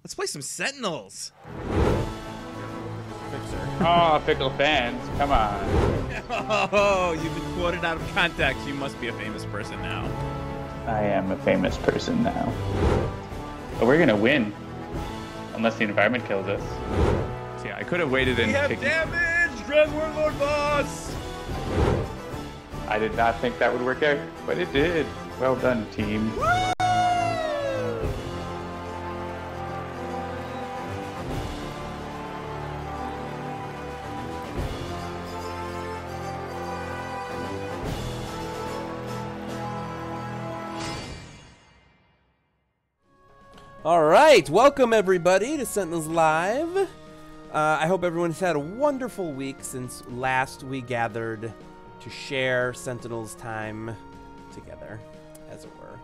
Let's play some Sentinels. Oh, fickle fans, come on. Oh, you've been quoted out of context. You must be a famous person now. I am a famous person now. But we're gonna win. Unless the environment kills us. So yeah, I could have waited and We have damage! Grand Warlord boss! I did not think that would work out, but it did. Well done, team. All right, welcome everybody to Sentinels Live. I hope everyone's had a wonderful week since last we gathered to share Sentinels time together, as it were.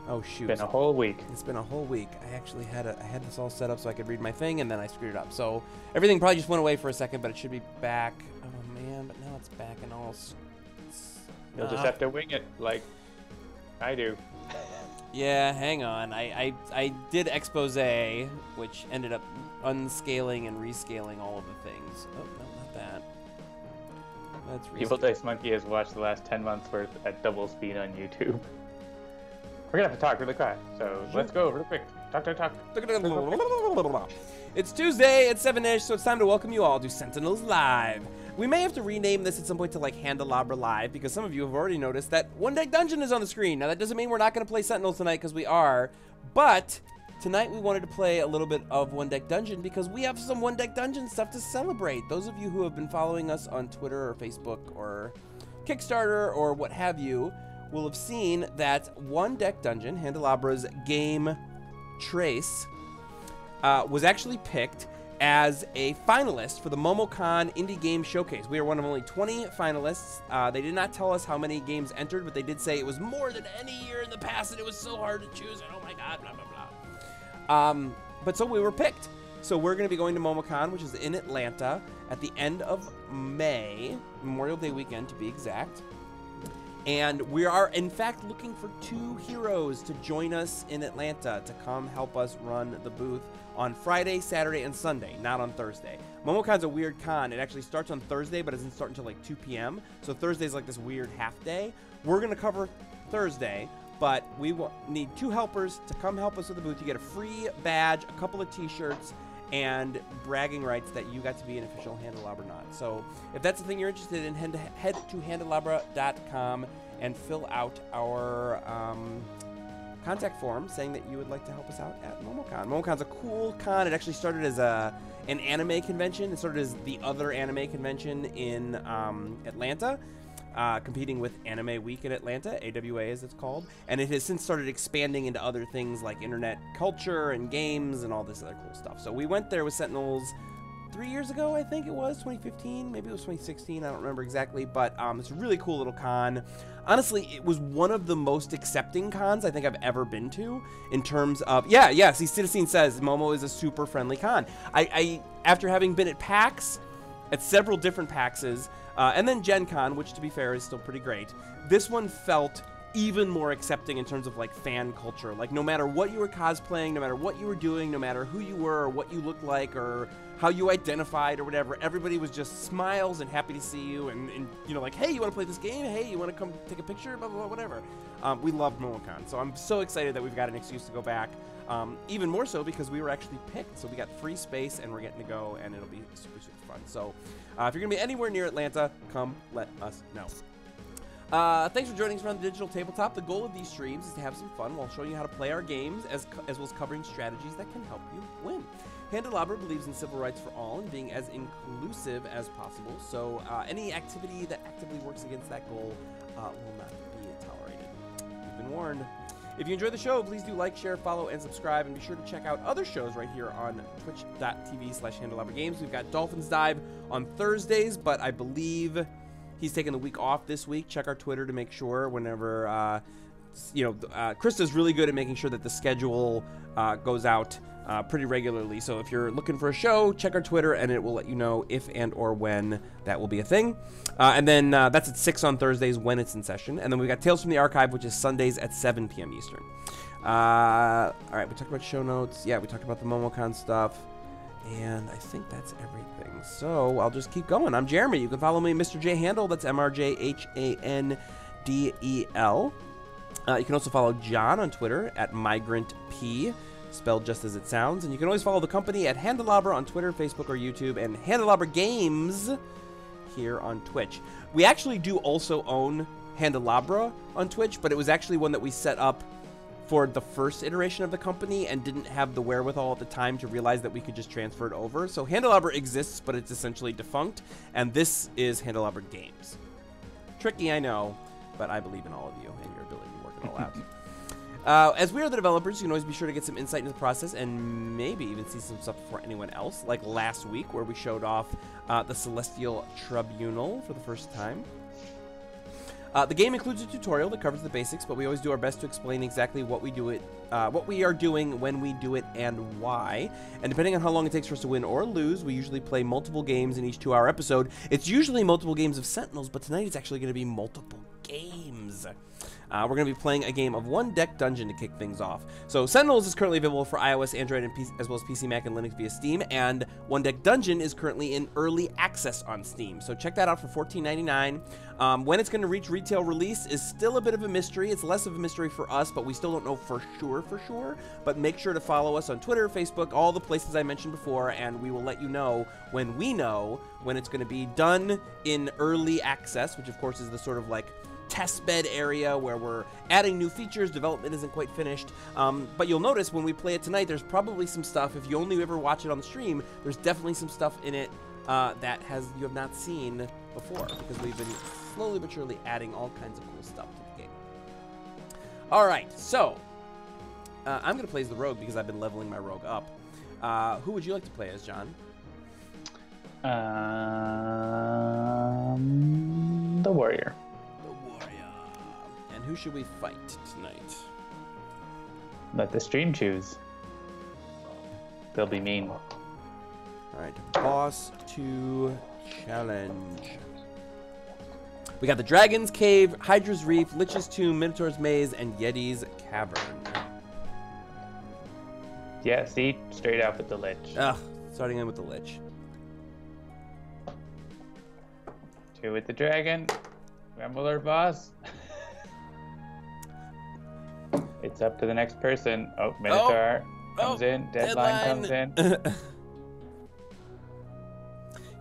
Oh shoot! It's been a whole week. It's been a whole week. I actually had this all set up so I could read my thing, and then I screwed it up. So everything probably just went away for a second, but it should be back. Oh man, but now it's back and all. You'll just have to wing it like I do. Yeah, hang on. I did expose, which ended up unscaling and rescaling all of the things. Oh, no, not that. That's Evil Dice Monkey has watched the last 10 months worth at double speed on YouTube. We're gonna have to talk really quick, so let's go real quick. Talk. It's Tuesday, it's 7-ish, so it's time to welcome you all to Sentinels Live. We may have to rename this at some point to like Handelabra Live, because some of you have already noticed that One Deck Dungeon is on the screen. Now that doesn't mean we're not going to play Sentinels tonight, because we are, but tonight we wanted to play a little bit of One Deck Dungeon because we have some One Deck Dungeon stuff to celebrate. Those of you who have been following us on Twitter or Facebook or Kickstarter or what have you will have seen that One Deck Dungeon, Handelabra's game Trace, was actually picked as a finalist for the MomoCon Indie Game Showcase. We are one of only 20 finalists. They did not tell us how many games entered, but they did say it was more than any year in the past, and it was so hard to choose, and oh my god, blah, blah, blah. But so we were picked. So we're going to be going to MomoCon, which is in Atlanta, at the end of May, Memorial Day weekend to be exact. And we are, in fact, looking for 2 heroes to join us in Atlanta to come help us run the booth on Friday, Saturday, and Sunday, not on Thursday. MomoCon's a weird con. It actually starts on Thursday, but it doesn't start until like 2 p.m. So Thursday's like this weird half day. We're going to cover Thursday, but we need 2 helpers to come help us with the booth. You get a free badge, a couple of t-shirts, and bragging rights that you got to be an official Handelabra Not. So if that's the thing you're interested in, head to handelabra.com and fill out our contact form saying that you would like to help us out at MomoCon. MomoCon's a cool con. It actually started as an anime convention. It started as the other anime convention in Atlanta, competing with Anime Week in Atlanta, AWA as it's called. And it has since started expanding into other things like internet culture and games and all this other cool stuff. So we went there with Sentinels 3 years ago, I think it was, 2015, maybe it was 2016, I don't remember exactly, but it's a really cool little con. Honestly, it was one of the most accepting cons I think I've ever been to in terms of, see, Citizen says Momo is a super friendly con. I after having been at PAX, at several different PAXs, and then Gen Con, which to be fair is still pretty great, this one felt even more accepting in terms of like fan culture. Like no matter what you were cosplaying, no matter what you were doing, no matter who you were or what you looked like or how you identified or whatever, everybody was just smiles and happy to see you and you know, like, hey, you want to play this game? Hey, you want to come take a picture? Blah, blah, blah, whatever. We loved MomoCon, so I'm so excited that we've got an excuse to go back. Even more so because we were actually picked, so we got free space and we're getting to go and it'll be super, super fun. So if you're going to be anywhere near Atlanta, come let us know. Thanks for joining us around the digital tabletop. The goal of these streams is to have some fun while showing you how to play our games as well as covering strategies that can help you win. Handelabra believes in civil rights for all and being as inclusive as possible, so any activity that actively works against that goal will not be tolerated. You've been warned. If you enjoy the show, please do like, share, follow, and subscribe, and be sure to check out other shows right here on twitch.tv/HandelabraGames. We've got Dolphins Dive on Thursdays, but I believe he's taking the week off this week. Check our Twitter to make sure whenever, Krista's really good at making sure that the schedule goes out pretty regularly. So if you're looking for a show, check our Twitter and it will let you know if and or when that will be a thing. And then that's at 6 on Thursdays when it's in session. And then we've got Tales from the Archive, which is Sundays at 7 p.m. Eastern. All right, we talked about show notes. Yeah, we talked about the MomoCon stuff. And I think that's everything. So I'll just keep going. I'm Jeremy. You can follow me, Mr. J Handel. That's MRJHANDEL. You can also follow John on Twitter at MigrantP, spelled just as it sounds. And you can always follow the company at Handelabra on Twitter, Facebook, or YouTube, and Handelabra Games here on Twitch. We actually do also own Handelabra on Twitch, but it was actually one that we set up for the first iteration of the company and didn't have the wherewithal at the time to realize that we could just transfer it over. So Handelabra exists, but it's essentially defunct, and this is Handelabra Games. Tricky, I know, but I believe in all of you and your ability to work it all out. As we are the developers, you can always be sure to get some insight into the process and maybe even see some stuff before anyone else, like last week where we showed off the Celestial Tribunal for the first time. The game includes a tutorial that covers the basics, but we always do our best to explain exactly what we are doing, when we do it, and why. And depending on how long it takes for us to win or lose, we usually play multiple games in each 2-hour episode. It's usually multiple games of Sentinels, but tonight it's actually going to be multiple games. We're going to be playing a game of One Deck Dungeon to kick things off. So Sentinels is currently available for iOS, Android, and PC, as well as PC, Mac, and Linux via Steam, and One Deck Dungeon is currently in early access on Steam. So check that out for $14.99. When it's going to reach retail release is still a bit of a mystery. It's less of a mystery for us, but we still don't know for sure. But make sure to follow us on Twitter, Facebook, all the places I mentioned before, and we will let you know when it's going to be done in early access, which of course is the sort of like testbed area where we're adding new features. Development isn't quite finished, but you'll notice when we play it tonight, there's probably some stuff. If you only ever watch it on the stream, there's definitely some stuff in it that you have not seen before, because we've been slowly but surely adding all kinds of cool stuff to the game. All right, so I'm gonna play as the rogue because I've been leveling my rogue up. Who would you like to play as, John? The warrior. Who should we fight tonight? Let the stream choose. They'll be mean. All right, boss 2 challenge. We got the Dragon's Cave, Hydra's Reef, Lich's Tomb, Minotaur's Maze, and Yeti's Cavern. Yeah, see? Straight out with the Lich. Ugh, starting in with the Lich. 2 with the Dragon. Remember, boss? It's up to the next person. Oh, Minotaur comes in. Deadline comes in.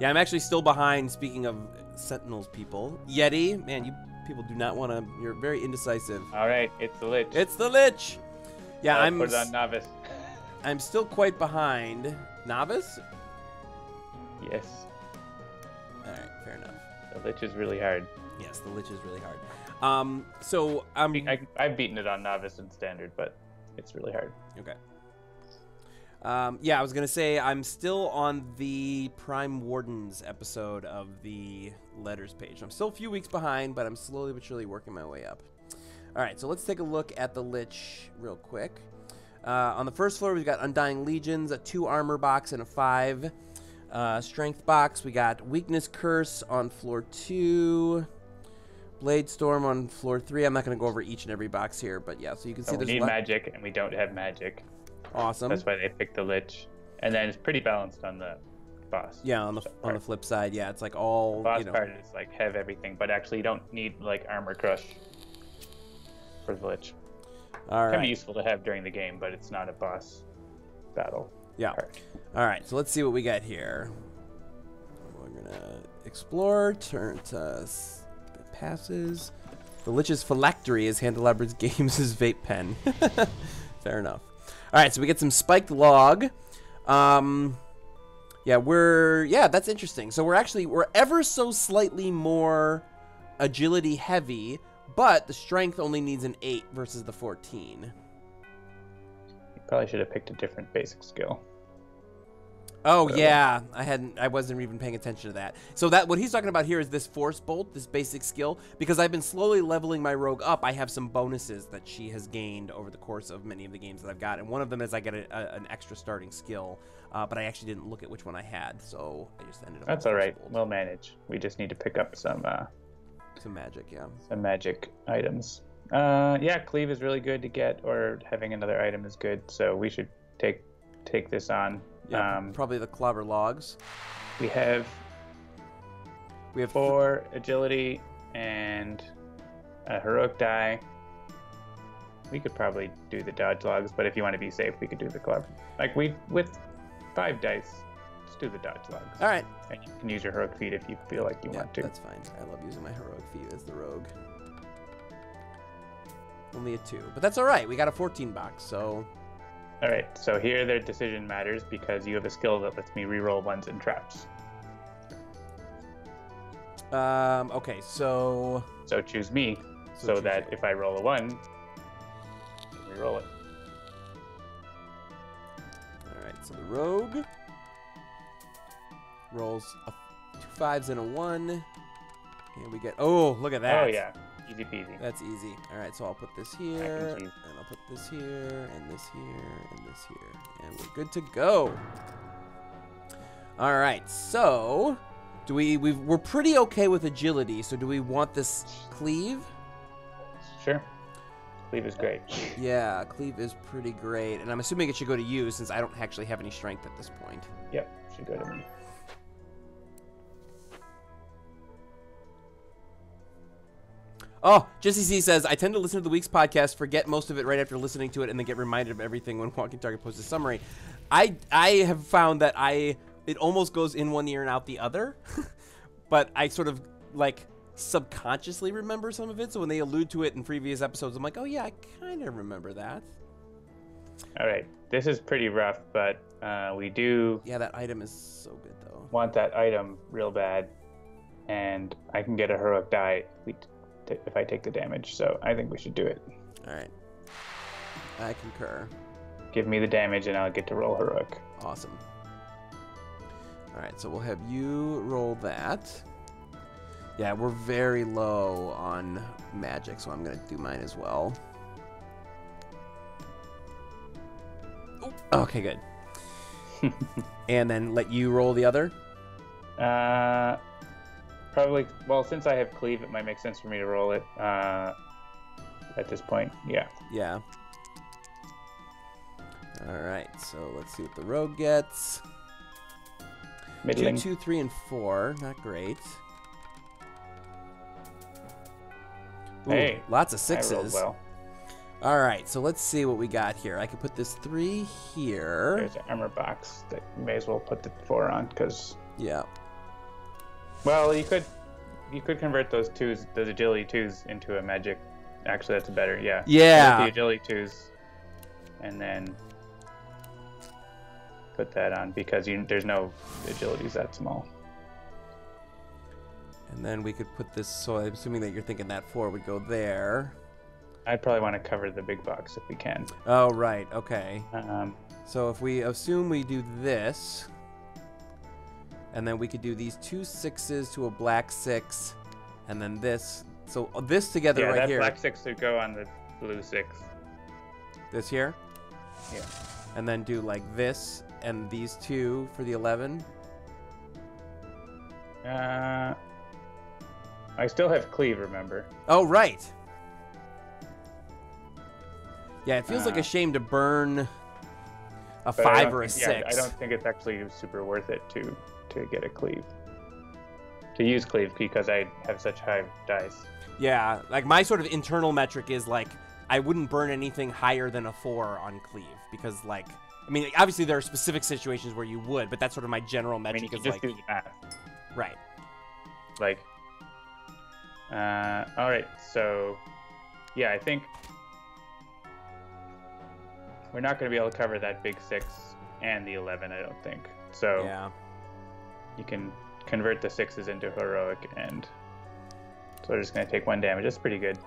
Yeah, I'm actually still behind, speaking of Sentinels people. Yeti, man, you people do not want to... You're very indecisive. All right, it's the Lich. It's the Lich! Yeah, I'm... Put it on Novice. I'm still quite behind. Novice? Yes. All right, fair enough. The Lich is really hard. Yes, the Lich is really hard. So I've beaten it on Novice and Standard, but it's really hard. Okay. Yeah, I was gonna say I'm still on the Prime Wardens episode of the letters page. I'm still a few weeks behind, but I'm slowly but surely working my way up. All right, so let's take a look at the Lich real quick. On the first floor, we've got Undying Legions, a 2 armor box and a 5 strength box. We got Weakness Curse on floor 2. Blade Storm on floor 3. I'm not going to go over each and every box here, but yeah, so you can see we there's need magic, and we don't have magic. Awesome. That's why they picked the Lich. And then it's pretty balanced on the boss. Yeah, on the flip side, yeah, it's like all, boss part is like have everything, but actually you don't need like Armor Crush for the Lich. All right. Can be useful to have during the game, but it's not a boss battle. Yeah. All right, so let's see what we got here. We're going to explore, turn to... passes. The Lich's phylactery is Handelabra's Games' vape pen. Fair enough. All right, so we get some spiked log. Yeah, that's interesting. So we're ever so slightly more agility heavy, but the strength only needs an 8 versus the 14. You probably should have picked a different basic skill. Oh yeah, I wasn't even paying attention to that. So that what he's talking about here is this Force Bolt, this basic skill, because I've been slowly leveling my rogue up. I have some bonuses that she has gained over the course of many of the games that I've got, and one of them is I get an extra starting skill, but I actually didn't look at which one I had, so I just ended up. That's all right. We'll manage. We just need to pick up some magic, yeah. Some magic items. Yeah, cleave is really good to get, or having another item is good. So we should take this on. Yeah, probably the clobber logs. We have 4 agility and a heroic die. We could probably do the dodge logs, but if you want to be safe, we could do the clobber. Like with 5 dice, let's do the dodge logs. All right. And you can use your heroic feat if you feel like you want to. That's fine. I love using my heroic feat as the rogue. Only a 2, but that's all right. We got a 14 box, so. All right. So here, their decision matters because you have a skill that lets me reroll ones and traps. Okay, so. So choose me, so that if I roll a 1, you can reroll it. All right. So the rogue rolls 2 5s and a 1, and we get. Oh, look at that. Oh yeah. Easy peasy. That's easy. All right, so I'll put this here, and I'll put this here, and this here, and this here, and we're good to go. All right, so do we're pretty okay with agility. So do we want this cleave? Sure. Cleave is great. Yeah, cleave is pretty great, and I'm assuming it should go to you since I don't actually have any strength at this point. Yep, should go to me. Oh, Jesse C says, I tend to listen to the week's podcast, forget most of it right after listening to it, and then get reminded of everything when Walking Target posts a summary. I have found that it almost goes in one ear and out the other, but I sort of, like, subconsciously remember some of it, so when they allude to it in previous episodes, I'm like, oh yeah, I kind of remember that. All right, this is pretty rough, but we do... Yeah, that item is so good, though. Want that item real bad, and I can get a heroic die if I take the damage, so I think we should do it. All right. I concur. Give me the damage and I'll get to roll heroic. Awesome. All right, so we'll have you roll that. Yeah, we're very low on magic, so I'm going to do mine as well. Ooh, okay, good. And then let you roll the other? Probably, well, since I have cleave, it might make sense for me to roll it at this point. Yeah. Yeah. All right, so let's see what the rogue gets. Middling. 2, 2, 3, and 4. Not great. Ooh, Hey, lots of I rolled sixes. well. All right, so let's see what we got here. I could put this 3 here. There's an armor box that you may as well put the 4 on, because... Yeah. Well, you could convert those agility 2s into a magic. Actually, that's better. Yeah. Yeah. Put the agility 2s, and then put that on because there's no agilities that small. And then we could put this. So I'm assuming that you're thinking that 4 would go there. I'd probably want to cover the big box if we can. Oh right. Okay. So if we assume we do this. And then we could do these 2 6s to a black 6, and then this. So this together right here. Yeah, that black 6 would go on the blue 6. This here? Yeah. And then do like this and these 2 for the 11. I still have cleave, remember? Oh, right. Yeah, it feels like a shame to burn a 5 or a 6. Yeah, I don't think it's actually super worth it to get a cleave. To use cleave because I have such high dice. Yeah, like my sort of internal metric is like I wouldn't burn anything higher than a 4 on cleave because like I mean obviously there are specific situations where you would, but that's sort of my general metric. I mean, you is can just like do the math. Right. Like all right, so yeah, I think we're not going to be able to cover that big 6 and the 11, I don't think. So yeah. You can convert the 6s into heroic, and so we're just going to take 1 damage. That's pretty good.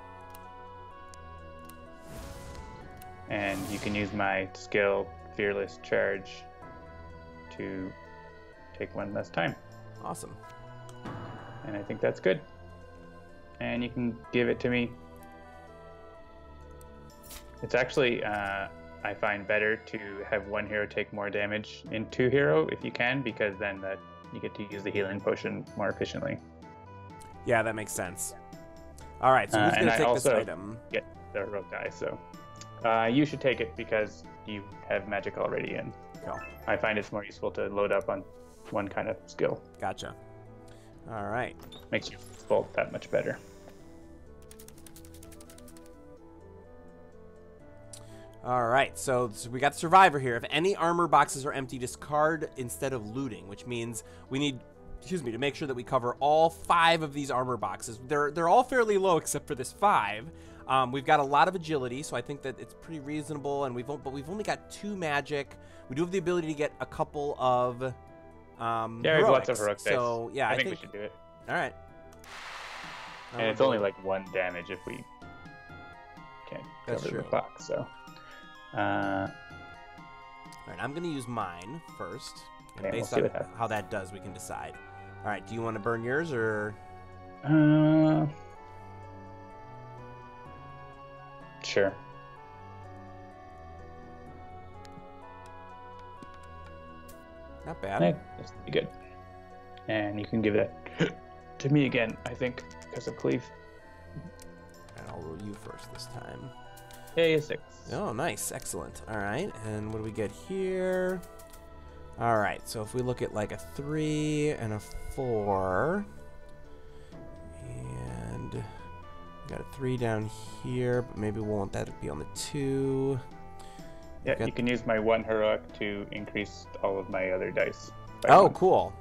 And you can use my skill, Fearless Charge, to take 1 less time. Awesome. And I think that's good. And you can give it to me. It's actually, I find better to have 1 hero take more damage in 2 hero if you can, because then you get to use the healing potion more efficiently. Yeah, that makes sense. All right, so who's And going I to take this also item? get the heroic die, so you should take it because you have magic already in. Go. I find it's more useful to load up on one kind of skill. Gotcha. All right. Makes your bolt that much better. All right, so we got the survivor here. If any armor boxes are empty, discard instead of looting, which means we need, to make sure that we cover all 5 of these armor boxes. They're all fairly low except for this 5. We've got a lot of agility, so I think that it's pretty reasonable. And we've only got 2 magic. We do have the ability to get a couple of yeah, we have lots of heroic dice. So yeah, I think we should do it. All right. And it's only like 1 damage if we can't cover the box. So. All right, I'm gonna use mine first, and Okay, based on how that does, we can decide. All right, do you want to burn yours or? Sure. Not bad. Yeah, that's pretty good. And you can give that to me again, I think, because of cleave. And I'll roll you first this time. Hey, 6. Oh, nice. Excellent. All right. And what do we get here? All right. So if we look at like a 3 and a 4. And we got a 3 down here, but maybe we'll want that to be on the 2. Yeah, you can use my 1 heroic to increase all of my other dice. Oh, 1. cool.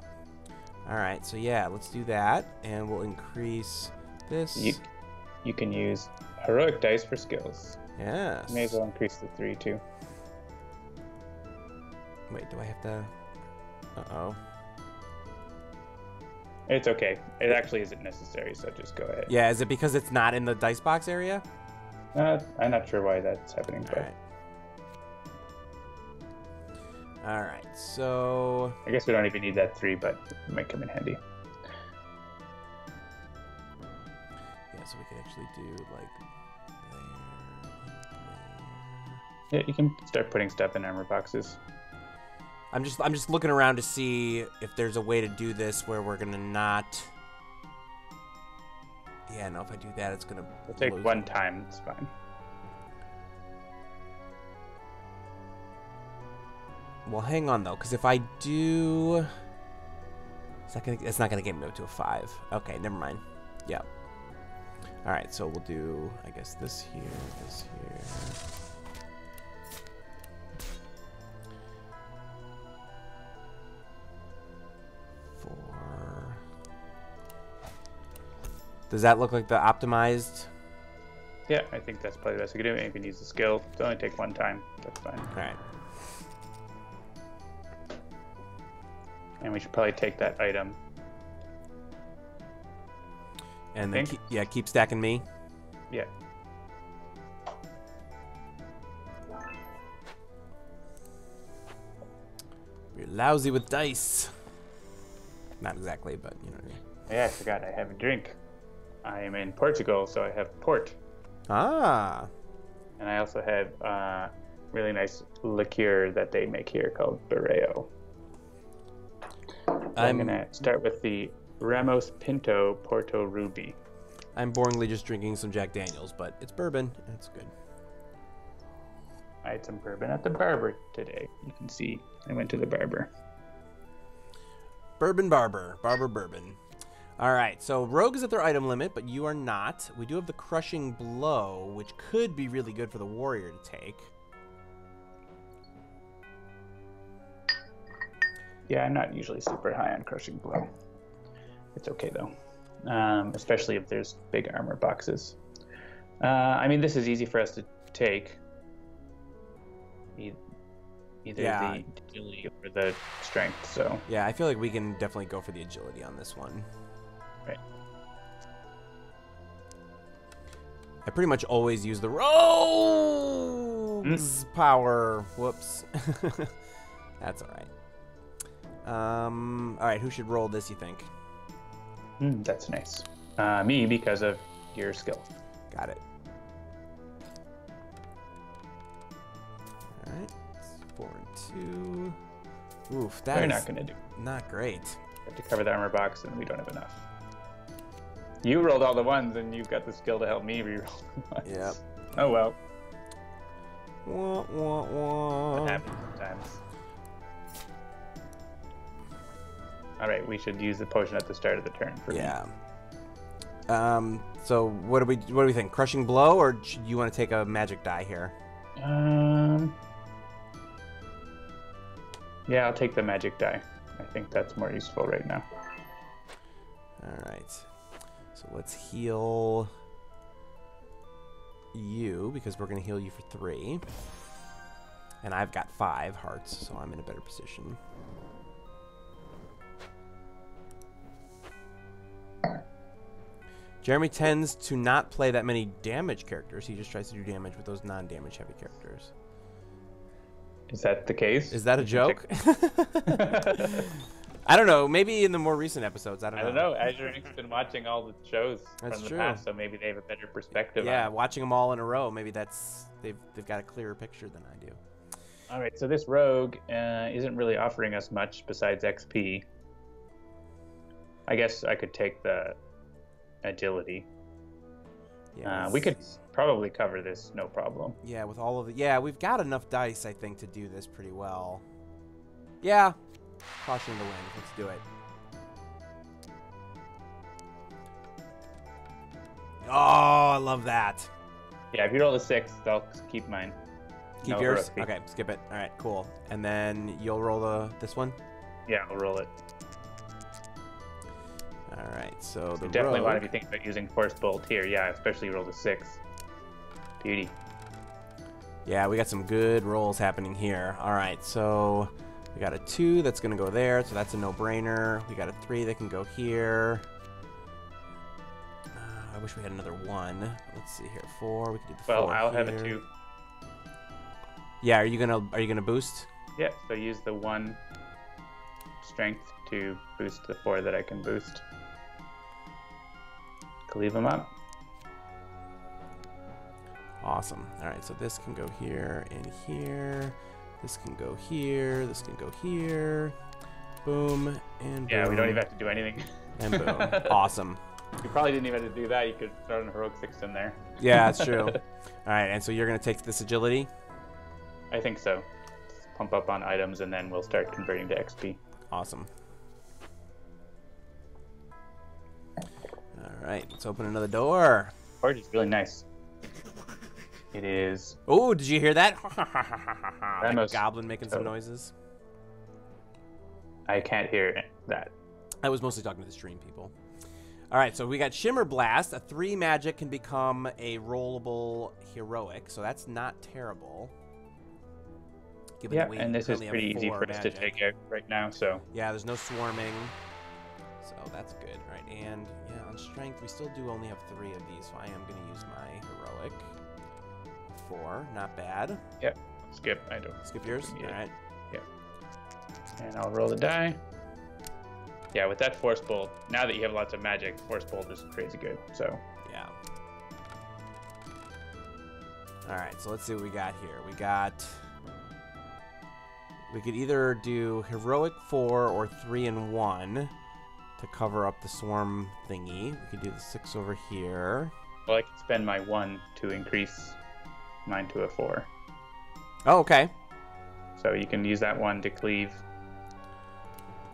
All right. So yeah, let's do that. And we'll increase this. You can use heroic dice for skills. Yes. May as well increase the 3 too. Wait, do I have to? Uh-oh. It's okay. It actually isn't necessary, so just go ahead. Yeah, is it because it's not in the dice box area? I'm not sure why that's happening, but All right, so I guess we don't even need that 3, but it might come in handy. Yeah, so we could actually do like there. Yeah, you can start putting stuff in armor boxes. I'm just looking around to see if there's a way to do this where we're gonna not. Yeah, no. If I do that, it's gonna. It'll take 1 time. It's fine. Well, hang on though, because if I do, it's not gonna get me up to a 5. Okay, never mind. Yeah. All right, so we'll do, I guess, this here, this here. Does that look like the optimized? Yeah, I think that's probably the best we can do. You can use the skill. It'll only take 1 time. That's fine. All right. And we should probably take that item. And then, keep stacking me. Yeah. You're lousy with dice. Not exactly, but you know what I mean. Yeah, I forgot I have a drink. I am in Portugal, so I have port. Ah. And I also have really nice liqueur that they make here called Barreo. So I'm going to start with the Ramos Pinto Porto Ruby. I'm boringly just drinking some Jack Daniels, but it's bourbon. It's good. I had some bourbon at the barber today. You can see I went to the barber. Bourbon barber. Barber bourbon. All right, so Rogue is at their item limit, but you are not. We do have the Crushing Blow, which could be really good for the warrior to take. Yeah, I'm not usually super high on Crushing Blow. It's okay, though. Especially if there's big armor boxes. I mean, this is easy for us to take. Either the agility or the strength, so... Yeah, I feel like we can definitely go for the agility on this one. Right. I pretty much always use the Rogue's power. Whoops. That's all right. All right, who should roll this, you think? That's nice. Me, because of your skill. Got it. All right. 4 and 2. Oof, that We're is not going to do. not great. We have to cover the armor box, and we don't have enough. You rolled all the ones, and you've got the skill to help me reroll the ones. Yep. Oh well. Wah, wah, wah. That happens sometimes. All right, we should use the potion at the start of the turn for me. Yeah. So what do we think? Crushing blow, or do you want to take a magic die here? Yeah, I'll take the magic die. I think that's more useful right now. All right. So let's heal you, because we're going to heal you for 3. And I've got 5 hearts, so I'm in a better position. Jeremy tends to not play that many damage characters. He just tries to do damage with those non-damage heavy characters. Is that the case? Is that a joke? I don't know. Maybe in the more recent episodes. I don't know. Azure Inc.'s been watching all the shows That's from the true. past, so maybe they have a better perspective. Yeah, on it. watching them all in a row. Maybe that's they've got a clearer picture than I do. All right, so this rogue isn't really offering us much besides XP. I guess I could take the agility. Yeah, we could probably cover this, no problem. Yeah, with all of the... Yeah, we've got enough dice, I think, to do this pretty well. Yeah. Caution to the wind. Let's do it. Oh, I love that. Yeah, if you roll a 6, I'll keep mine. Keep No yours? heroic. Okay, skip it. All right, cool. And then you'll roll this one? Yeah, I'll roll it. All right, so the You definitely rogue... want to be thinking about using Force Bolt here. Yeah, especially roll a 6. Beauty. Yeah, we got some good rolls happening here. All right, so we got a 2 that's going to go there, so that's a no-brainer. We got a 3 that can go here. I wish we had another 1. Let's see here. 4. We can do the 4 Well, I'll here. have a 2. Yeah, are you gonna boost? Yeah, so use the 1 strength to boost the 4 that I can boost. Cleave them up. Awesome. All right, so this can go here and here. This can go here. This can go here. Boom and boom. Yeah, we don't even have to do anything. And boom. Awesome. You probably didn't even have to do that. You could throw an heroic 6 in there. Yeah, that's true. All right, and so you're gonna take this agility? I think so. Pump up on items, and then we'll start converting to XP. Awesome. All right, let's open another door. Forge is really nice. It is. Oh, did you hear that? That must- goblin making some noises. I can't hear that. I was mostly talking to the stream people. All right, so we got Shimmer Blast. A 3 magic can become a rollable heroic, so that's not terrible. Given Yeah, that we and this is currently have pretty easy 4 for us to magic. take out right now, so. Yeah, there's no swarming, so that's good. All right, and yeah, on strength, we still do only have 3 of these, so I am going to use my heroic. 4, not bad. Yep, skip. I don't. Skip yours? Yeah. All right. And I'll roll the die. Yeah, with that Force Bolt, now that you have lots of magic, Force Bolt is crazy good, so. Yeah. All right, so let's see what we got here. We could either do heroic 4 or 3 and 1 to cover up the swarm thingy. We could do the 6 over here. Well, I can spend my 1 to increase mine to a 4. Oh, okay. So you can use that 1 to cleave.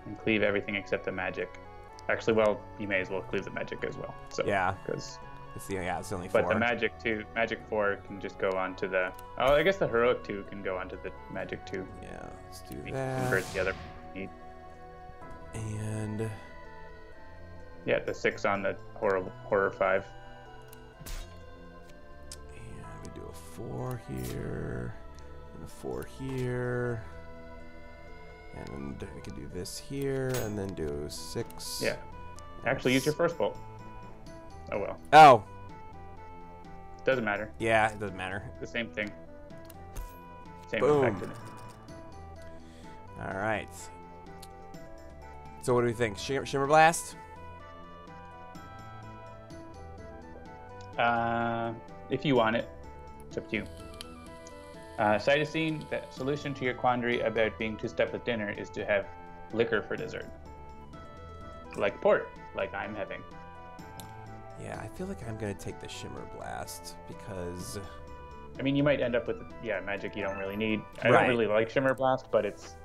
And cleave everything except the magic. Actually, well, you may as well cleave the magic as well. So, Yeah. Because. It's only 4. But the magic 4 can just go on to the. Oh, I guess the heroic 2 can go on to the magic 2. Yeah, let's do We can that. convert the other need. And Yeah, the 6 on the horror 5. and we do a 4 here and a 4 here. And we could do this here and then do 6. Yeah. Actually, use your first bolt. Oh well. Oh, Doesn't matter. yeah, it doesn't matter. The same thing. Same Boom. effect in it. All right. So what do we think? Shimmer Blast? If you want it, it's up to you. Cytosine, the solution to your quandary about being two-step with dinner is to have liquor for dessert. Like port, like I'm having. Yeah, I feel like I'm going to take the Shimmer Blast because... I mean, you might end up with, magic you don't really need. I Right. don't really like Shimmer Blast, but it's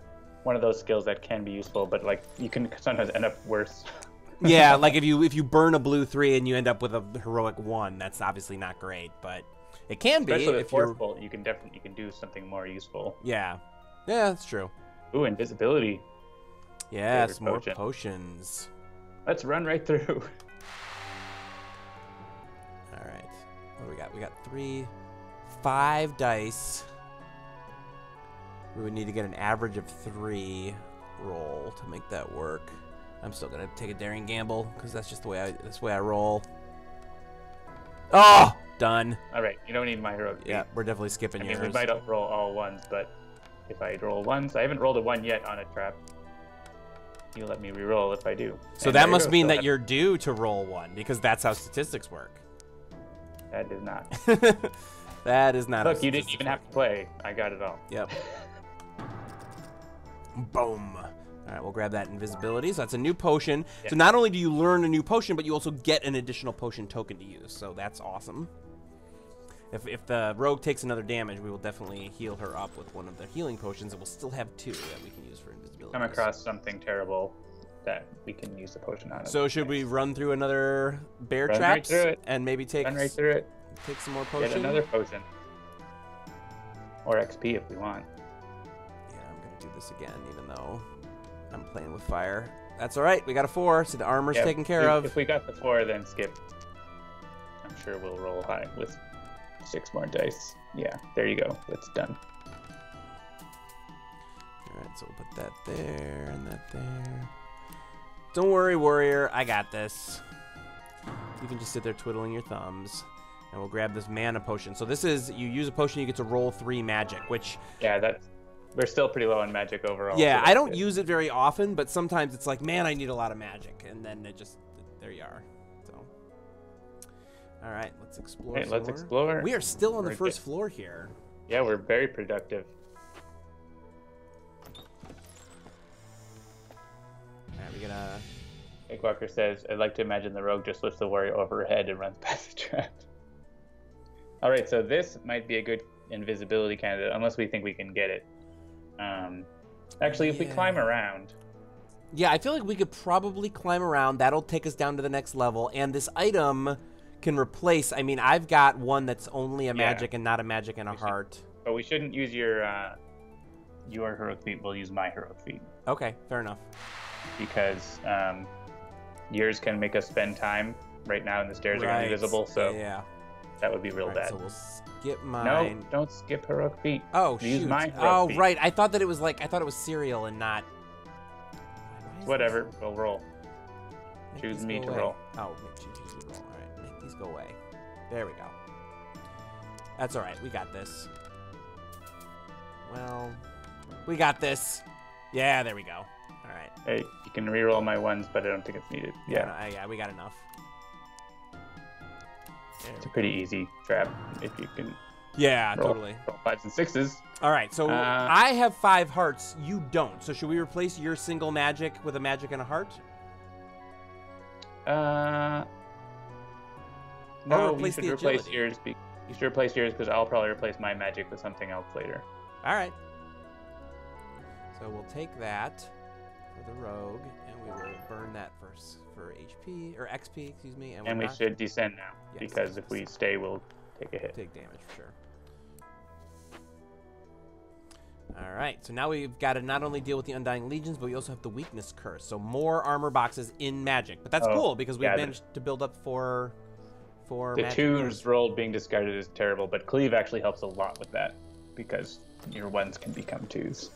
one of those skills that can be useful, but like you can sometimes end up worse. Yeah, like if you burn a blue 3 and you end up with a heroic 1, that's obviously not great, but it can be Especially with if you're... Forceful, you can do something more useful. Yeah. Yeah, that's true. Ooh, invisibility. Yes, Favorite more potion. potions. Let's run right through. All right. What do we got? We got 5 dice. We would need to get an average of 3 roll to make that work. I'm still gonna take a daring gamble because that's just the way I roll. Oh, done. All right, you don't need my heroic feat. Yeah, we're definitely skipping I mean, yours. we might roll all ones, but if I roll ones, I haven't rolled a 1 yet on a trap. You let me re-roll if I do. So And that there you must go, mean still that you're due to roll 1 because that's how statistics work. That does not. That is not. Look, you didn't even have to play. I got it all. Yep. Boom. All right, we'll grab that invisibility. So that's a new potion. Yeah. So not only do you learn a new potion, but you also get an additional potion token to use. So that's awesome. If the rogue takes another damage, we will definitely heal her up with one of the healing potions, and we'll still have 2 that we can use for invisibility. Come across something terrible that we can use the potion on. So should we run through another bear Run right traps through it. and maybe take Run right through it. take some more potion? Get another potion. Or XP if we want. Yeah, I'm gonna do this again, even though I'm playing with fire. That's all right. We got a 4, so the armor's taken care of. If we got the 4, then skip. I'm sure we'll roll high with 6 more dice. Yeah, there you go. It's done. All right, so we'll put that there and that there. Don't worry, warrior. I got this. You can just sit there twiddling your thumbs. And we'll grab this mana potion. So this is, you use a potion, you get to roll 3 magic, which... Yeah, we're still pretty low on magic overall. Yeah, so I don't good. use it very often, but sometimes it's like, man, I need a lot of magic. And then it just, there you are. So, all right, let's explore. Hey, let's more. explore. We are still on the We're first good. floor here. Yeah, we're very productive. All right, we got a... Nick Walker says, I'd like to imagine the rogue just lifts the warrior over her head and runs past the trap. All right, so this might be a good invisibility candidate, unless we think we can get it. Actually, if we climb around... Yeah, I feel like we could probably climb around. That'll take us down to the next level. And this item can replace... I mean, I've got one that's only a magic and not a magic and a heart. But we shouldn't use your heroic feat. We'll use my heroic feat. Okay, fair enough. Because yours can make us spend time. Right now, and the stairs are invisible, so yeah. that would be real bad. So we'll skip mine. No, don't skip heroic feat. Oh, Use shoot. my heroic Oh, feat. right. I thought it was cereal and not... Whatever, we'll roll. Make Choose these me go to away. roll. Oh, choose you to roll. All right, make these go away. There we go. That's all right. We got this. Well, we got this. Yeah, there we go. All right. Hey, you can reroll my ones, but I don't think it's needed. Yeah, Yeah, we got enough. it's a pretty easy trap if you can Yeah, roll, totally. roll 5s and 6s. All right, so I have 5 hearts. You don't. So should we replace your single magic with a magic and a heart? No, you replace should the replace agility. yours. You should replace yours because I'll probably replace my magic with something else later. All right. So we'll take that for the rogue, and we will burn that for HP, or XP, excuse me. And we should descend now, Yes, because if we stay, we'll take a hit. take damage for sure. All right, so now we've got to not only deal with the Undying Legions, but we also have the Weakness Curse. So more armor boxes in Magic. But that's cool, because we've managed to build up for The Magic. 2s rolled being discarded is terrible, but Cleave actually helps a lot with that, because your 1s can become 2s.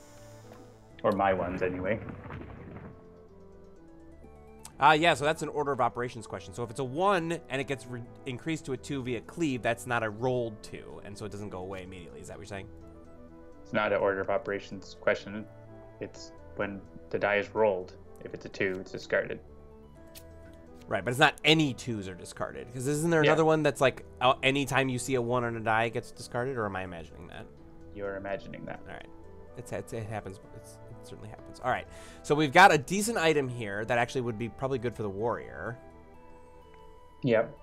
Or my 1s, anyway. Yeah, so that's an order of operations question. So if it's a 1 and it gets increased to a 2 via Cleave, that's not a rolled 2, and so it doesn't go away immediately. Is that what you're saying? It's not an order of operations question. It's when the die is rolled. If it's a 2, it's discarded. Right, but it's not any 2s are discarded. Because isn't there another one that's like, anytime you see a 1 on a die, it gets discarded? Or am I imagining that? You're imagining that. All right. It happens. It certainly happens. All right. So we've got a decent item here that actually would be probably good for the warrior. Yep.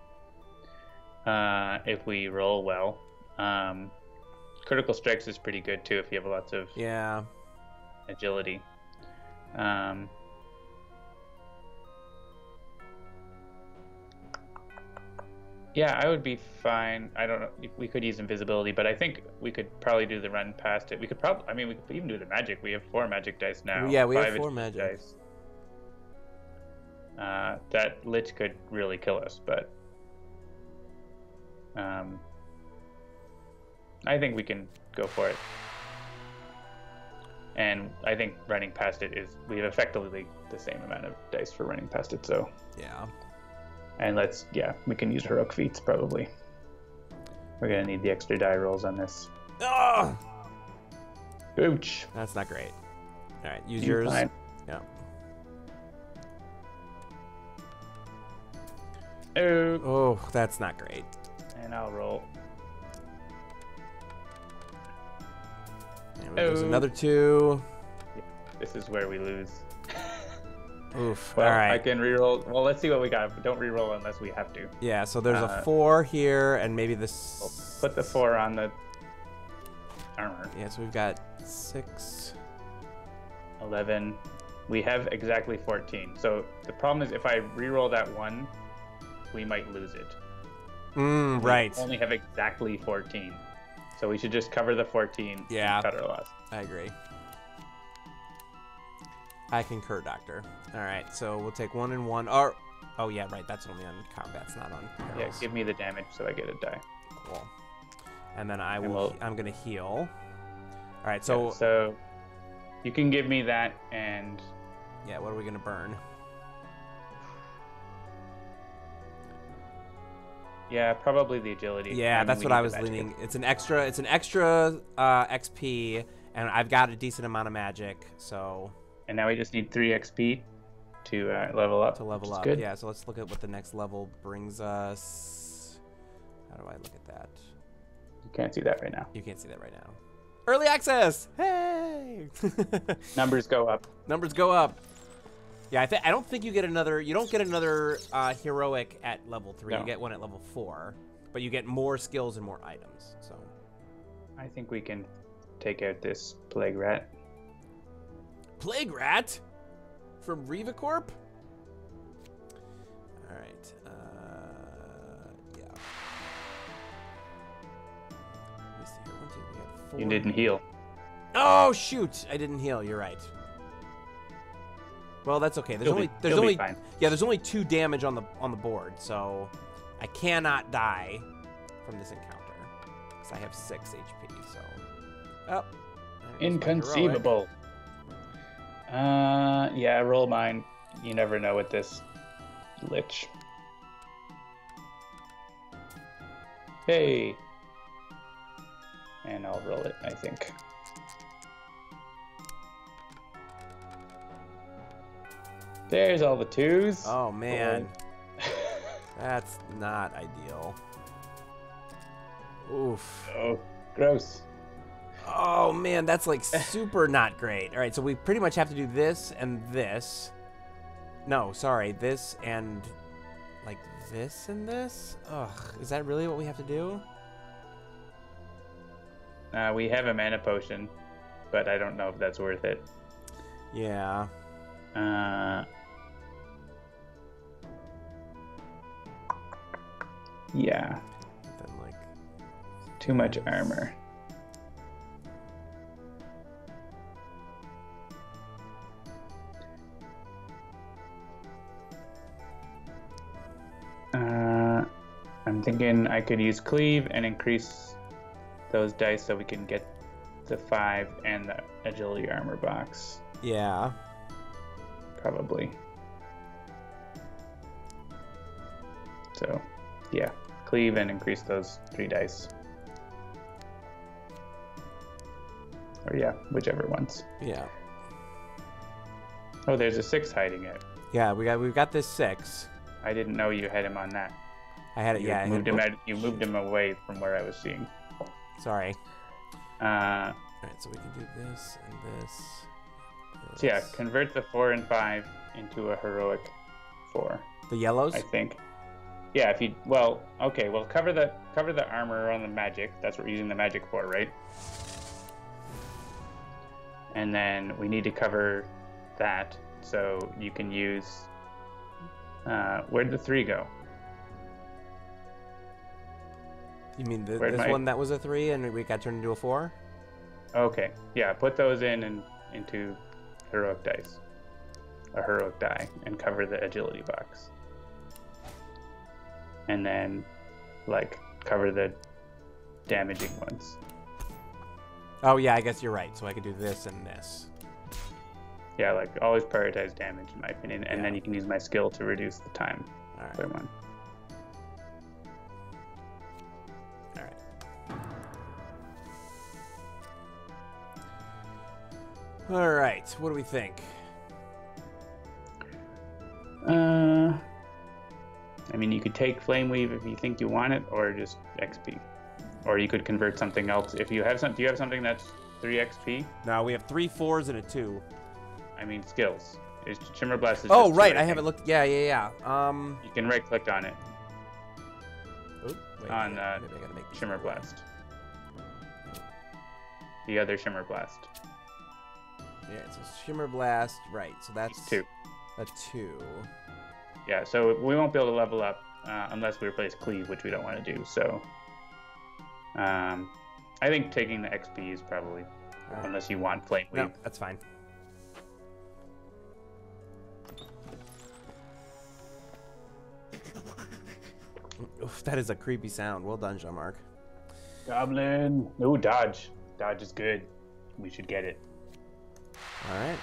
if we roll well. Critical strikes is pretty good too if you have lots of agility. Yeah, I would be fine. I don't know. We could use invisibility, but I think we could probably do the run past it. We could probably, I mean, we could even do the magic. We have 4 magic dice now. Yeah, we have 4 agility magic dice. That Lich could really kill us, but I think we can go for it. And I think running past it is, we have effectively the same amount of dice for running past it, so. Yeah. And we can use heroic feats probably. We're gonna need the extra die rolls on this. Oh! Ouch. That's not great. All right, use yours. Fine. Yeah. Oh, that's not great. And I'll roll. And there's another 2. This is where we lose. Oof. Well, all right. I can reroll. Well, let's see what we got. Don't reroll unless we have to. Yeah, so there's a 4 here, and maybe this. We'll put the 4 on the armor. Yeah, so we've got 6. 11. We have exactly 14. So the problem is if I reroll that 1, we might lose it. Right. We only have exactly 14. So we should just cover the 14 and cut our loss. I agree. I concur, Doctor. All right, so we'll take 1 and 1. Or, oh yeah, right. That's only on combat. It's not on perils. Yeah, give me the damage so I get a die. Cool. And then I'm gonna heal. All right, so yeah, so you can give me that and. Yeah, what are we gonna burn? Yeah, probably the agility. Yeah, that's what I was leaning. It's an extra XP, and I've got a decent amount of magic, so. And now we just need 3 XP to level up. To level up, good. yeah. So let's look at what the next level brings us. How do I look at that? You can't see that right now. You can't see that right now. Early access! Hey! Numbers go up. Numbers go up. Yeah, I don't think you get another. You don't get another heroic at level 3. No. You get one at level 4, but you get more skills and more items. So. I think we can take out this plague rat. Plague rat from Revacorp. All right. Yeah. Let me see here. 1, 2, we got 4. You didn't heal. Oh shoot! I didn't heal. You're right. Well, that's okay. There's only 2 damage on the board, so I cannot die from this encounter because I have 6 HP. So, oh, inconceivable. Yeah, roll mine. You never know with this Lich. Hey. And I'll roll it, I think. There's all the 2s. Oh, man. That's not ideal. Oof. Oh, gross. Oh, man, that's like super not great. All right, so we pretty much have to do this and this. No, sorry, this and like this and this? Ugh, is that really what we have to do? We have a mana potion, but I don't know if that's worth it. Yeah. Yeah. Then, like, too much armor. I'm thinking I could use cleave and increase those dice so we can get the 5 and the agility armor box. Yeah. Probably. So, yeah. Cleave and increase those 3 dice. Or yeah, whichever ones. Yeah. Oh, there's a 6 hiding it. Yeah, we've got this 6. I didn't know you had him on that. I had it. You moved him away from where I was seeing. Sorry. All right, so we can do this and this. So yeah, convert the 4 and 5 into a heroic 4. The yellows? I think. Yeah, if you well, okay, well cover the armor on the magic. That's what we're using the magic for, right? And then we need to cover that, so you can use. Where'd the 3 go? You mean this my- one that was a 3 and we got turned into a 4? Okay, yeah, put those in and into heroic dice, a heroic die, and cover the agility box. And then, like, cover the damaging ones. Oh yeah, I guess you're right. So I could do this and this. Yeah, like, always prioritize damage, in my opinion, and Yeah. then you can use my skill to reduce the time. All right. Clear one. All right. All right. What do we think? I mean, you could take Flame Weave if you think you want it, or just XP. Or you could convert something else. If you have do you have something that's 3 XP? No, we have 3 4s and a 2. I mean, skills. Shimmer Blast is Oh just right, two, I think. haven't looked. Yeah. You can right-click on it. Oop, wait, On, maybe I gotta make these Shimmer go away. Blast. The other Shimmer Blast. Yeah, so Shimmer Blast, right? So that's It's 2. a 2. Yeah, so we won't be able to level up unless we replace Cleave, which we don't want to do. So I think taking the XP is probably, Alright. unless you want Flame Weave. No, that's fine. Oof, that is a creepy sound. Well done, Jean-Marc. Goblin. No, dodge. Dodge is good. We should get it. All right.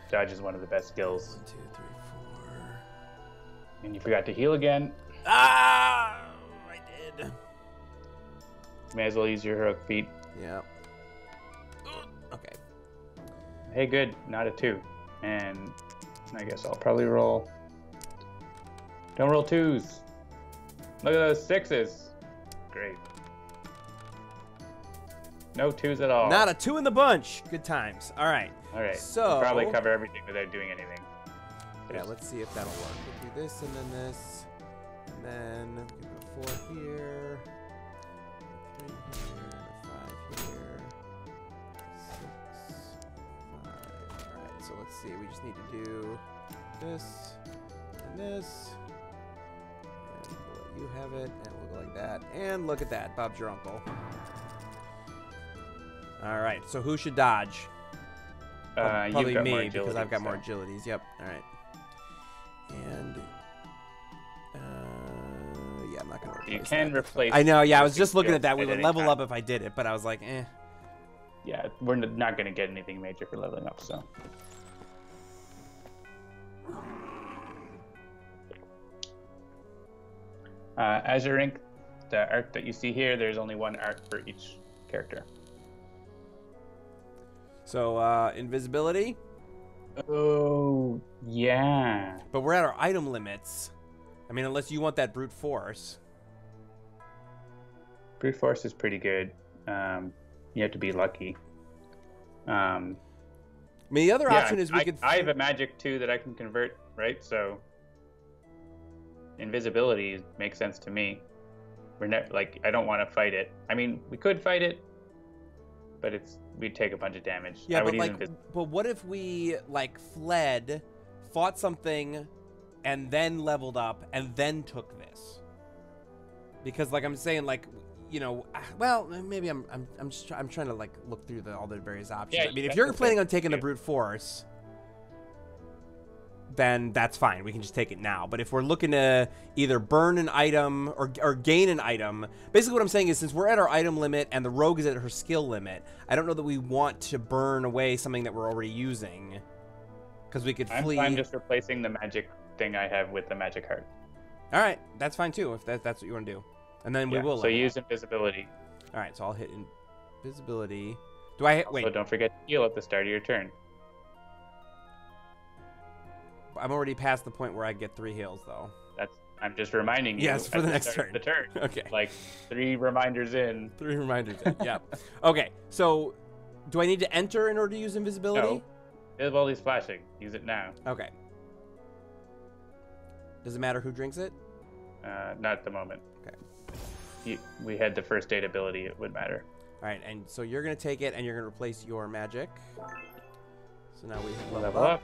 Dodge is one of the best skills. 1, 2, 3, 4. And you forgot to heal again. Ah, I did. May as well use your heroic feat. Yeah. Okay. Hey, good. Not a 2. And I guess I'll probably roll. Don't roll 2s. Look at those 6s. Great. No 2s at all. Not a 2 in the bunch. Good times. All right. All right. So- We'll probably cover everything without doing anything. Yeah, let's see if that'll work. We'll do this and then this. And then we can put a 4 here. 3 here. 5 here. 6, 5. Alright, so let's see. We just need to do this and this. And we'll let you have it. And we'll go like that. And look at that. Bob's your uncle. Alright, so who should dodge? Probably you've got me, more because agility, I've got so. more agilities. Yep. All right. And yeah, I'm not gonna replace You that. can replace. I know. Yeah, I was using just looking at skills that. We at would any level time. up if I did it, but I was like, eh. Yeah, we're not going to get anything major for leveling up, so. Azure Ink, the arc that you see here, there's only 1 arc for each character. So invisibility, Oh, yeah. but we're at our item limits. I mean, unless you want that brute force. Brute Force is pretty good. You have to be lucky. I mean, the other option is we could. I have a magic too that I can convert, right? So invisibility makes sense to me. We're not like I don't want to fight it. I mean, we could fight it, but we'd take a bunch of damage. Yeah, I would but use like, but what if we like fled, fought something, and then leveled up, and then took this? Because like I'm saying, like, you know, well, maybe I'm trying to like look through all the various options. Yeah, I mean, if that's you're the planning thing. on taking the Yeah. brute force, then that's fine. We can just take it now. But if we're looking to either burn an item or gain an item, basically what I'm saying is since we're at our item limit and the rogue is at her skill limit, I don't know that we want to burn away something that we're already using. Because we could flee. I'm just replacing the magic thing I have with the magic heart. All right, that's fine too if that's what you want to do. And then we will. So level use up. invisibility. All right, so I'll hit invisibility. Do I hit? So Wait, don't forget to heal at the start of your turn. I'm already past the point where I get 3 heals though. I'm just reminding you. Yes, for at the next start of turn. The turn. Okay. Like 3 reminders in. 3 reminders. Yeah. Okay. So, do I need to enter in order to use invisibility? No. Invisibility's flashing. Use it now. Okay. Does it matter who drinks it? Not at the moment. Okay. We had the first aid ability, it would matter. All right, and so you're going to take it, and you're going to replace your magic. So now we have Level up.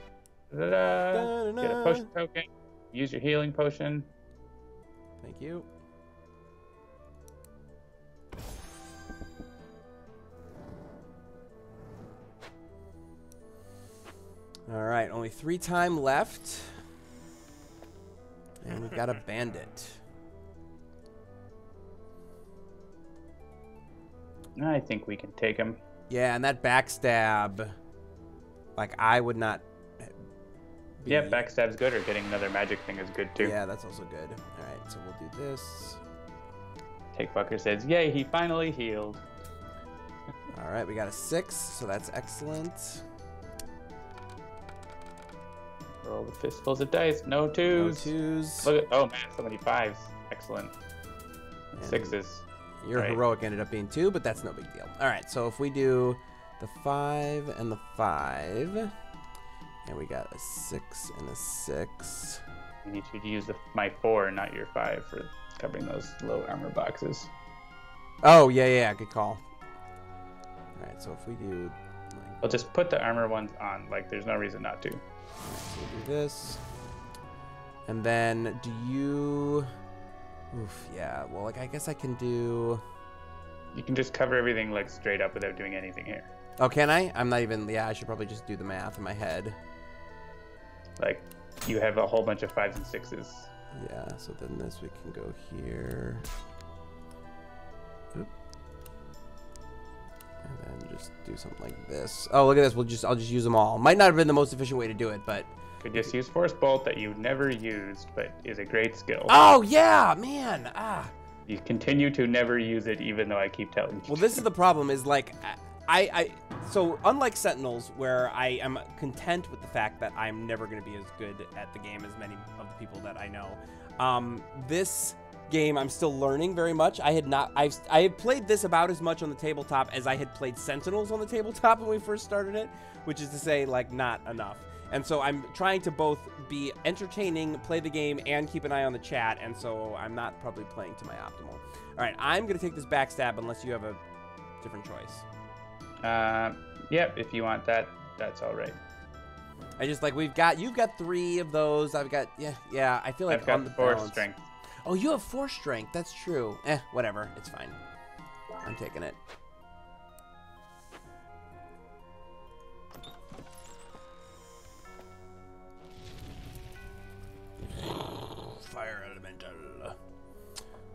Da-da-da. Get a potion token. Use your healing potion. Thank you. All right, only 3 time left. And we've got a bandit. I think we can take him. Yeah, and that backstab, like, I would not be... Yeah, backstab's good, or getting another magic thing is good, too. Yeah, that's also good. All right, so we'll do this. Take Fucker says, yay, he finally healed. All right, we got a 6, so that's excellent. Roll the fistfuls of dice. No 2s. No 2s. Look at, oh man, so many 5s. Excellent. And 6s. Your Right. heroic ended up being 2, but that's no big deal. All right, so if we do the 5 and the 5, and we got a 6 and a 6. You need to use my 4, not your 5, for covering those low armor boxes. Oh, yeah, good call. All right, so if we do... Well, just put the armor ones on. Like, there's no reason not to. All right, so we'll do this. And then do you... Oof, yeah, well, like, I guess I can do... You can just cover everything, like, straight up without doing anything here. Oh, can I? I'm not even... Yeah, I should probably just do the math in my head. Like, you have a whole bunch of 5s and 6s. Yeah, so then this we can go here. Oop. And then just do something like this. Oh, look at this. I'll just use them all. Might not have been the most efficient way to do it, but... Could just use Force Bolt that you never used, but is a great skill. Oh, yeah, man. You continue to never use it, even though I keep telling you. Well, this is the problem, is like, so unlike Sentinels, where I am content with the fact that I'm never going to be as good at the game as many of the people that I know, this game I'm still learning very much. I had played this about as much on the tabletop as I had played Sentinels on the tabletop when we first started it, which is to say, like, not enough. And so I'm trying to both be entertaining, play the game, and keep an eye on the chat, and so I'm not probably playing to my optimal. All right, I'm going to take this backstab unless you have a different choice. Yep, if you want that, that's all right. I just, like, you've got 3 of those. I've got, yeah, I feel like I've got on the 4 balance. strength. Oh, you have 4 strength. That's true. Whatever. It's fine. I'm taking it. Fire elemental.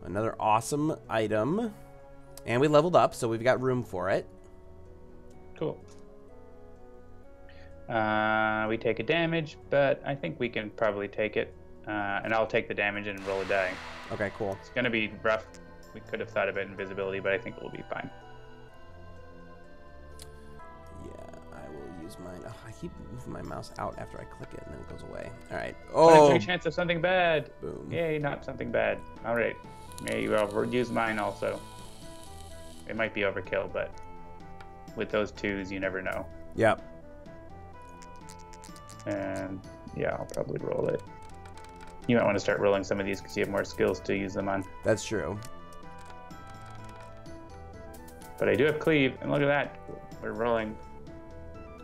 Another awesome item. And we leveled up, so we've got room for it. Cool. We take a damage, but I think we can probably take it. And I'll take the damage and roll a die. Okay, cool. It's going to be rough. We could have thought about invisibility, but I think we'll be fine. Yeah, I will use mine. Oh, I keep moving my mouse out after I click it, and then it goes away. All right. Oh! 1 chance of something bad. Boom. Yay, not something bad. All right. Maybe I'll use mine also. It might be overkill, but with those 2s, you never know. Yep. And yeah, I'll probably roll it. You might want to start rolling some of these because you have more skills to use them on. That's true. But I do have cleave, and look at that. We're rolling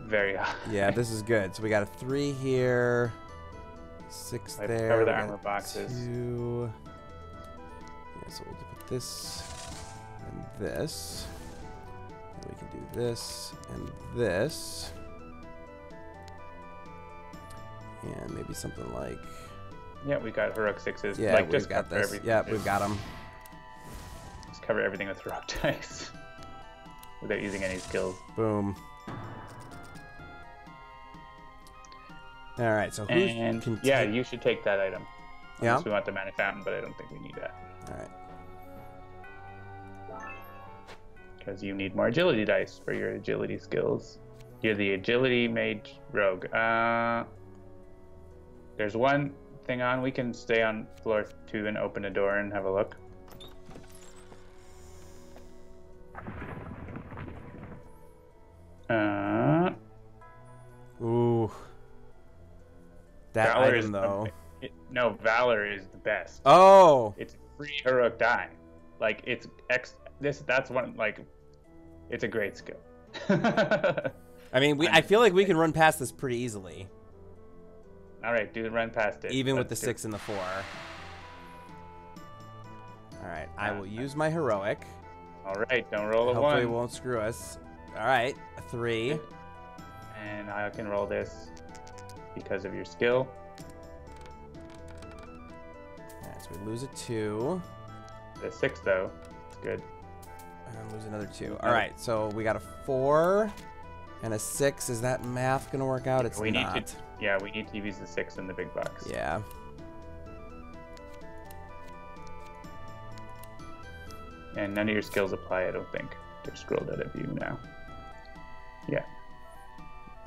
very high. Yeah, this is good. So we got a 3 here, 6 I there. cover the we got armor boxes. 2. Yeah, so we'll put this and this. And we can do this and this. And maybe something like... Yeah, we got heroic 6s. Yeah, like, we've just got cover this. everything. Yeah, we've got them. Just cover everything with heroic dice without using any skills. Boom. All right, so who can yeah, take... you should take that item. Yeah? Unless we want the mana fountain, but I don't think we need that. All right. Because you need more agility dice for your agility skills. You're the agility mage rogue. There's one thing on. We can stay on floor 2 and open a door and have a look. Ooh. That Valor item, though. No, Valor is the best. Oh. It's free heroic die. Like it's that's one like it's a great skill. I mean, I feel like we can run past this pretty easily. All right, dude, run past it. Even with the 6 and the 4. All right, I will use my heroic. All right, don't roll a 1. Hopefully it won't screw us. All right, a 3. And I can roll this because of your skill. All right, so we lose a 2. The 6 though, it's good. And lose another 2. All right, so we got a 4 and a 6. Is that math gonna work out? It's not. We need to use the 6 in the big box. Yeah. And none of your skills apply, I don't think. They're scrolled out of view now. Yeah.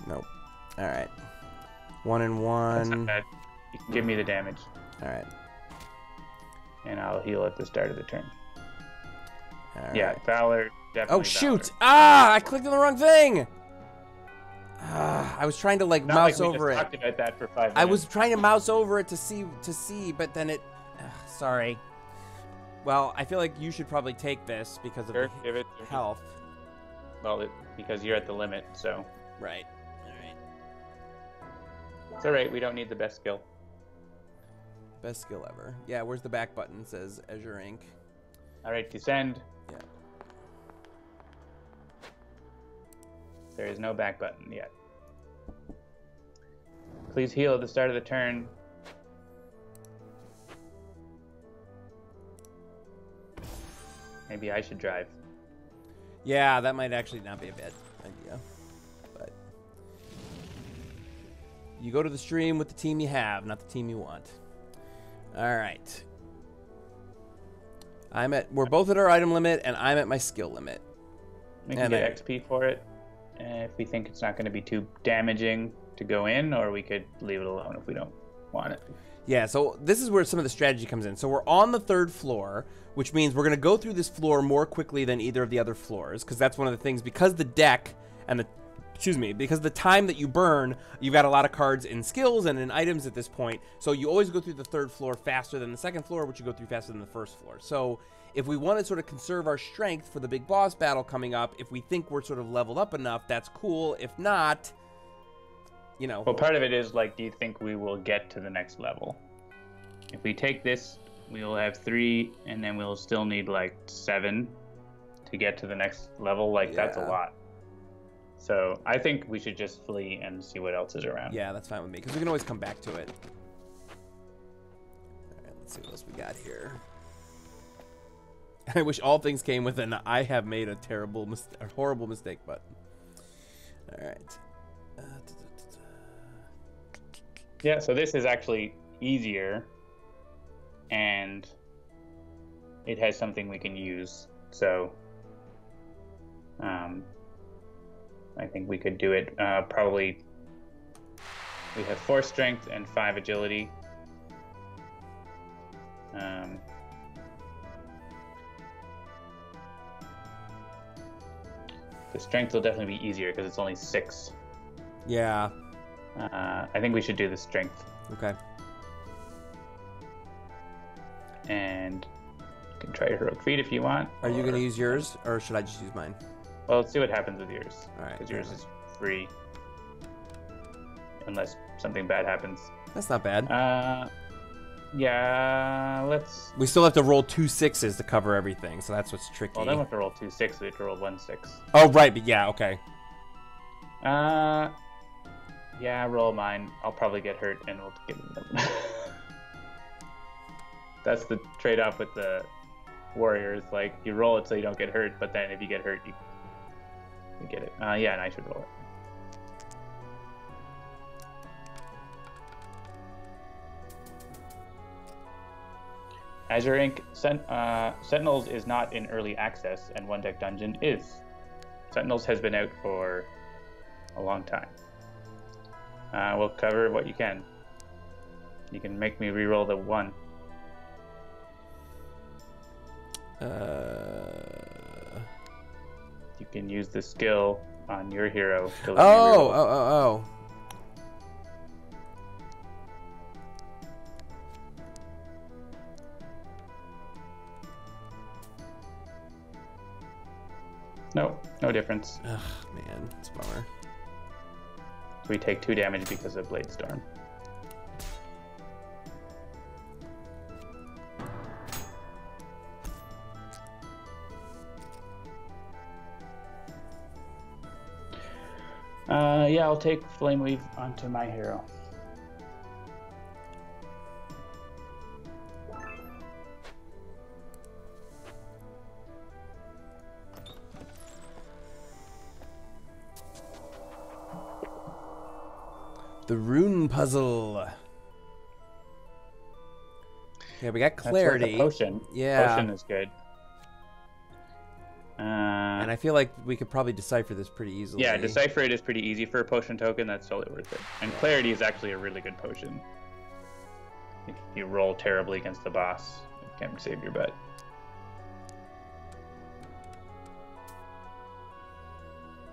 Nope. All right. 1 and 1. That's not bad. You can give me the damage. All right. And I'll heal at the start of the turn. All right. Yeah, Valor, definitely. Oh shoot! Valor. Ah, I clicked on the wrong thing. I was trying to like Not mouse like we over just it. talked about that for 5 minutes. I was trying to mouse over it to see, but then it. Sorry. Well, I feel like you should probably take this because of give it the health. Well, because you're at the limit, so. Right. All right. It's all right. We don't need the best skill. Best skill ever. Yeah. Where's the back button? It says Azure Inc. All right, descend. Yeah. There is no back button yet. Please heal at the start of the turn. Maybe I should drive. Yeah, that might actually not be a bad idea. But you go to the stream with the team you have, not the team you want. All right. We're both at our item limit, and I'm at my skill limit. We can get XP for it if we think it's not going to be too damaging to go in, or we could leave it alone if we don't want it. Yeah, so this is where some of the strategy comes in. So we're on the 3rd floor, which means we're going to go through this floor more quickly than either of the other floors, because that's one of the things. Because the deck and because the time that you burn, you've got a lot of cards in skills and in items at this point. So you always go through the 3rd floor faster than the 2nd floor, which you go through faster than the 1st floor. So if we want to sort of conserve our strength for the big boss battle coming up, if we think we're sort of leveled up enough, that's cool. If not, you know. Well, part of it is like, do you think we will get to the next level? If we take this, we'll have 3, and then we'll still need like 7 to get to the next level. Like, that's a lot. So I think we should just flee and see what else is around. Yeah, that's fine with me, because we can always come back to it. All right, let's see what else we got here. I wish all things came with an I have made a horrible mistake button. All right. Yeah, so this is actually easier, and it has something we can use. So I think we could do it. Probably we have 4 strength and 5 agility. The strength will definitely be easier because it's only 6. Yeah. I think we should do the strength. Okay. And you can try heroic feat if you want. Are you going to use yours, or should I just use mine? Well, let's see what happens with yours. All right. Because yours is free. Unless something bad happens. That's not bad. Yeah, let's... We still have to roll 2 6s to cover everything, so that's what's tricky. Well, then we have to roll 2 6s. We have to roll 1 6. Oh, right, but yeah, okay. Yeah, roll mine. I'll probably get hurt, and we'll get them. That's the trade-off with the warriors. Like, you roll it so you don't get hurt, but then if you get hurt, you get it. Yeah, and I should roll it. Azure Inc. Sentinels is not in early access, and One Deck Dungeon is. Sentinels has been out for a long time. We'll cover what you can. You can make me re-roll the 1. You can use the skill on your hero to let me re-roll. No, no difference. Ugh, man, it's a bummer. We take 2 damage because of Blade Storm. Yeah, I'll take Flame Weave onto my hero. The rune puzzle. Yeah, we got clarity. That's like a potion. Yeah. Potion is good. And I feel like we could probably decipher this pretty easily. Yeah, decipher it is pretty easy for a potion token. That's totally worth it. And clarity is actually a really good potion. If you roll terribly against the boss, it can save your butt.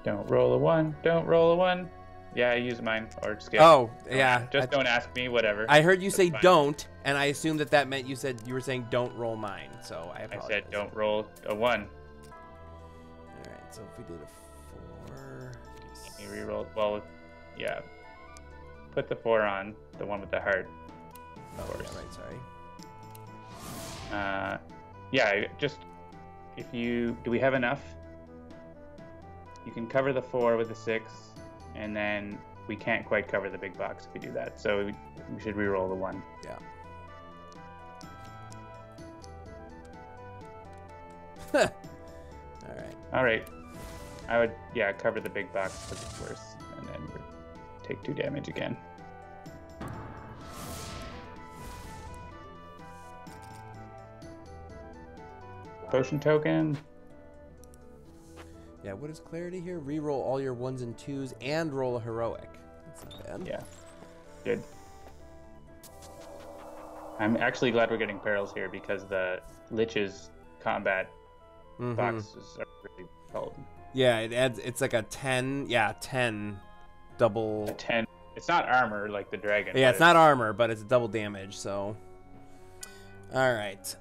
Don't roll a 1. Don't roll a 1. Yeah, I use mine or skip. Oh, yeah. Just don't ask me, whatever. I heard you say fine. don't, and I assumed that meant you were saying don't roll mine. So I apologize. I said don't roll a 1. All right, so if we did a 4. You reroll. Well, yeah. Put the 4 on, the one with the heart. Oh, yeah, right, sorry. Yeah, just do we have enough? You can cover the 4 with the 6, and then we can't quite cover the big box if we do that. So we should reroll the 1. Yeah. All right. I would, cover the big box because it's worse, and then take 2 damage again. Potion token. Yeah, what is clarity here? Reroll all your 1s and 2s and roll a heroic. That's not bad. Yeah, good. I'm actually glad we're getting perils here because the Lich's combat boxes are really cold. Yeah, it adds. It's like a 10. Yeah, 10 double. A 10. It's not armor like the dragon. Yeah, it's not armor, but it's double damage. So, all right.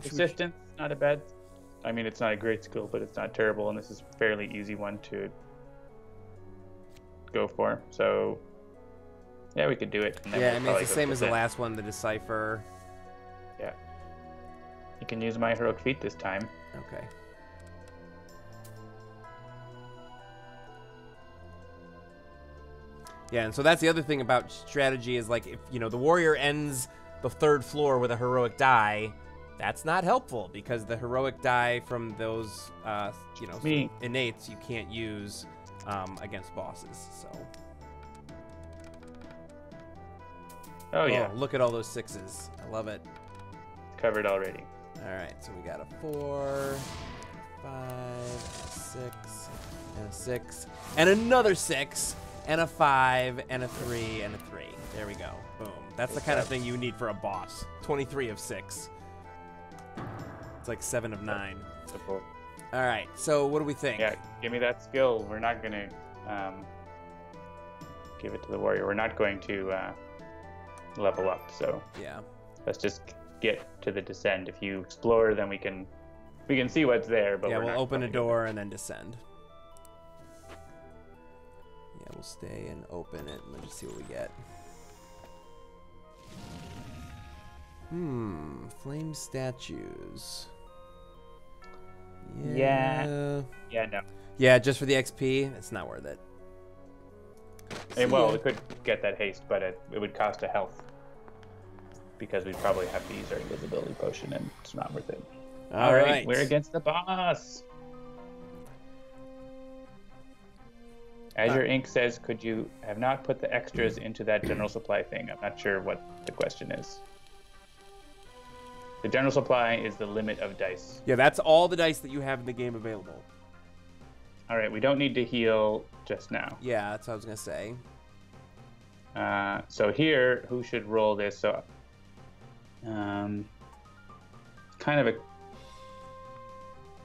Persistence, not a bad. I mean, it's not a great skill, but it's not terrible, and this is a fairly easy one to go for. So, yeah, we could do it. And then Yeah, we'll I mean, it's the probably same go as the with last one, the decipher. Yeah. You can use my heroic feat this time. Okay. Yeah, and so that's the other thing about strategy is like if the warrior ends the 3rd floor with a heroic die, that's not helpful because the heroic die from those innates you can't use against bosses. So. Oh yeah. Look at all those 6s. I love it. It's covered already. All right, so we got a 4, 5, a 6, and a 6, and another 6. And a 5, and a 3, and a 3. There we go. Boom. That's the kind of thing you need for a boss. 23 of 6. It's like 7 of 9. Simple. All right. So what do we think? Yeah, give me that skill. We're not going to give it to the warrior. We're not going to level up. So yeah, let's just get to the descend. If you explore, then we can see what's there. But yeah, we'll open a door gonna... and then descend. Yeah, we'll stay and open it, and let's just see what we get. Flame statues. Yeah, no. Yeah, just for the XP, it's not worth it. Hey, well, we could get that haste, but it would cost a health. Because we'd probably have to use our invisibility potion, and it's not worth it. All right, we're against the boss. Azure Ink says, could you have not put the extras into that general supply thing? I'm not sure what the question is. The general supply is the limit of dice. Yeah, that's all the dice that you have in the game available. All right, we don't need to heal just now. Yeah, that's what I was going to say. So here, who should roll this? So, kind of a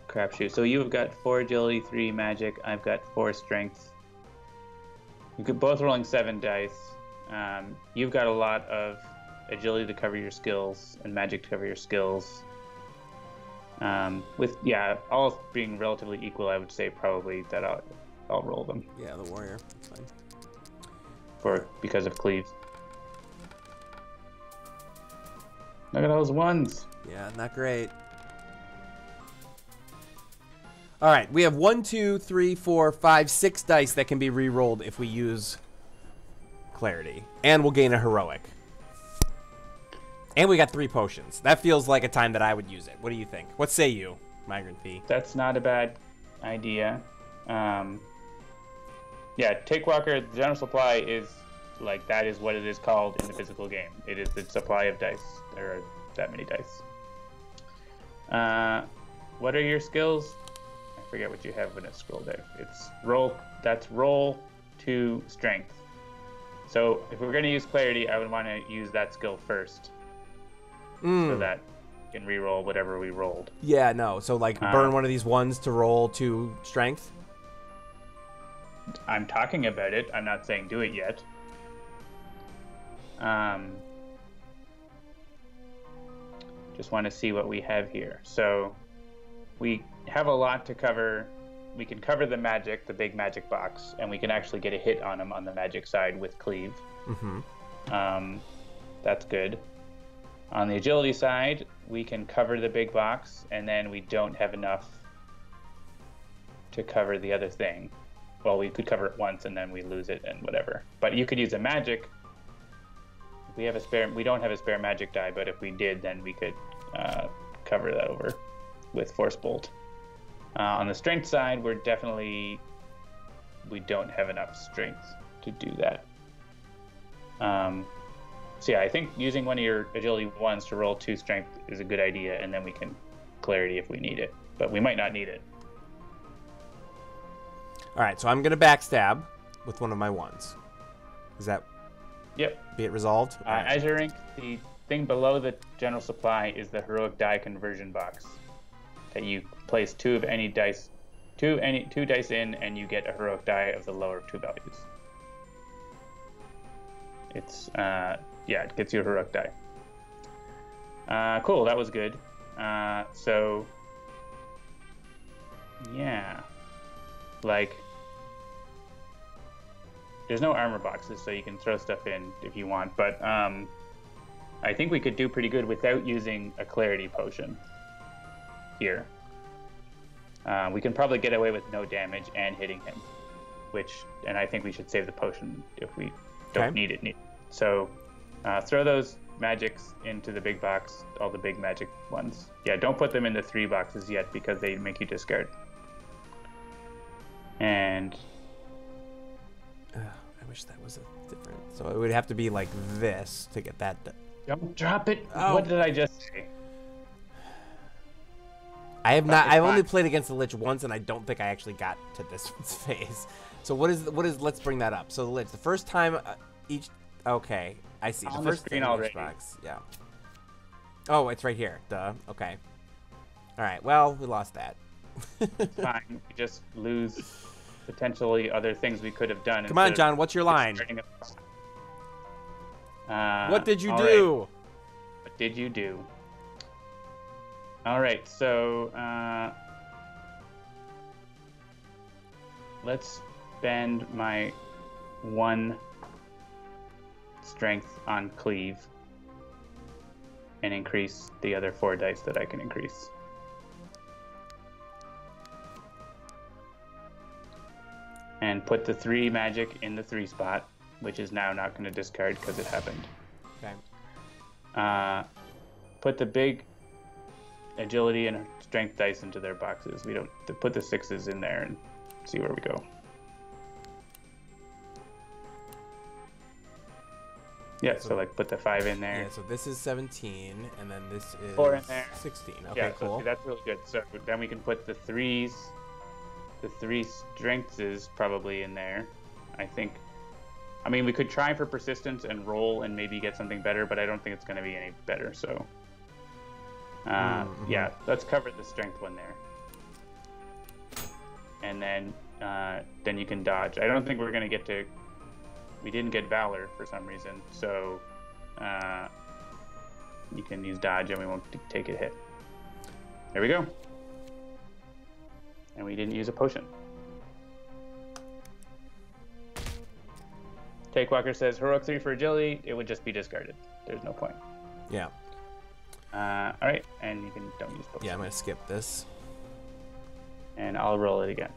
crapshoot. So you've got 4 agility, 3 magic. I've got 4 strength. You're both rolling 7 dice. You've got a lot of agility to cover your skills and magic to cover your skills. With all being relatively equal, I would say probably that I'll roll them. Yeah, the warrior. That's fine. Because of cleave. Look at those ones. Yeah, not great. All right, we have 1, 2, 3, 4, 5, 6 dice that can be re-rolled if we use clarity, and we'll gain a heroic. And we got 3 potions. That feels like a time that I would use it. What do you think? What say you, Migrant P? That's not a bad idea. Yeah, Take Walker, the general supply is like, that is what it is called in the physical game. It is the supply of dice. There are that many dice. What are your skills? I forget what you have in a scroll there. It's roll, that's roll to strength. So if we're going to use clarity, I would want to use that skill first. So that we can re-roll whatever we rolled. Yeah, no. So like burn one of these ones to roll to strength? I'm talking about it. I'm not saying do it yet. Just want to see what we have here. So we have a lot to cover. We can cover the magic, the big magic box, and we can actually get a hit on them on the magic side with cleave. That's good. On the agility side, we can cover the big box, and then we don't have enough to cover the other thing. Well, we could cover it once and then we lose it and whatever. But you could use a magic. If we have a spare, we don't have a spare magic die, but if we did, then we could cover that over with Force Bolt. On the strength side, we don't have enough strength to do that. So yeah, I think using one of your agility ones to roll 2 strength is a good idea, and then we can clarity if we need it, but we might not need it. All right, so I'm going to backstab with one of my ones. Is that... Yep. Be it resolved? As your rank, the thing below the general supply is the heroic die conversion box that you place 2 of any dice, 2 dice in, and you get a heroic die of the lower 2 values. It's yeah, it gets you a heroic die. Cool, that was good. So yeah, like there's no armor boxes, so you can throw stuff in if you want, but I think we could do pretty good without using a clarity potion here. We can probably get away with no damage and hitting him, and I think we should save the potion if we don't need it. So throw those magics into the big box, all the big magic ones. Yeah, don't put them in the 3 boxes yet because they make you discard. And I wish that was a different. So it would have to be like this to get that done. Don't drop it. Oh. What did I just say? I have not. I've only played against the Lich once, and I don't think I actually got to this phase. So what is? Let's bring that up. So the Lich, the first time each. Okay, I see. On the first screen thing already. box. Yeah. Oh, it's right here. Duh. Okay. All right. Well, we lost that. Fine. We just lose potentially other things we could have done. Come on, John. What's your line? What did you do? Right. What did you do? All right. So let's spend my 1 strength on cleave and increase the other 4 dice that I can increase. And put the 3 magic in the 3 spot, which is now not going to discard because it happened. Okay. Put the big agility and strength dice into their boxes. We don't put the 6s in there and see where we go. Yeah, so like put the 5 in there. Yeah, so this is 17, and then this is 4 in there. 16. Okay, Yeah, cool. so see, that's really good. So then we can put the 3s, the 3 strengths is probably in there. I think, I mean, we could try for persistence and roll and maybe get something better, but I don't think it's going to be any better. So yeah, let's cover the strength one there. And then you can dodge. I don't think we're going to get to, we didn't get Valor for some reason, so you can use dodge and we won't take a hit. There we go. And we didn't use a potion. Takewalker says, heroic 3 for agility, it would just be discarded. There's no point. Yeah. All right, and you don't use potion. Yeah, I'm gonna skip this. And I'll roll it again.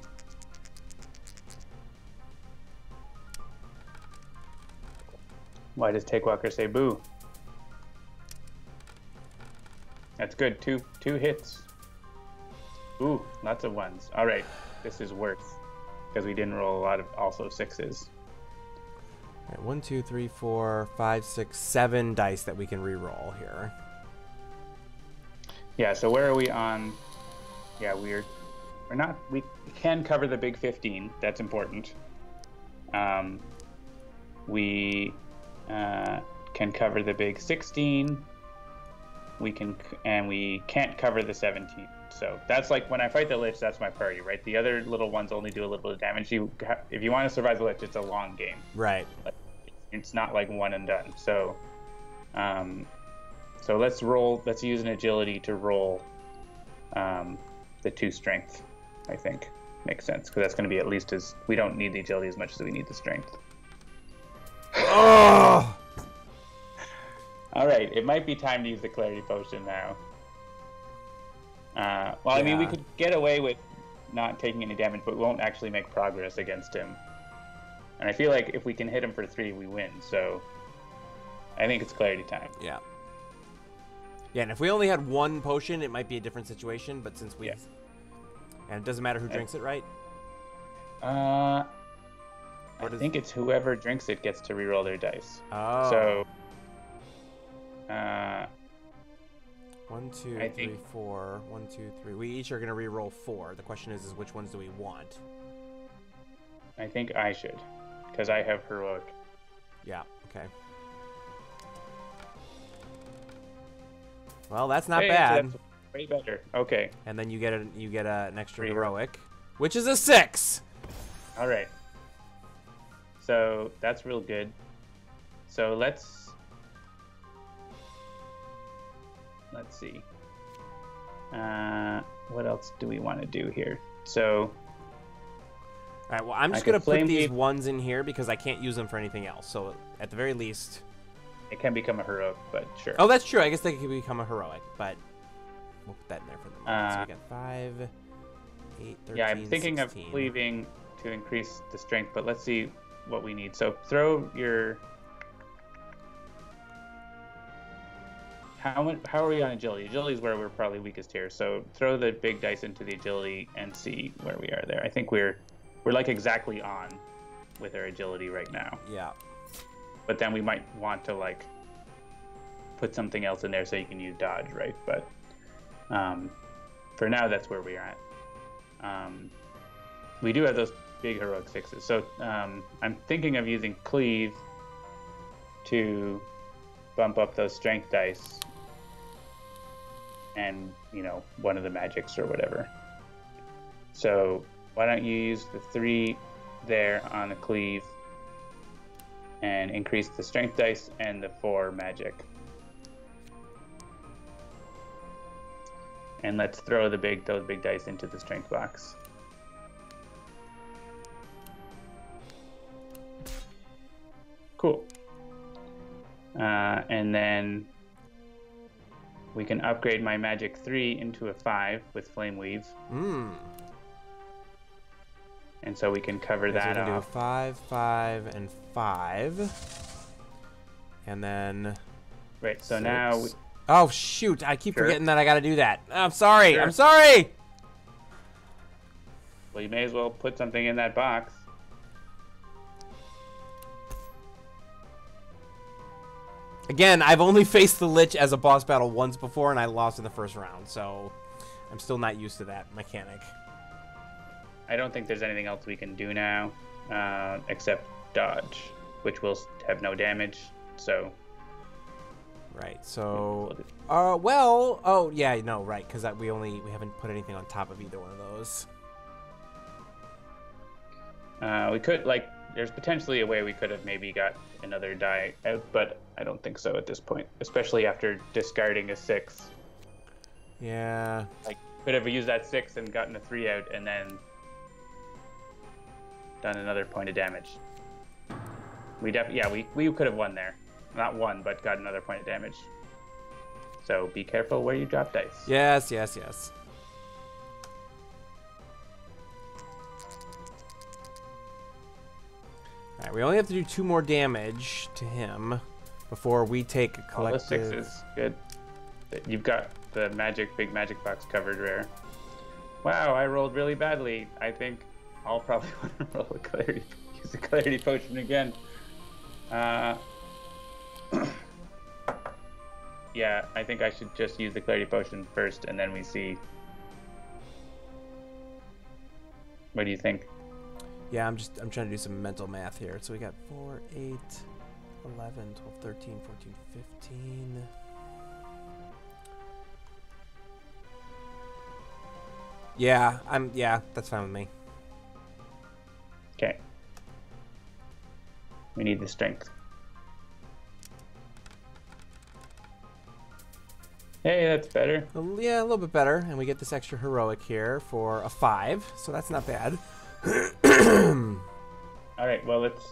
Why does Takewalker say boo? That's good. Two hits. Ooh, lots of ones. All right, this is worse because we didn't roll a lot of also 6s. All right, 1, 2, 3, 4, 5, 6, 7 dice that we can re-roll here. Yeah. So where are we on? Yeah, we're not. We can cover the big 15. That's important. We can cover the big 16. We can't cover the 17. So that's like when I fight the Lich, that's my priority, right? The other little ones only do a little bit of damage. If you want to survive the Lich, it's a long game. Right. It's not like one and done. So, so let's roll. Let's use an agility to roll the 2 strength. I think makes sense because that's going to be at least as we don't need the agility as much as we need the strength. Oh! All right, it might be time to use the clarity potion now. Well, I mean, we could get away with not taking any damage, but we won't actually make progress against him. And I feel like if we can hit him for 3, we win. So I think it's clarity time. Yeah. Yeah, and if we only had 1 potion, it might be a different situation. But since we, and it doesn't matter who drinks it, right? I think it's whoever drinks it gets to reroll their dice. Oh. So. 1, 2, 3, 4. 1, 2, 3. We each are going to re-roll 4. The question is which ones do we want? I think I should, because I have heroic. Yeah. Okay. Well, that's not bad. That's way better. Okay. And then you get an extra heroic, which is a 6. All right. So that's real good. So let's see. What else do we want to do here? So. All right. Well, I'm just gonna put these ones in here because I can't use them for anything else. So at the very least, it can become a heroic, but sure. Oh, that's true. I guess they can become a heroic, but we'll put that in there for the moment. So we got 5, 8, 13, yeah, I'm thinking 16. of cleaving to increase the strength, but let's see what we need. So throw your. How are we on agility? Agility is where we're probably weakest here. So throw the big dice into the agility and see where we are there. I think we're like exactly on with our agility right now. Yeah. But then we might want to like put something else in there so you can use dodge, right? But for now, that's where we're at. We do have those big heroic 6s. So I'm thinking of using cleave to bump up those strength dice and, one of the magics or whatever. So why don't you use the 3 there on the cleave and increase the strength dice and the 4 magic. And let's throw those big dice into the strength box. Cool. And then we can upgrade my magic 3 into a 5 with flame weave. And so we can cover that we can off. do 5, 5, and 5. And then... Right, so 6. now... Oh, shoot. I keep forgetting that I got to do that. I'm sorry. Sure. I'm sorry. Well, you may as well put something in that box. Again, I've only faced the Lich as a boss battle once before, and I lost in the first round, so I'm still not used to that mechanic. I don't think there's anything else we can do now, except dodge, which will have no damage, so... Right, so... well... Oh, yeah, no, right, because we haven't put anything on top of either one of those. We could, there's potentially a way we could have maybe got another die out, but I don't think so at this point, especially after discarding a 6. Yeah. Like, could have used that 6 and gotten a 3 out, and then done another point of damage. We could have won there. Not won, but got another point of damage. So be careful where you drop dice. Yes, yes, yes. All right, we only have to do 2 more damage to him before we take a collective. All the 6s, good. You've got the big magic box covered rare. Wow, I rolled really badly. I think I'll probably want to roll use a clarity potion again. Yeah, I think I should just use the clarity potion first, and then we see. What do you think? Yeah, I'm trying to do some mental math here. So we got 4, 8, 11, 12, 13, 14, 15. Yeah, that's fine with me. Okay. We need the strength. Hey, that's better. Well, yeah, a little bit better. And we get this extra heroic here for a 5, so that's not bad. All right, well, let's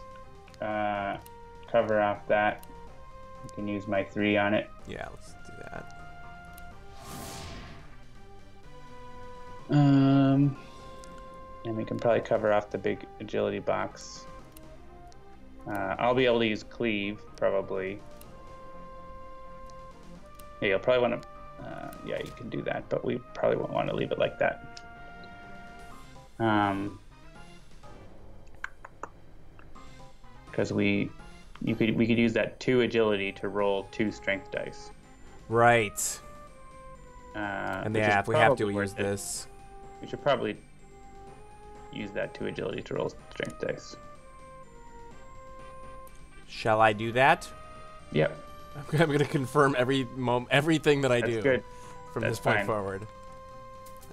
cover off that. You can use my 3 on it. Yeah, let's do that. And we can probably cover off the big agility box. I'll be able to use cleave, probably. Yeah, you'll probably want to... yeah, you can do that, but we probably won't want to leave it like that. Because we could use that 2 agility to roll 2 strength dice. Right. And yeah, if we have to, we use this. We should probably use that 2 agility to roll strength dice. Shall I do that? Yep. I'm going to confirm everything that I do good. from That's this point fine. forward.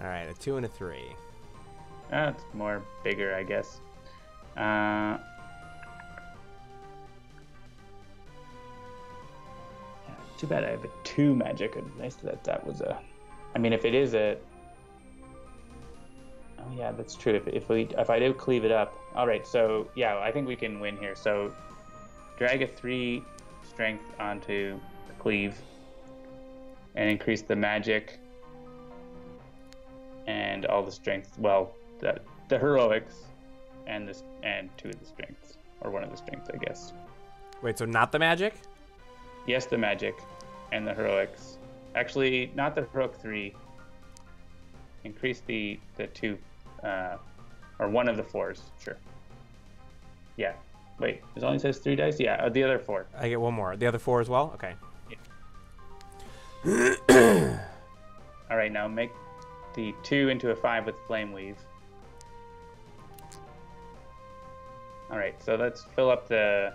All right, a 2 and a 3. It's more bigger, I guess. Too bad I have a 2 magic. Nice that was a... I mean, if it is a... Oh yeah, that's true. If I do cleave it up... Alright, so yeah, I think we can win here. So drag a 3 strength onto the cleave and increase the magic and all the strength. Well, the heroics and 2 of the strengths. Or 1 of the strengths, I guess. Wait, so not the magic? Yes, the magic and the heroics. Actually, not the heroic 3. Increase the 2, or 1 of the 4s. Sure. Yeah. Wait, it only says 3 dice? Yeah, the other 4. I get 1 more. The other 4 as well? Okay. Yeah. All right, now make the 2 into a 5 with flame weave. All right, so let's fill up the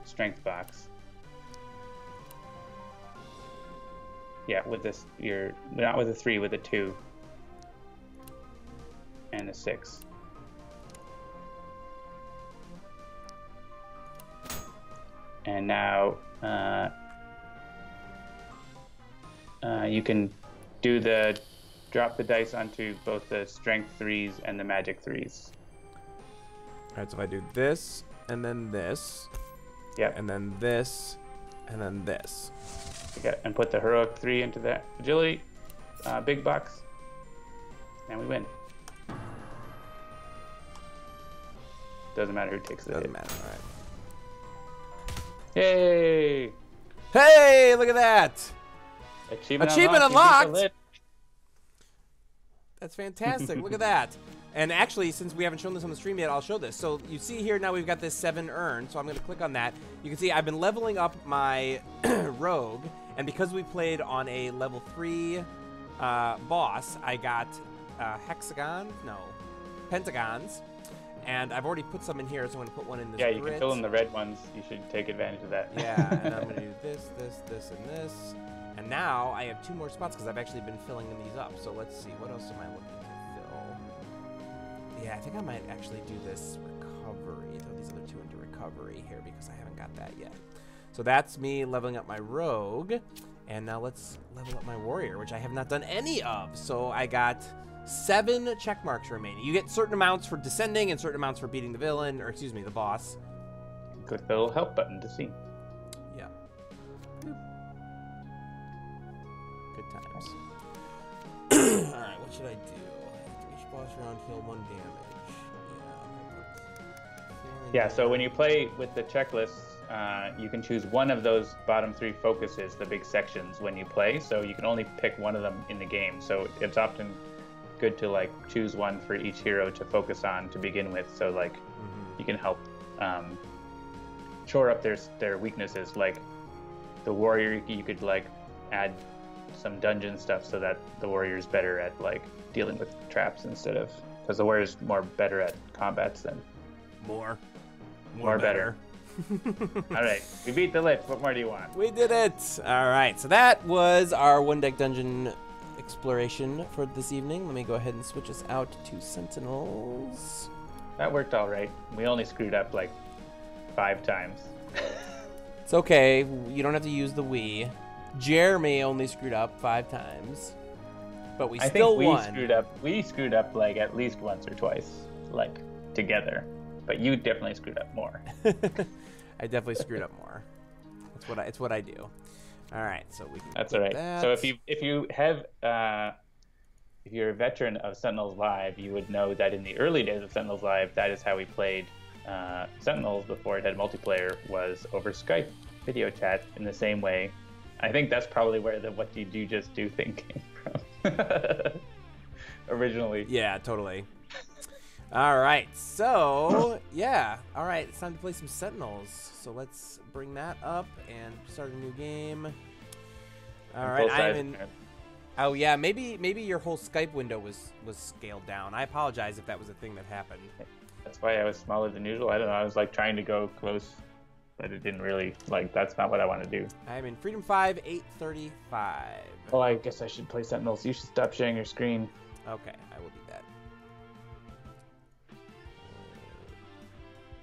strength box. Yeah, with this, you're not with a 3, with a 2 and a 6. And now you can drop the dice onto both the strength 3s and the magic 3s. All right, so if I do this, and then this, Yep. and then this, and then this. Okay, and put the heroic 3 into that agility big box, and we win. Doesn't matter who takes the hit. Doesn't matter, all right. Yay! Hey, look at that! Achievement unlocked! You beat the lid. That's fantastic. Look at that. And actually, since we haven't shown this on the stream yet, I'll show this. So you see here now we've got this 7 earn. So I'm going to click on that. You can see I've been leveling up my rogue. And because we played on a level 3 boss, I got pentagons. And I've already put some in here, so I'm going to put one in this Yeah, you grid. can fill in the red ones. You should take advantage of that. Yeah, and I'm going to do this, and this. And now I have 2 more spots because I've actually been filling these up. So let's see, what else am I looking to fill? Yeah, I think I might actually do this recovery. Throw these other 2 into recovery here because I haven't got that yet. So that's me leveling up my rogue. And now let's level up my warrior, which I have not done any of. So I got 7 check marks remaining. You get certain amounts for descending and certain amounts for beating the villain, or excuse me, the boss. Click the little help button to see. Yeah. Good times. Alright, what should I do? Each boss round heal 1 damage. Yeah, so when you play with the checklists, you can choose one of those bottom 3 focuses, the big sections, when you play. So you can only pick one of them in the game. So it's often good to like choose one for each hero to focus on to begin with. So like you can help shore up their weaknesses. Like the warrior, you could like add some dungeon stuff so that the warrior's better at like dealing with traps instead of, because the warrior's more better at combats than More better. All right, we beat the lich. What more do you want? We did it. All right, so that was our 1 deck dungeon exploration for this evening. Let me go ahead and switch us out to Sentinels. That worked all right. We only screwed up like 5 times. It's okay. You don't have to use the we. Jeremy only screwed up 5 times, but we still won. We screwed up like at least once or twice, like together. But you definitely screwed up more. I definitely screwed up more. It's what I do. All right, so we can. That's all right. That. So if you're a veteran of Sentinels Live, you would know that in the early days of Sentinels Live, that is how we played Sentinels before it had multiplayer, was over Skype video chat in the same way. I think that's probably where the "what did you just do" thing came from originally. Yeah, totally. All right, so yeah, all right, it's time to play some Sentinels. So let's bring that up and start a new game. All right, I'm in. Oh yeah, maybe your whole Skype window was scaled down. I apologize if that was a thing that happened. That's why I was smaller than usual. I don't know. I was like trying to go close, but it didn't really like. That's not what I want to do. I'm in Freedom 5, 835. Oh, I guess I should play Sentinels. You should stop sharing your screen. Okay, I will do that.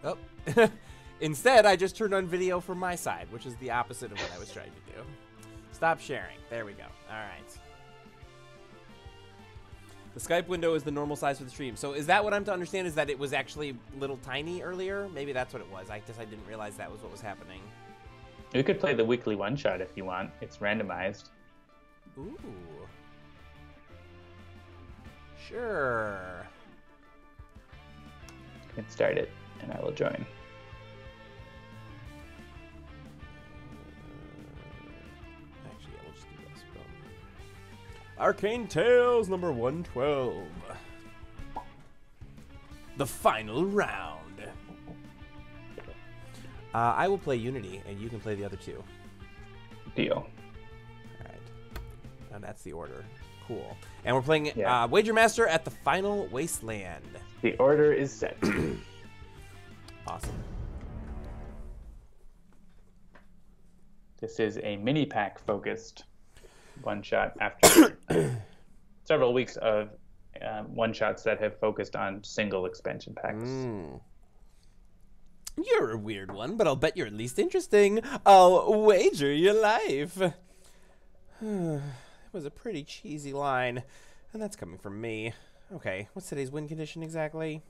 Oh, instead, I just turned on video from my side, which is the opposite of what I was trying to do. Stop sharing. There we go. All right. The Skype window is the normal size for the stream. So is that what I'm to understand, is that it was actually little tiny earlier? Maybe that's what it was. I guess I didn't realize that was what was happening. You could play the weekly one-shot if you want. It's randomized. Ooh. Sure. You can start it, and I will join. Actually, I will just do this. Boom. Arcane Tales number 112. The final round. I will play Unity, and you can play the other 2. Deal. All right. And that's the order. Cool. And we're playing Yeah. Wager Master at the Final Wasteland. The order is set. Awesome. This is a mini pack focused one shot after several weeks of one shots that have focused on single expansion packs. You're a weird one, but I'll bet you're at least interesting. I'll wager your life. It was a pretty cheesy line, and that's coming from me. Okay, what's today's win condition exactly?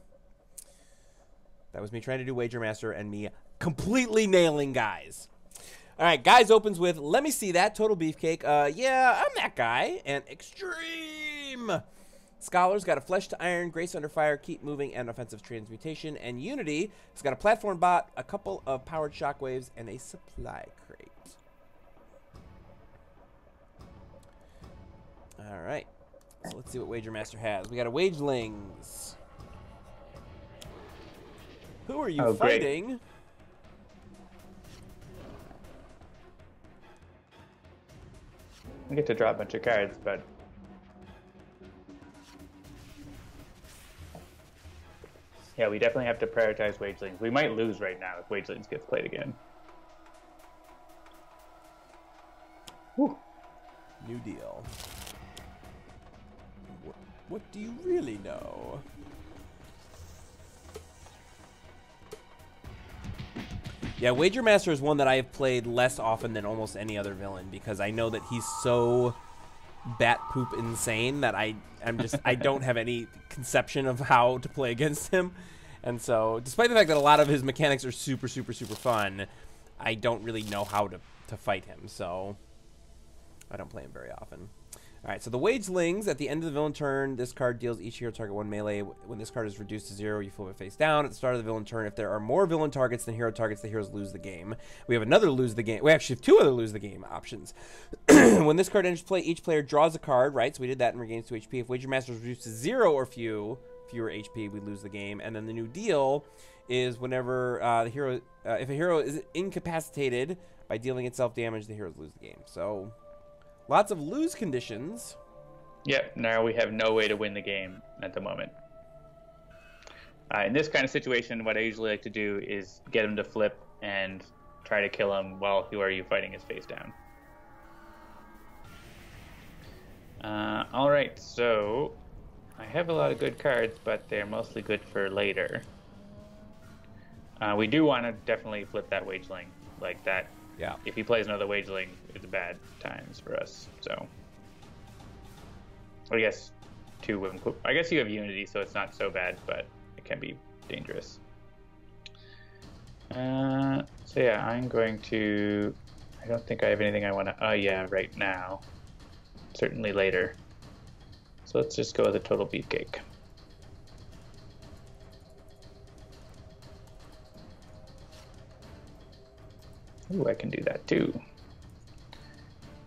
That was me trying to do Wager Master and me completely nailing Guise. All right, Guise opens with, let me see that, Total Beefcake. Yeah, I'm that guy. And Extreme. Scholar's got a Flesh to Iron, Grace Under Fire, Keep Moving, and Offensive Transmutation. And Unity has got a Platform Bot, a couple of Powered Shockwaves, and a Supply Crate. All right, so let's see what Wager Master has. We got a Wagelings. Who are you fighting? Great. I get to draw a bunch of cards, but yeah, we definitely have to prioritize Wagelings. We might lose right now if Wagelings gets played again. Whew. New deal. What do you really know? Yeah, Wager Master is one that I have played less often than almost any other villain because I know that he's so bat poop insane that I don't have any conception of how to play against him. And so, despite the fact that a lot of his mechanics are super, super, super fun, I don't really know how to fight him, so I don't play him very often. Alright, so the Wagelings, at the end of the villain turn, this card deals each hero target 1 melee. When this card is reduced to 0, you flip it face down. At the start of the villain turn, if there are more villain targets than hero targets, the heroes lose the game. We have another lose the game. We actually have 2 other lose the game options. When this card enters play, each player draws a card, right? So we did that and regains 2 HP. If Wager Master is reduced to 0 or fewer HP, we lose the game. And then the new deal is whenever the hero, if a hero is incapacitated by dealing itself damage, the heroes lose the game. So lots of lose conditions. Yep, now we have no way to win the game at the moment. In this kind of situation, what I usually like to do is get him to flip and try to kill him while who are you fighting is face down. Alright, so I have a lot of good cards, but they're mostly good for later. We do want to definitely flip that Wageling like that. Yeah. If he plays another Wageling, it's bad times for us. So, I guess 2 would include. I guess you have Unity, so it's not so bad, but it can be dangerous. So yeah, I'm going to. I don't think I have anything I want to. Oh yeah, right now. Certainly later. So let's just go with a total beefcake. Ooh, I can do that too.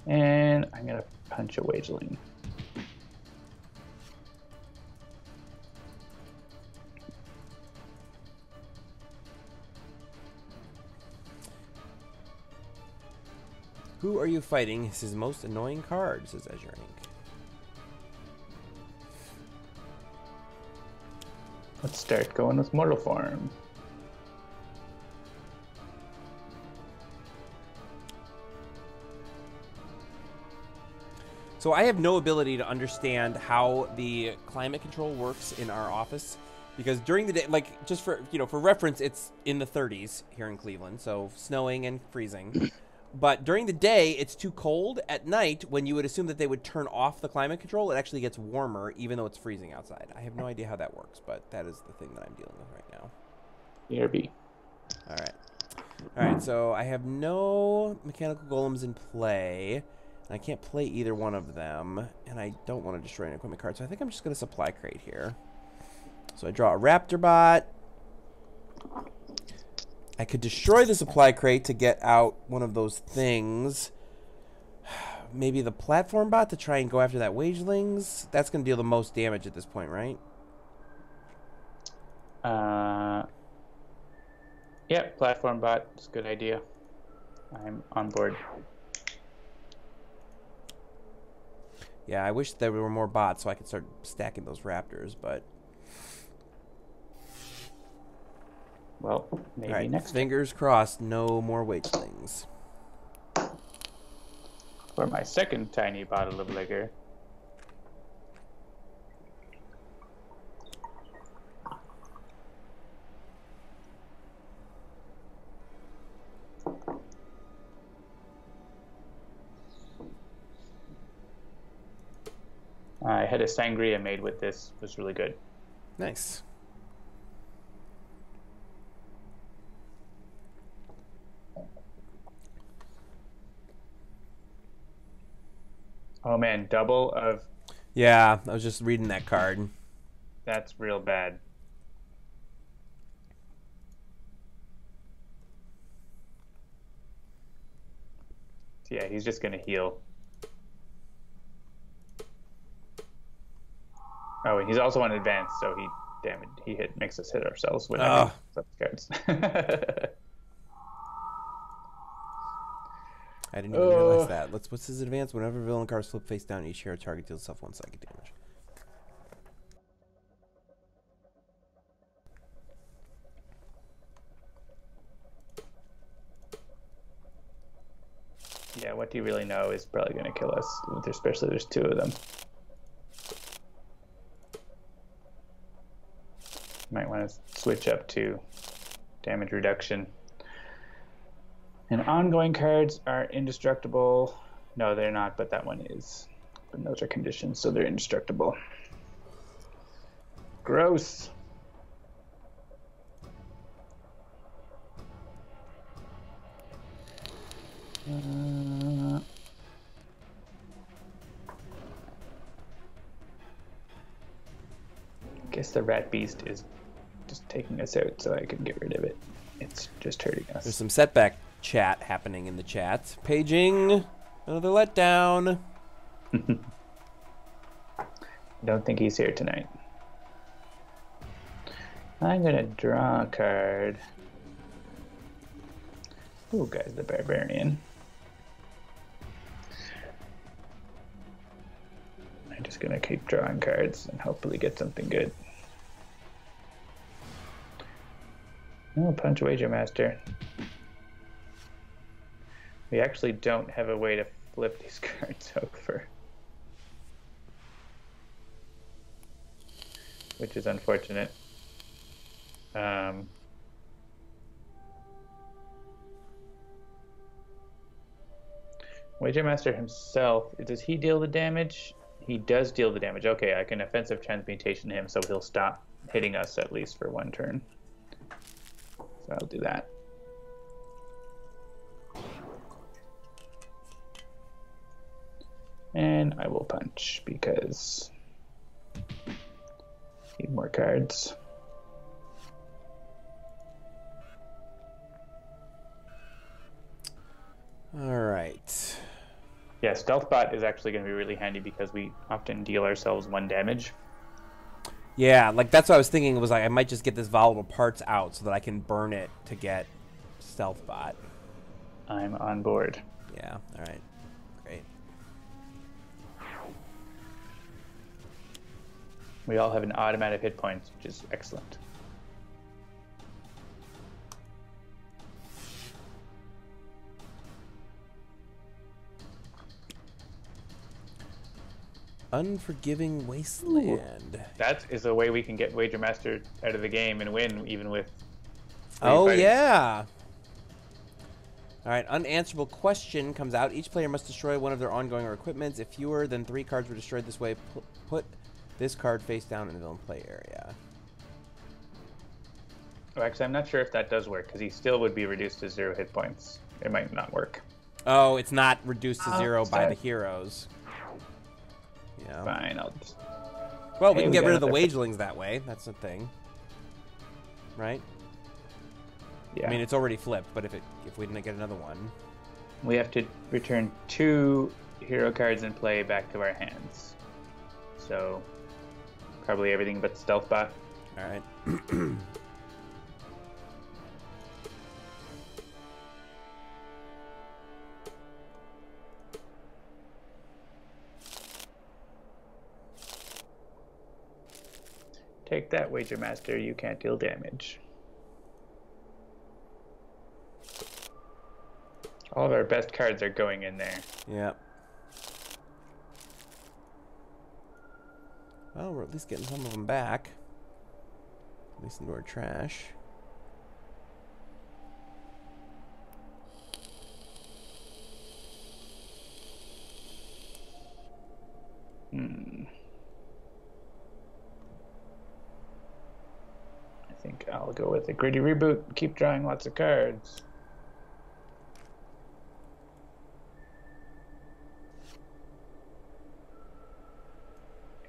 And I'm gonna punch a Wageling. Who are you fighting? This is most annoying card, says Azure Ink. Let's start going with Mortal Form. So I have no ability to understand how the climate control works in our office because during the day, like just for, for reference, it's in the 30s here in Cleveland, so snowing and freezing. But during the day, it's too cold. At night, when you would assume that they would turn off the climate control, it actually gets warmer even though it's freezing outside. I have no idea how that works, but that is the thing that I'm dealing with right now. BRB. All right. All right, so I have no mechanical golems in play. I can't play either one of them, and I don't want to destroy an equipment card, so I think I'm just going to supply crate here. So I draw a Raptor Bot. I could destroy the supply crate to get out one of those things. Maybe the platform bot to try and go after that Wagelings. That's going to deal the most damage at this point, right? Yeah, platform bot. It's a good idea. I'm on board. Yeah, I wish there were more bots so I could start stacking those raptors, but... Well, maybe right, next fingers crossed, no more Wagelings. For my second tiny bottle of liquor. I had a sangria made with this. It was really good. Nice. Oh man, double of... Yeah, I was just reading that card. That's real bad. So yeah, he's just gonna heal. Oh, and he's also on advance, so he makes us hit ourselves with cards. I didn't even realize that. What's his advance? Whenever villain cards flip face down, each hero target deals itself 1 psychic damage. Yeah, what do you really know is probably going to kill us, especially there's 2 of them. Might want to switch up to damage reduction. And ongoing cards are indestructible. No, they're not, but that one is. And those are conditions, so they're indestructible. Gross. Guess the rat beast is just taking us out so I can get rid of it. It's just hurting us. There's some setback chat happening in the chat. Paging, another letdown. Don't think he's here tonight. I'm gonna draw a card. Ooh, Guise the Barbarian. I'm just gonna keep drawing cards and hopefully get something good. Oh, Punch Wager Master. We actually don't have a way to flip these cards over, which is unfortunate. Wager Master himself, does he deal the damage? He does deal the damage. Okay, I can offensive transmutation him so he'll stop hitting us at least for one turn. So I'll do that. And I will punch because I need more cards. All right. Yeah, Stealth Bot is actually going to be really handy because we often deal ourselves 1 damage. Yeah, like that's what I was thinking. It was like I might just get this volatile parts out so that I can burn it to get Stealth Bot. I'm on board. Yeah, all right. Great. We all have an automatic hit points, which is excellent. Unforgiving Wasteland. That is a way we can get Wager Master out of the game and win, even with. Oh, fighting. yeah. All right, unanswerable question comes out. Each player must destroy one of their ongoing or equipments. If fewer than 3 cards were destroyed this way, put this card face down in the villain play area. Oh, actually, I'm not sure if that does work because he still would be reduced to 0 hit points. It might not work. Oh, it's not reduced to 0 by the heroes. Yeah. Fine, I'll just... Well, we can get rid of the wagelings that way. That's the thing, right? Yeah. I mean, it's already flipped, but if we didn't get another one, we have to return 2 hero cards in play back to our hands. So probably everything but Stealth Bot. All right. Take that, Wager Master. You can't deal damage. All of our best cards are going in there. Yeah. Well, we're at least getting some of them back. At least into our trash. I think I'll go with a gritty reboot. Keep drawing lots of cards.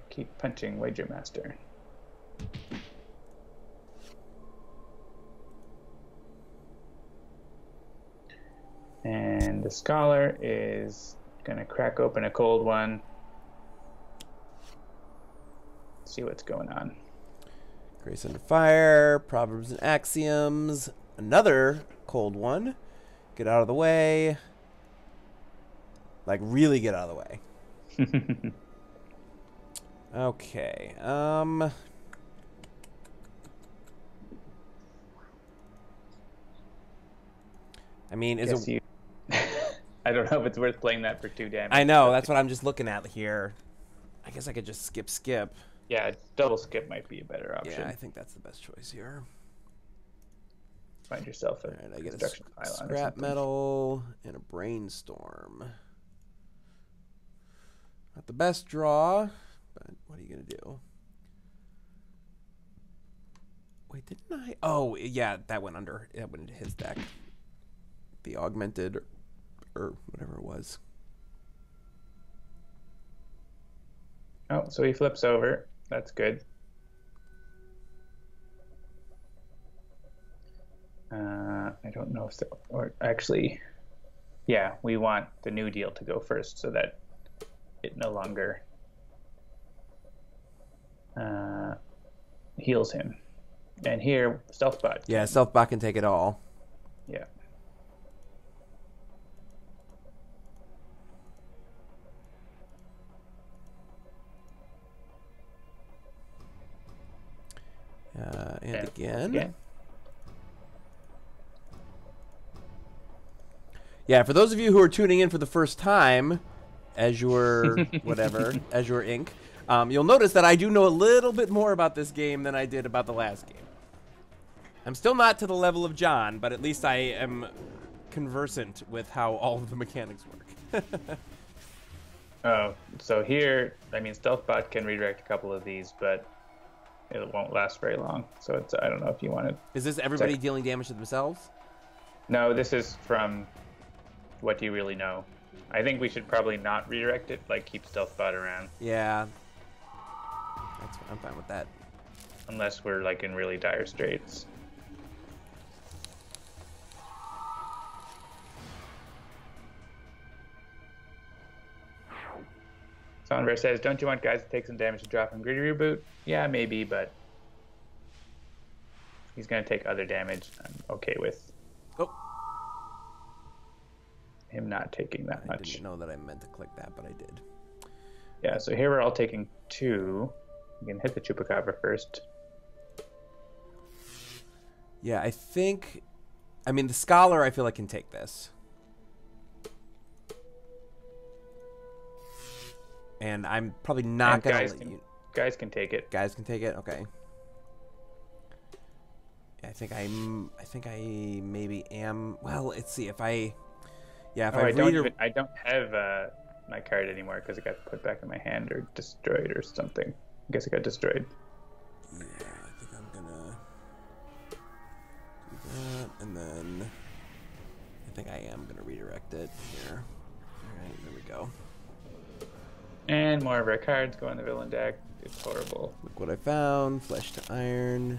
Keep punching Wager Master. And the Scholar is going to crack open a cold one. See what's going on. Grace Under Fire, Proverbs and Axioms, another cold one. Get out of the way. Like, really get out of the way. Okay. I mean, is it... I don't know if it's worth playing that for 2 damage. I know, that's what I'm just looking at here. I guess I could just skip. Yeah, double skip might be a better option. Yeah, I think that's the best choice here. find yourself a All right, I get construction a pylon or scrap something. metal and a brainstorm. Not the best draw, but what are you gonna do? Wait, didn't I? Oh, yeah, that went under. That went into his deck. The augmented, or whatever it was. Oh, so he flips over. That's good. I don't know if so, or actually, yeah, we want the new deal to go first so that it no longer heals him. And here, stealth bot. Yeah, stealth bot can take it all. Yeah. And again. Yeah, for those of you who are tuning in for the first time, Azure whatever, Azure Inc., you'll notice that I do know a little bit more about this game than I did about the last game. I'm still not to the level of John, but at least I am conversant with how all of the mechanics work. Oh, so here, I mean, stealth bot can redirect a couple of these, but it won't last very long. So it's, I don't know if you want to... Is this everybody dealing damage to themselves? No, this is from what do you really know. I think we should probably not redirect it, like keep stealth bot around. Yeah. I'm fine with that. Unless we're like in really dire straits. Sonver says, don't you want guys to take some damage to drop him Greedy Reboot? Yeah, maybe, but he's going to take other damage. I'm okay with him not taking that much. I didn't know that I meant to click that, but I did. Yeah, so here we're all taking 2. You can hit the Chupacabra first. Yeah, I think... I mean, the Scholar, I feel like, can take this. And I'm probably not going to let you... Guys can take it. Guys can take it? Okay. I think I maybe am... Well, let's see. If I... Yeah, if I don't have my card anymore because it got put back in my hand or destroyed or something. I guess it got destroyed. Yeah, I think I'm gonna do that, and then I think I am gonna redirect it here. All right, there we go. And more of our cards go in the villain deck. It's horrible. Look what I found. Flesh to iron.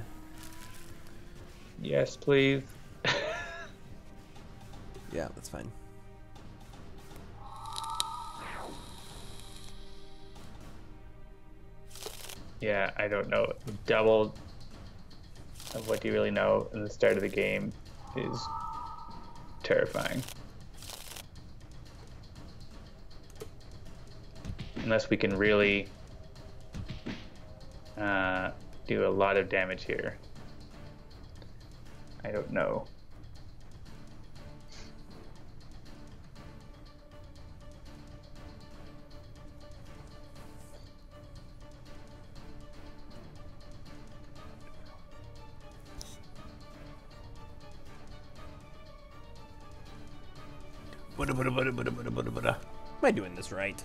Yes, please. Yeah, that's fine. Yeah, I don't know. Double of what you really know in the start of the game is terrifying. Unless we can really do a lot of damage here. I don't know. Am I doing this right?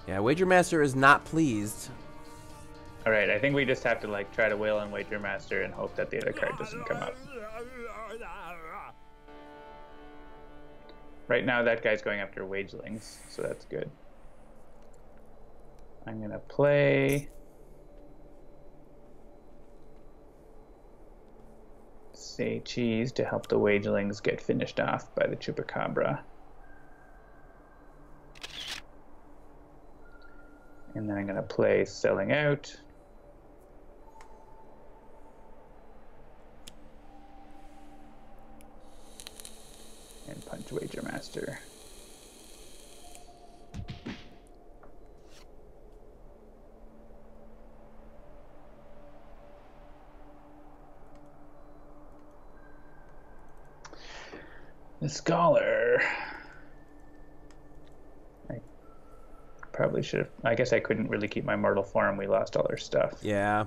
Yeah, Wager Master is not pleased. All right, I think we just have to like try to wail on Wager Master and hope that the other card doesn't come up. Right now, that guy's going after Wagelings, so that's good. I'm gonna play Say Cheese to help the Wagelings get finished off by the Chupacabra. And then I'm gonna play Selling Out. And punch Wager Master. The Scholar. I probably should have. I guess I couldn't really keep my mortal form. We lost all our stuff. Yeah.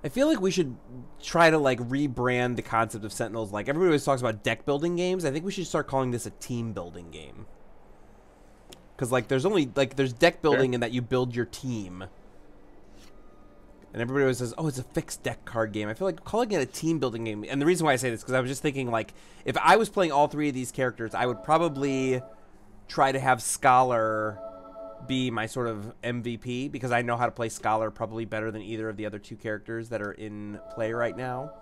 I feel like we should try to like rebrand the concept of Sentinels. Like everybody always talks about deck building games. I think we should start calling this a team building game. Because like there's only like there's deck building in that you build your team. And everybody always says, "Oh, it's a fixed deck card game." I feel like calling it a team building game. And the reason why I say this is because I was just thinking like if I was playing all three of these characters, I would probably try to have Scholar be my sort of MVP because I know how to play Scholar probably better than either of the other two characters that are in play right now.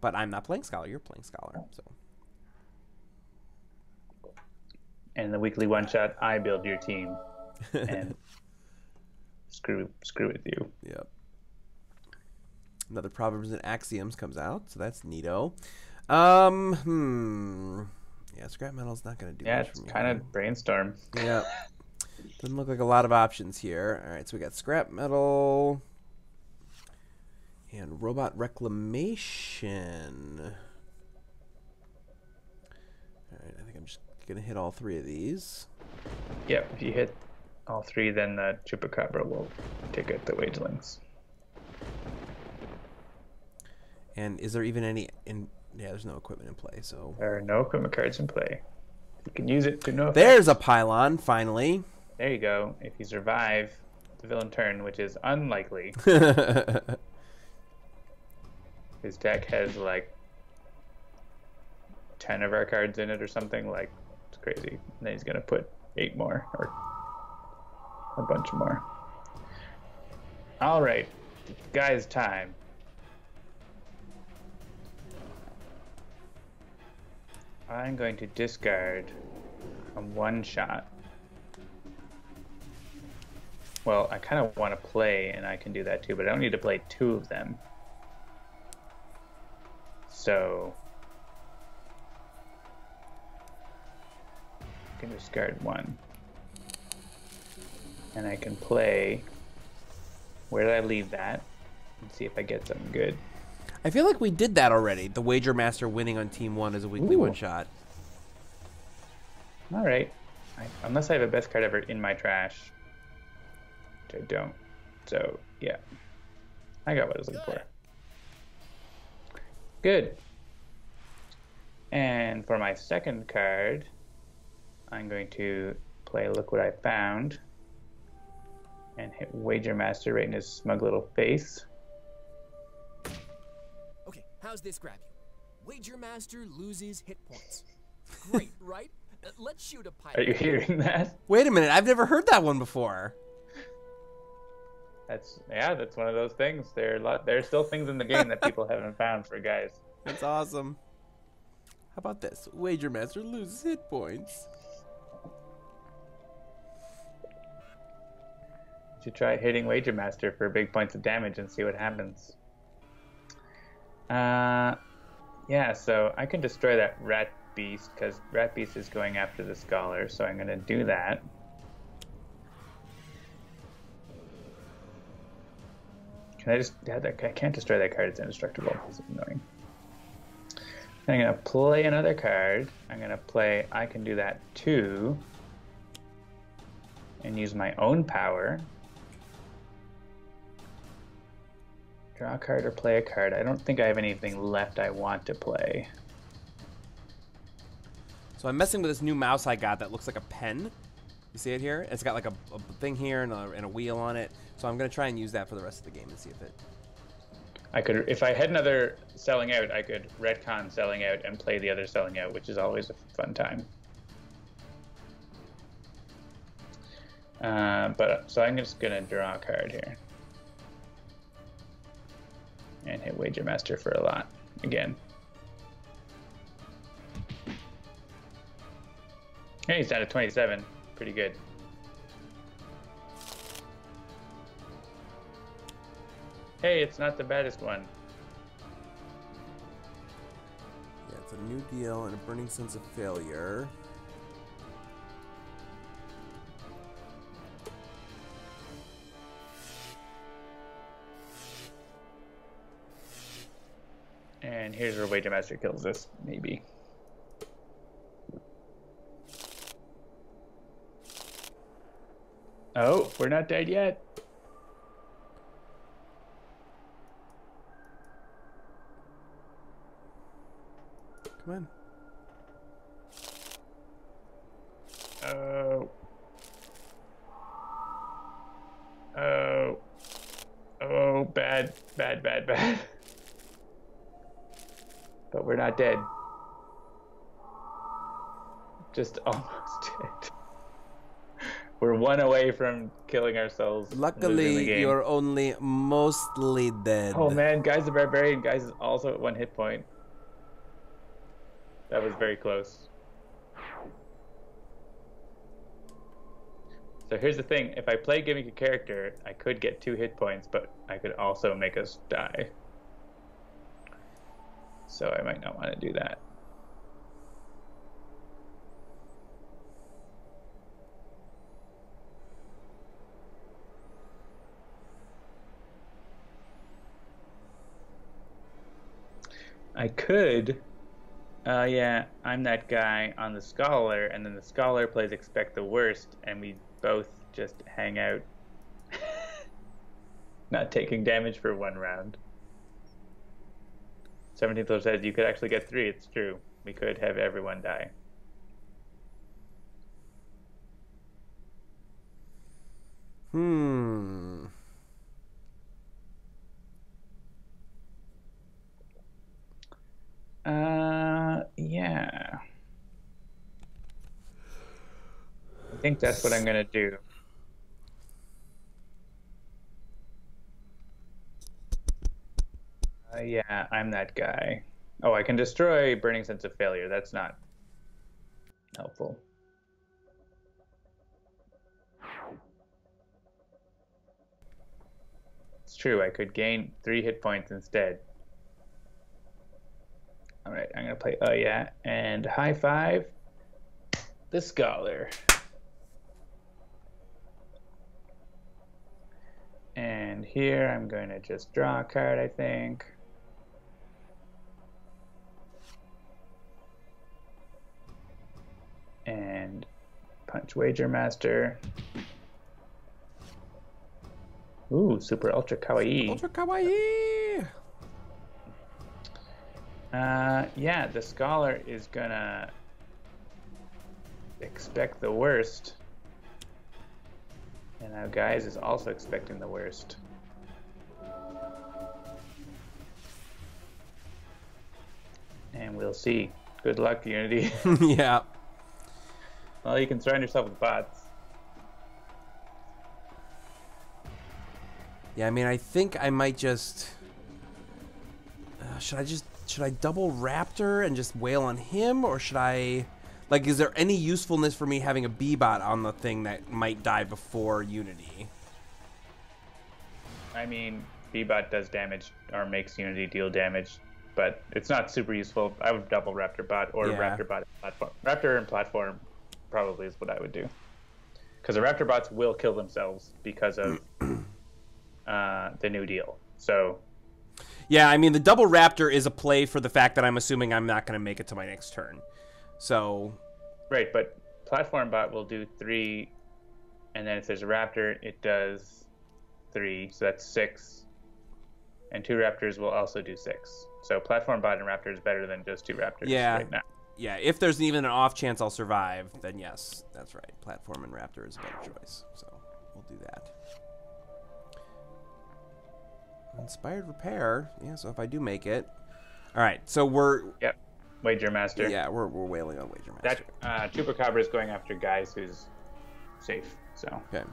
But I'm not playing Scholar. You're playing Scholar. So. And the weekly one shot, I build your team, and screw with you. Yep. Another Proverbs and Axioms comes out, so that's neato. Yeah, scrap metal's not gonna do much it's for me. kind of brainstorm. Yeah. Doesn't look like a lot of options here. All right, so we got scrap metal and robot reclamation. All right, I think I'm just gonna hit all three of these. Yep, if you hit all three, then the Chupacabra will take out the wagelings. And is there even any in? Yeah, there's no equipment in play, so There are no equipment cards in play. You can use it to no effect. there's a pylon finally. There you go. If you survive the villain turn, which is unlikely, his deck has like 10 of our cards in it or something. Like, it's crazy. And then he's gonna put 8 more or a bunch more. All right, guys, time. I'm going to discard a one-shot. Well, I kind of want to play, and I can do that too, but I don't need to play 2 of them. So I can discard 1. And I can play, where did I leave that? And see if I get something good. I feel like we did that already. The Wager Master winning on Team 1 as a weekly one-shot. All right. Unless I have a best card ever in my trash, which I don't. So, yeah. I got what I was looking for. Good. And for my second card, I'm going to play Look What I Found and hit Wager Master right in his smug little face. Okay, how's this grab you? Wager Master loses hit points. Great, right? Let's shoot a pilot. Are you hearing that? Wait a minute, I've never heard that one before. That's one of those things. There's still things in the game that people haven't found for guys. That's awesome. How about this? Wager Master loses hit points. You should try hitting Wager Master for big points of damage and see what happens. Yeah, so I can destroy that Rat Beast because Rat Beast is going after the Scholar, so I'm going to do that. Can I just... I can't destroy that card. It's indestructible. It's annoying. I'm going to play another card. I'm going to play I Can Do That too. And use my own power. Draw a card or play a card. I don't think I have anything left I want to play. So I'm messing with this new mouse I got that looks like a pen. You see it here? It's got like a thing here and a wheel on it. So I'm going to try and use that for the rest of the game and see if it... I could, if I had another selling out, I could retcon selling out and play the other selling out, which is always a fun time. So I'm just going to draw a card here. And hit Wager Master for a lot again. Hey, he's down to 27. Pretty good. Hey, it's not the baddest one. Yeah, it's a new deal and a burning sense of failure. And here's where Wager Master kills this, maybe. Oh, we're not dead yet. Come on. Oh. Oh. Oh, bad. Bad, bad, bad. But we're not dead. Just almost dead. We're one away from killing ourselves. Losing the Luckily, game. you're only mostly dead. Oh man, Guise the Barbarian. Guise is also at 1 hit point. That was very close. So here's the thing. If I play gimmick a character, I could get 2 hit points, but I could also make us die. So I might not want to do that. I could, yeah, I'm that guy on the Scholar, and then the Scholar plays Expect the Worst, and we both just hang out, not taking damage for 1 round. 17th Lord says you could actually get 3, it's true. We could have everyone die. Yeah. I think that's what I'm gonna do. Yeah, I'm that guy. Oh, I can destroy Burning Sense of Failure. That's not helpful. It's true, I could gain 3 hit points instead. Alright, I'm gonna play oh yeah, and high five the Scholar. And here I'm going to just draw a card, I think. And punch Wager Master. Ooh, super ultra kawaii. Ultra kawaii! Yeah, the Scholar is gonna expect the worst. And now Guise is also expecting the worst. And we'll see. Good luck, Unity. Yeah. Well, you can surround yourself with bots. Yeah, I mean, I think I might just... should I double Raptor and just wail on him? Or should I... Like, is there any usefulness for me having a B-bot on the thing that might die before Unity? I mean, B-bot does damage, or makes Unity deal damage, but it's not super useful. I would double Raptor bot, or Yeah. Raptor bot and platform. Raptor and platform probably is what I would do. Because the Raptor bots will kill themselves because of the new deal. So... Yeah, I mean, the double Raptor is a play for the fact that I'm assuming I'm not going to make it to my next turn. So... Right, but platform bot will do 3, and then if there's a Raptor, it does 3, so that's 6. And 2 Raptors will also do 6. So platform bot and Raptor is better than just 2 Raptors right now. Yeah, if there's even an off chance I'll survive, then yes, that's right. Platform and Raptor is a better choice. So we'll do that. Inspired Repair. Yeah, so if I do make it. All right, so we're... Yep. Wager Master. Yeah, we're wailing on Wager Master. That Chupacabra is going after Guise, who's safe. So Okay.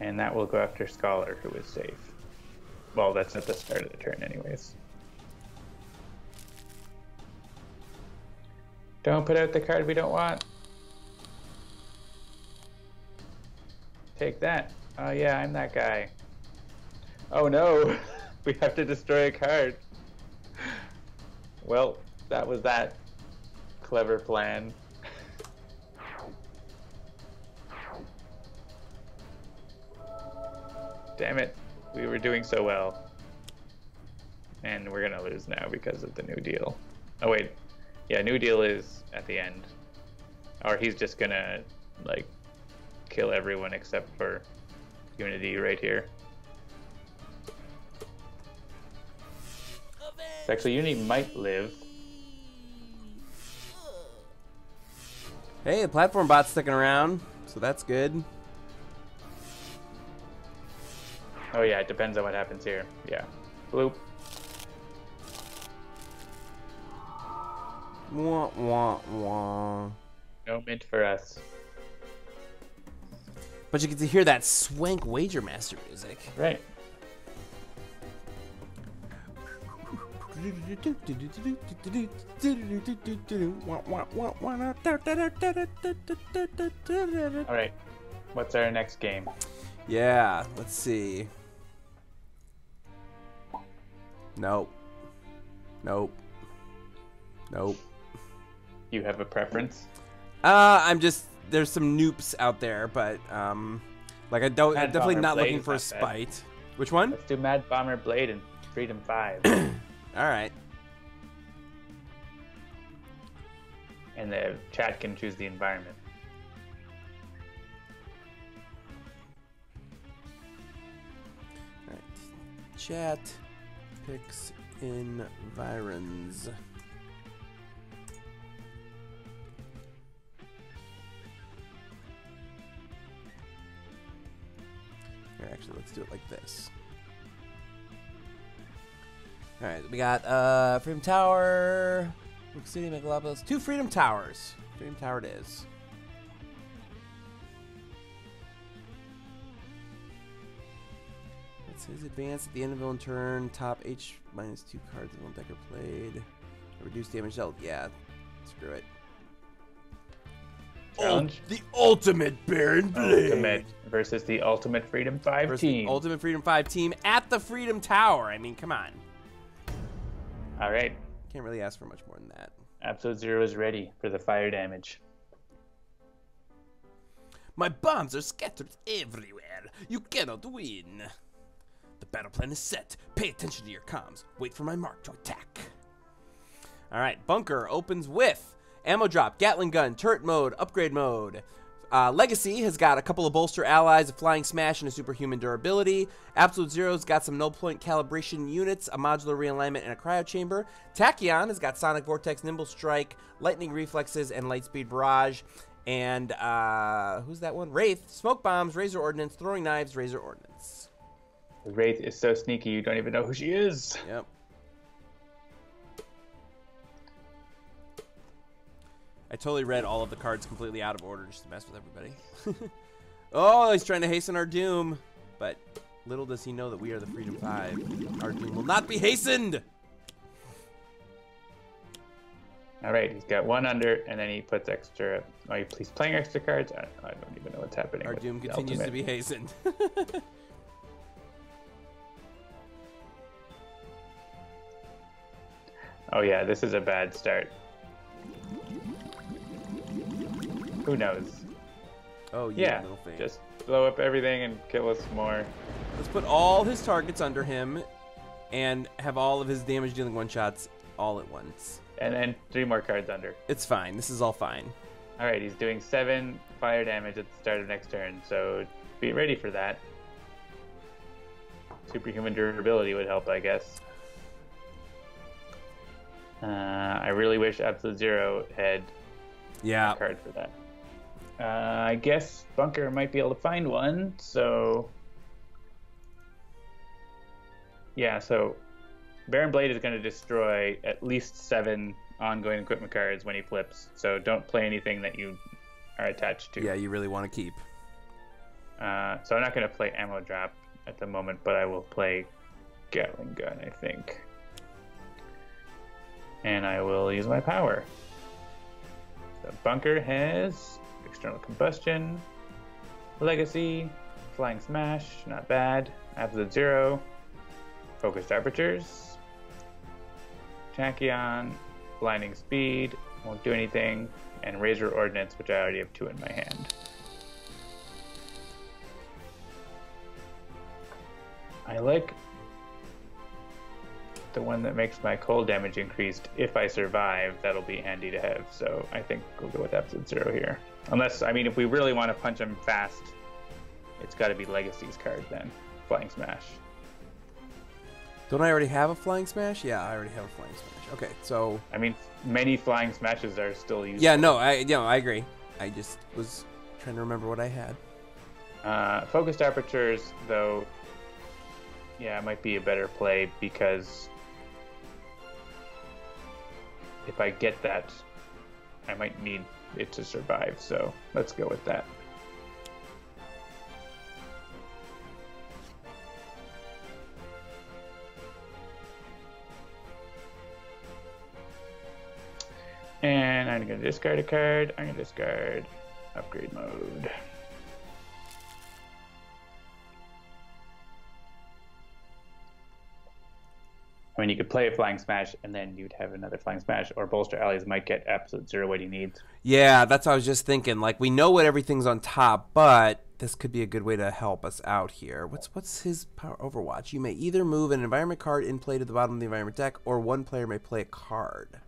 and that will go after Scholar, who is safe. Well, that's at the start of the turn, anyways. Don't put out the card we don't want. Take that. Oh yeah, I'm that guy. Oh no, we have to destroy a card. Well, that was that clever plan. Damn it. We were doing so well. And we're gonna lose now because of the New Deal. Oh wait. Yeah, New Deal is at the end. Or he's just gonna, like, kill everyone except for Unity right here. Actually, Unity might live. Hey, the platform bot's sticking around, so that's good. Oh yeah, it depends on what happens here. Yeah. Bloop. Wah, wah, wah. No mint for us. But you get to hear that swank Wager Master music. Right. Alright. What's our next game? Yeah, let's see. Nope. Nope. Nope. You have a preference? I'm just, there's some noops out there, but like I'm definitely Bomber not Blade looking is for a not bad. spite. Which one? Let's do Mad Bomber Blade and Freedom 5. All right. And the chat can choose the environment. All right. Chat picks environs. Here, actually, let's do it like this. All right, we got Freedom Tower, Brook City, Megalopolis, 2 Freedom Towers. Freedom Tower it is. It says advance at the end of one turn, top H minus 2 cards in one deck are played. Reduce damage dealt. Yeah, screw it. Challenge? The ultimate Baron Blade. Ultimate versus the Ultimate Freedom 5 Versus team. the Ultimate Freedom 5 team at the Freedom Tower. I mean, come on. All right. Can't really ask for much more than that. Absolute Zero is ready for the fire damage. My bombs are scattered everywhere. You cannot win. The battle plan is set. Pay attention to your comms. Wait for my mark to attack. All right, Bunker opens with ammo drop, Gatling gun, turret mode, upgrade mode. Legacy has got a couple of bolster allies, a flying smash, and a superhuman durability. Absolute Zero's got some null point calibration units, a modular realignment, and a cryo chamber. Tachyon has got sonic vortex, nimble strike, lightning reflexes, and lightspeed barrage. And who's that one? Wraith, smoke bombs, razor ordnance, throwing knives, razor ordnance. The Wraith is so sneaky you don't even know who she is. Yep. I totally read all of the cards completely out of order just to mess with everybody. Oh, he's trying to hasten our doom. But little does he know that we are the Freedom 5. Our doom will not be hastened. All right, he's got 1 under, and then he puts extra. Oh, he's playing extra cards. I don't even know what's happening. Our with doom the continues to ultimate. be hastened. Oh yeah, this is a bad start. Who knows? Oh, Yeah, little thing. just blow up everything and kill us more. Let's put all his targets under him and have all of his damage dealing one-shots all at once. And then 3 more cards under. It's fine. This is all fine. All right, he's doing 7 fire damage at the start of next turn, so be ready for that. Superhuman durability would help, I guess. I really wish Absolute Zero had Yeah. a card for that. I guess Bunker might be able to find one, so... Yeah, so Baron Blade is going to destroy at least 7 ongoing equipment cards when he flips, so don't play anything that you are attached to. Yeah, you really want to keep. So I'm not going to play Ammo Drop at the moment, but I will play Gatling Gun, I think. And I will use my power. So Bunker has External Combustion, Legacy, Flying Smash, not bad, Absolute Zero, Focused Apertures, Tachyon, Blinding Speed, won't do anything, and Razor Ordnance, which I already have 2 in my hand. I like the one that makes my cold damage increased. If I survive, that'll be handy to have. So I think we'll go with Absolute Zero here. Unless, I mean, if we really want to punch him fast, it's got to be Legacy's card then. Flying Smash. Don't I already have a Flying Smash? Yeah, I already have a Flying Smash. Okay, so... I mean, many Flying Smashes are still useful. Yeah, no, I agree. I just was trying to remember what I had. Focused Apertures, though, yeah, it might be a better play because if I get that, I might need it to survive. So let's go with that. And I'm going to discard a card. I'm going to discard Upgrade Mode. I mean, you could play a Flying Smash, and then you'd have another Flying Smash, or Bolster Allies might get Absolute Zero what he needs. Yeah, that's what I was just thinking. Like, we know what everything's on top, but this could be a good way to help us out here. What's his power Overwatch? You may either move an environment card in play to the bottom of the environment deck, or one player may play a card.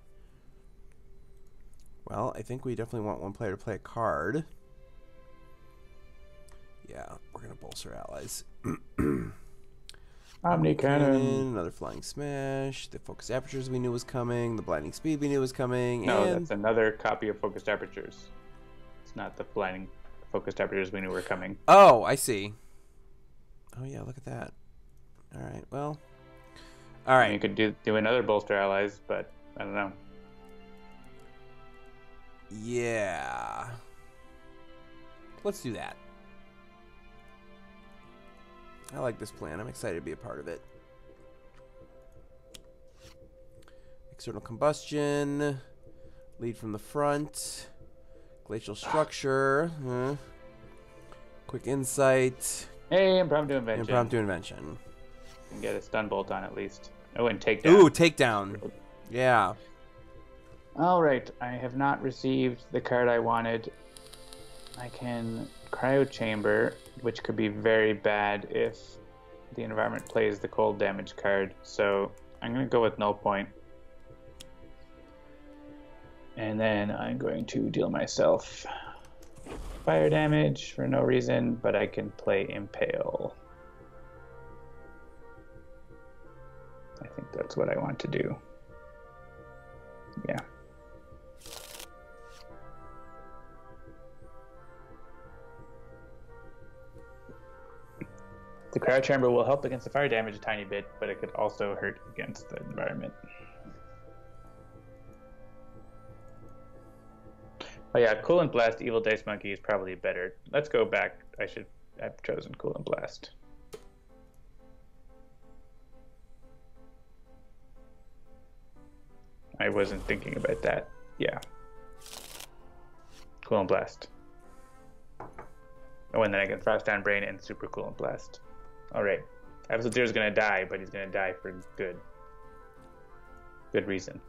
Well, I think we definitely want one player to play a card. Yeah, we're going to Bolster Allies. Omni Cannon. Another Flying Smash. The Focused Apertures we knew was coming. The Blinding Speed we knew was coming. No, and... that's another copy of Focused Apertures. It's not the Blinding Focused Apertures we knew were coming. Oh, I see. Oh, yeah, look at that. All right, well. All right. And you could do another Bolster Allies, but I don't know. Yeah. Let's do that. I like this plan. I'm excited to be a part of it. External Combustion. Lead from the front. Glacial Structure. Quick Insight. Hey, Impromptu Invention. Impromptu Invention. You can get a Stun Bolt on at least. Oh, and Takedown. Ooh, Takedown. Yeah. All right, I have not received the card I wanted. I can Cryo Chamber, which could be very bad if the environment plays the cold damage card. So I'm going to go with Null Point. And then I'm going to deal myself fire damage for no reason, but I can play Impale. I think that's what I want to do. Yeah. The Cryo Chamber will help against the fire damage a tiny bit, but it could also hurt against the environment. Oh yeah, Coolant Blast, Evil Dice Monkey is probably better. Let's go back. I should have chosen Coolant Blast. I wasn't thinking about that. Yeah. Coolant Blast. Oh, and then I can Frost Down Brain and Super Coolant Blast. Alright. Absolute Zero's gonna die, but he's gonna die for good. Good reason.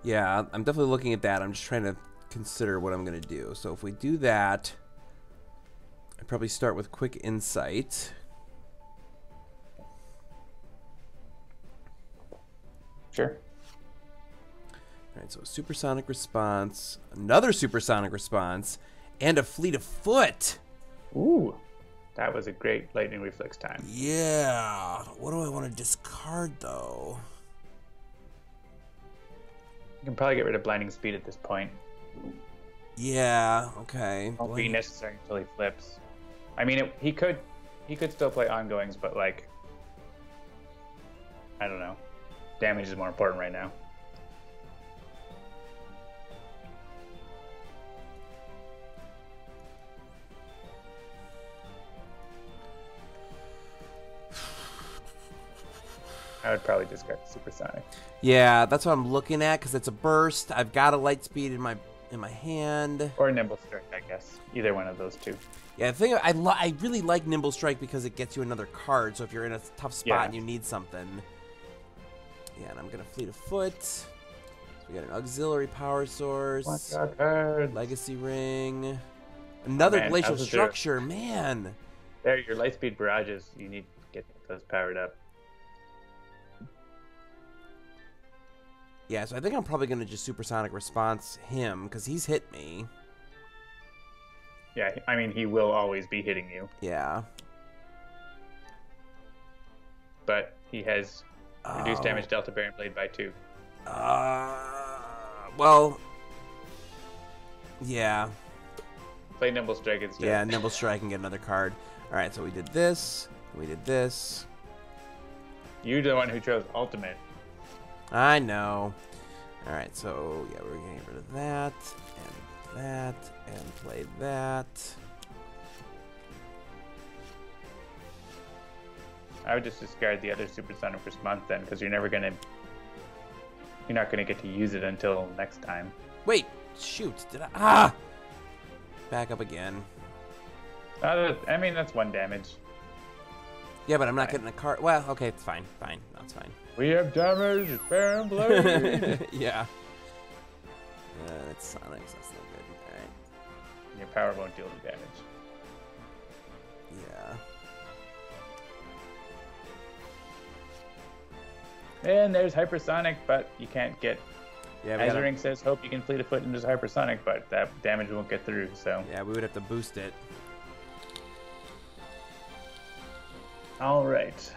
Yeah, I'm definitely looking at that. I'm just trying to consider what I'm going to do. So if we do that, I'd probably start with Quick Insight. Sure. Alright, so a Supersonic Response, another Supersonic Response, and a Fleet of Foot. Ooh. That was a great Lightning Reflex time. Yeah. What do I want to discard, though? You can probably get rid of Blinding Speed at this point. Yeah, okay. Won't be necessary until he flips. I mean, he could still play ongoings, but like, I don't know. Damage is more important right now. I would probably discard Supersonic. Yeah, that's what I'm looking at because it's a burst. I've got a light speed in my hand. Or Nimble Strike, I guess. Either one of those two. Yeah, the thing I really like Nimble Strike because it gets you another card. So if you're in a tough spot and you need something. Yeah, and I'm gonna Fleet of Foot. So we got an auxiliary power source. What's our card? Legacy Ring. Another man, glacial Absolute Zero. structure, man. There, your Lightspeed barrages. You need to get those powered up. Yeah, so I think I'm probably going to just Supersonic Response him, because he's hit me. Yeah, I mean, he will always be hitting you. Yeah. But he has reduced damage Delta Baron Blade by 2. Well, yeah. Play Nimble Strike instead. Yeah, Nimble Strike and get another card. All right, so we did this. We did this. You're the one who chose Ultimate. I know. All right, so yeah, we're getting rid of that and play that. I would just discard the other Supersonic Response then, because you're not gonna get to use it until next time. Wait, shoot! Did I? Back up again. I mean, that's 1 damage. Yeah, but I'm not getting a card. Well, okay, it's fine. Fine, that's fine. We have damage, Baron Blade. Yeah. That's Sonic, so that's not good. All right. Your power won't deal the damage. Yeah. And there's Hypersonic, but you can't get. Yeah. Azurink says, hope you can fleet of foot into Hypersonic, but that damage won't get through, so. Yeah, we would have to boost it. Alright.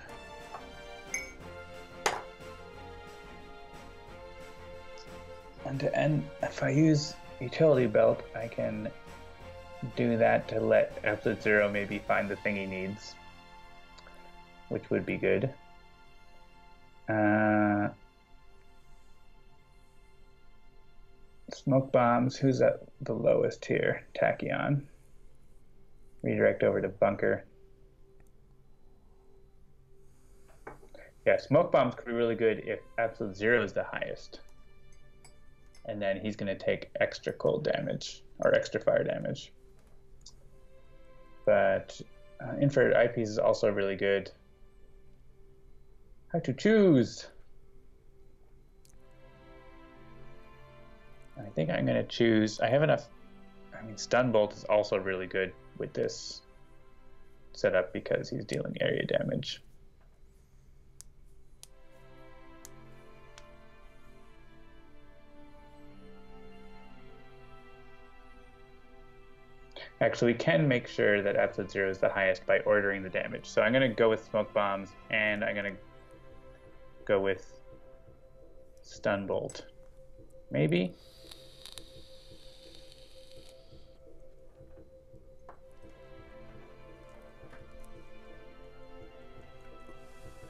And to end, if I use Utility Belt, I can do that to let Absolute Zero maybe find the thing he needs, which would be good. Smoke Bombs, who's at the lowest here? Tachyon. Redirect over to Bunker. Yeah, Smoke Bombs could be really good if Absolute Zero is the highest. And then he's going to take extra cold damage, or extra fire damage. But Infrared Eyepiece is also really good. How to choose? I think I'm going to choose... I have enough... I mean, Stun Bolt is also really good with this setup because he's dealing area damage. Actually, we can make sure that Absolute Zero is the highest by ordering the damage. So I'm going to go with Smoke Bombs, and I'm going to go with Stun Bolt. Maybe?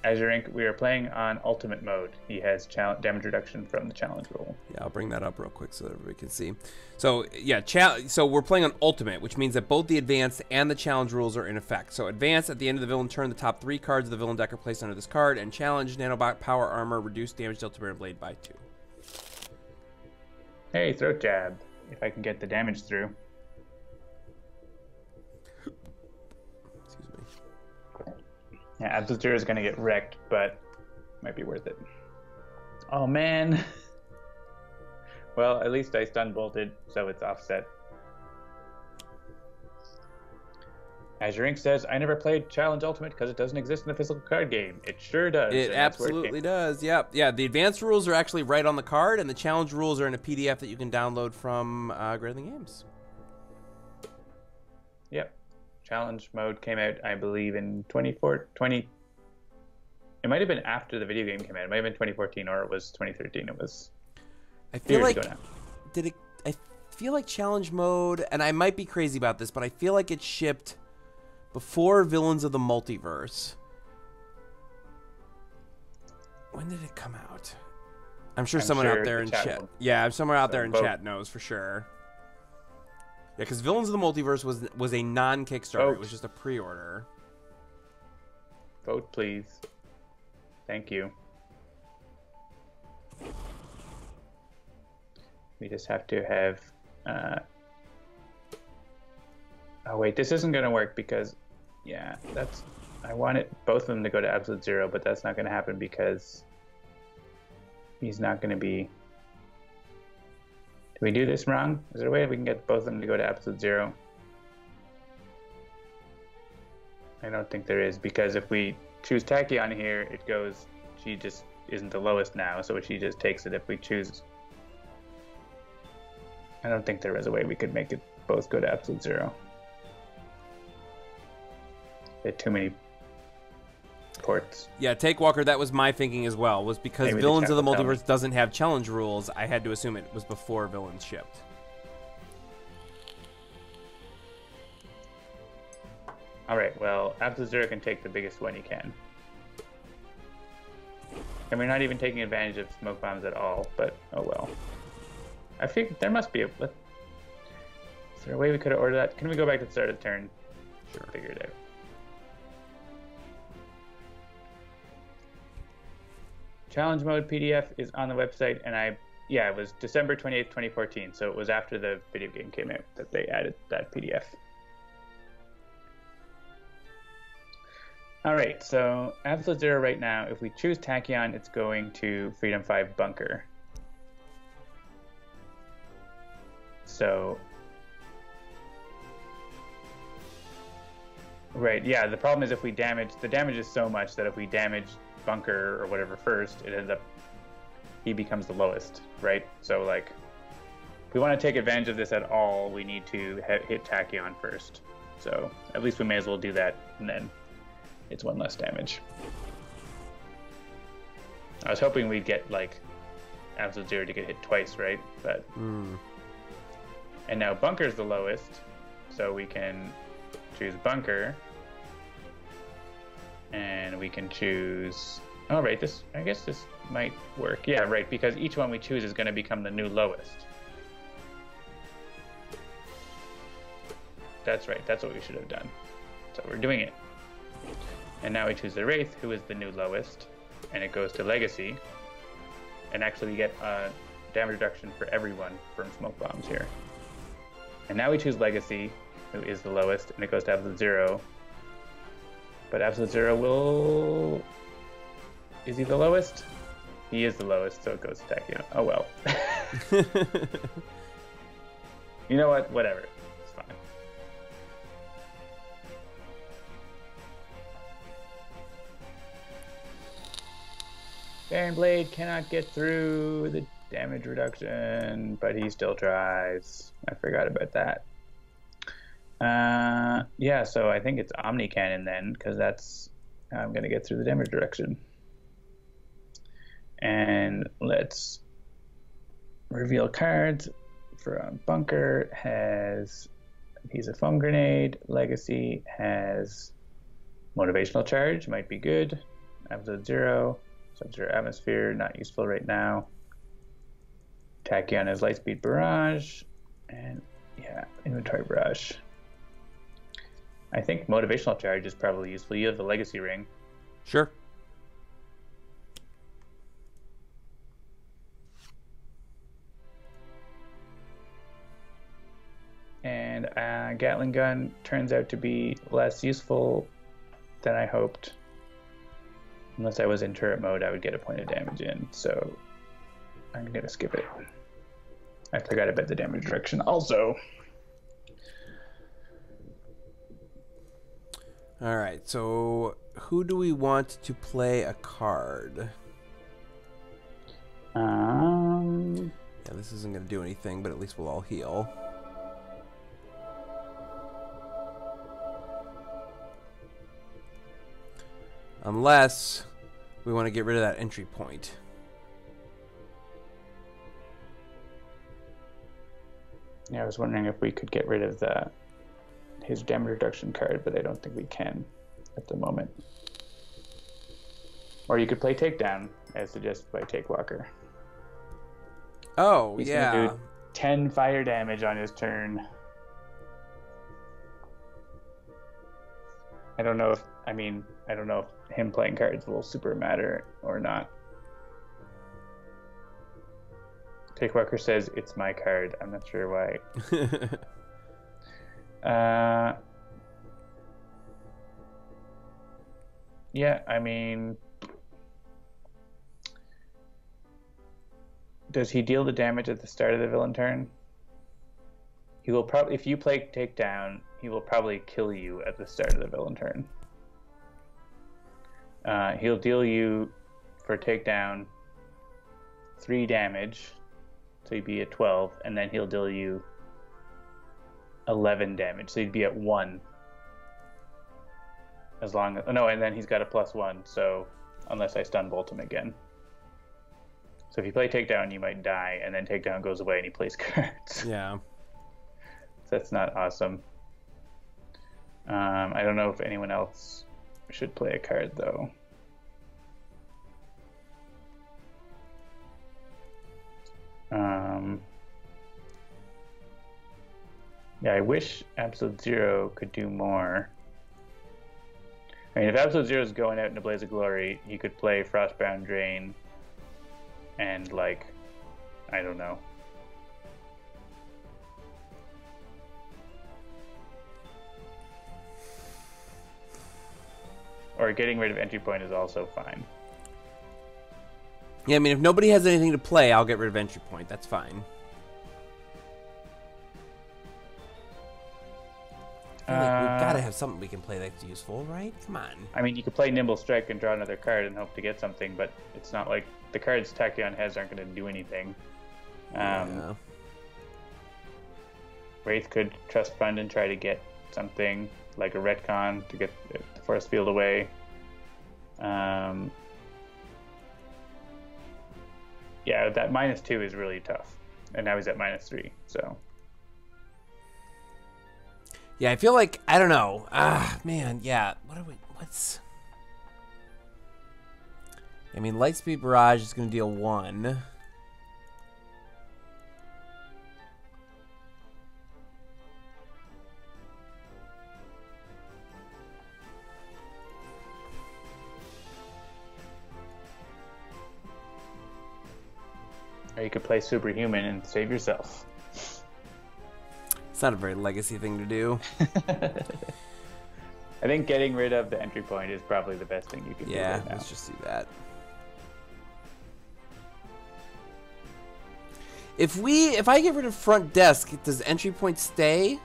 Azurink, we are playing on Ultimate mode. He has damage reduction from the challenge rule. Yeah, I'll bring that up real quick so that everybody can see. So, yeah, so we're playing on Ultimate, which means that both the Advanced and the Challenge rules are in effect. So, Advanced, at the end of the villain turn, the top 3 cards of the villain deck are placed under this card, and Challenge, Nanobot Power Armor, reduce damage dealt to Baron Blade by 2. Hey, Throat Jab, if I can get the damage through. Yeah, Absolute Zero is going to get wrecked, but might be worth it. Oh, man. Well, at least I stun bolted, so it's offset. Azurink says, I never played Challenge Ultimate because it doesn't exist in the physical card game. It sure does. It absolutely does, yep. Yeah, the advanced rules are actually right on the card, and the challenge rules are in a PDF that you can download from Greater Than Games. Yep. Challenge mode came out, I believe, in 20... It might have been after the video game came out. It might have been 2014 or it was 2013. It was I feel years like ago now. I feel like challenge mode, and I might be crazy about this, but I feel like it shipped before Villains of the Multiverse. When did it come out? I'm sure someone out there in chat. Yeah, somewhere out there in chat knows for sure. Yeah, because Villains of the Multiverse was a non-Kickstarter. It was just a pre-order. Vote, please. Thank you. We just have to have... Oh, wait, this isn't going to work because... Yeah, that's... I wanted both of them to go to Absolute Zero, but that's not going to happen because... He's not going to be... Did we do this wrong? Is there a way we can get both of them to go to Absolute Zero? I don't think there is, because if we choose Tachyon here, it goes, she just isn't the lowest now, so she just takes it if we choose. I don't think there is a way we could make it both go to absolute zero. They had too many ports. Yeah, Take Walker, that was my thinking as well, was because Maybe the Villains chat of the will tell me. Multiverse doesn't have challenge rules, I had to assume it was before Villains shipped. Alright, well, absolute zero can take the biggest one he can. And we're not even taking advantage of smoke bombs at all, but oh well. I think there must be a... Is there a way we could have ordered that? Can we go back to the start of the turn? Sure. Figure it out. Challenge mode PDF is on the website, and yeah, it was December 28th, 2014, so it was after the video game came out that they added that PDF. Alright, so absolute zero right now. If we choose Tachyon, it's going to Freedom 5 Bunker. So... Right, yeah, the problem is if we damage... The damage is so much that if we damage Bunker or whatever first, it ends up... He becomes the lowest, right? So, like... If we want to take advantage of this at all, we need to hit Tachyon first. So, at least we may as well do that, and then... It's one less damage. I was hoping we'd get, like, absolute zero to get hit twice, right? But... And now Bunker's the lowest, so we can choose Bunker. And we can choose... Oh, right, this... I guess this might work. Yeah, right, because each one we choose is going to become the new lowest. That's right, that's what we should have done. So we're doing it. And now we choose the Wraith, who is the new lowest, and it goes to Legacy. And actually we get damage reduction for everyone from smoke bombs here. And now we choose Legacy, who is the lowest, and it goes to absolute zero. But absolute zero will... Is he the lowest? He is the lowest, so it goes to Tachyon. Oh well. You know what? Whatever. It's fine. Baron Blade cannot get through the damage reduction, but he still tries. I forgot about that. Yeah, so I think it's Omni Cannon then, because that's how I'm going to get through the damage reduction. And let's reveal cards. From Bunker has a piece of foam grenade. Legacy has motivational charge, might be good. Absolute zero. Sub-zero atmosphere, not useful right now. Tachyon has lightspeed barrage, and yeah, inventory barrage. I think motivational charge is probably useful. You have the legacy ring. Sure. And Gatling gun turns out to be less useful than I hoped. Unless I was in turret mode, I would get a point of damage in, so I'm going to skip it. I forgot about the damage reduction also. All right, so who do we want to play a card? Yeah, this isn't going to do anything, but at least we'll all heal. Unless we want to get rid of that entry point. Yeah, I was wondering if we could get rid of his damage reduction card, but I don't think we can at the moment. Or you could play Takedown, as suggested by Take Walker. Oh, He's yeah. gonna do 10 fire damage on his turn. I don't know if him playing cards will super matter or not. Take Walker says it's my card. I'm not sure why. Yeah, I mean, does he deal the damage at the start of the villain turn? He will probably, if you play Takedown, he will probably kill you at the start of the villain turn. He'll deal you for takedown 3 damage, so you'd be at 12, and then he'll deal you 11 damage, so you'd be at 1. As long as and then he's got a +1, so unless I stun bolt him again. So if you play takedown, you might die, and then takedown goes away, and he plays cards. Yeah. So that's not awesome. I don't know if anyone else should play a card though. Yeah, I wish Absolute Zero could do more. I mean, if Absolute Zero is going out in a blaze of glory, he could play Frostbound Drain and, like, I don't know. Or getting rid of entry point is also fine. Yeah, I mean, if nobody has anything to play, I'll get rid of entry point. That's fine. I feel like we've got to have something we can play that's useful, right? Come on. I mean, you could play Nimble Strike and draw another card and hope to get something, but it's not like the cards Tachyon has aren't going to do anything. Yeah. Wraith could Trust Fund and try to get something like a retcon to get the force field away. Yeah, that -2 is really tough, and now he's at -3. So Yeah, I feel like, I don't know. Man, yeah. What's... I mean, Lightspeed Barrage is going to deal 1. or you could play Superhuman and save yourself. It's not a very legacy thing to do. I think getting rid of the entry point is probably the best thing you can do right now. Let's just do that. If I get rid of front desk, does entry point stay?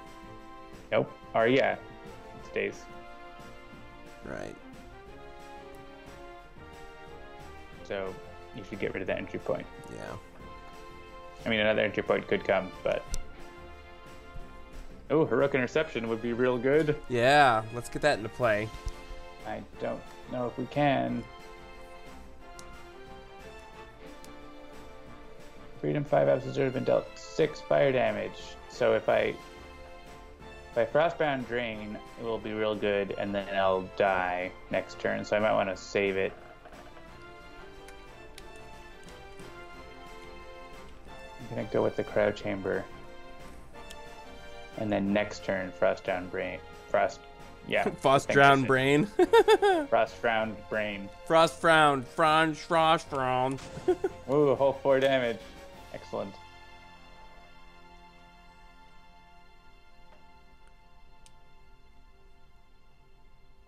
Nope. Or yeah, it stays. Right. So you should get rid of the entry point. Yeah. I mean, another entry point could come, but... Oh, Heroic Interception would be real good. Yeah, let's get that into play. I don't know if we can. Freedom 5 Absolute have been dealt 6 fire damage. So if I Frostbound Drain, it will be real good, and then I'll die next turn. So I might want to save it. I'm gonna go with the Cryo Chamber. And then next turn, Frostbound Brain. Frost Drowned Brain. Frostbound Brain. Frost Frown. Ooh, a whole 4 damage. Excellent.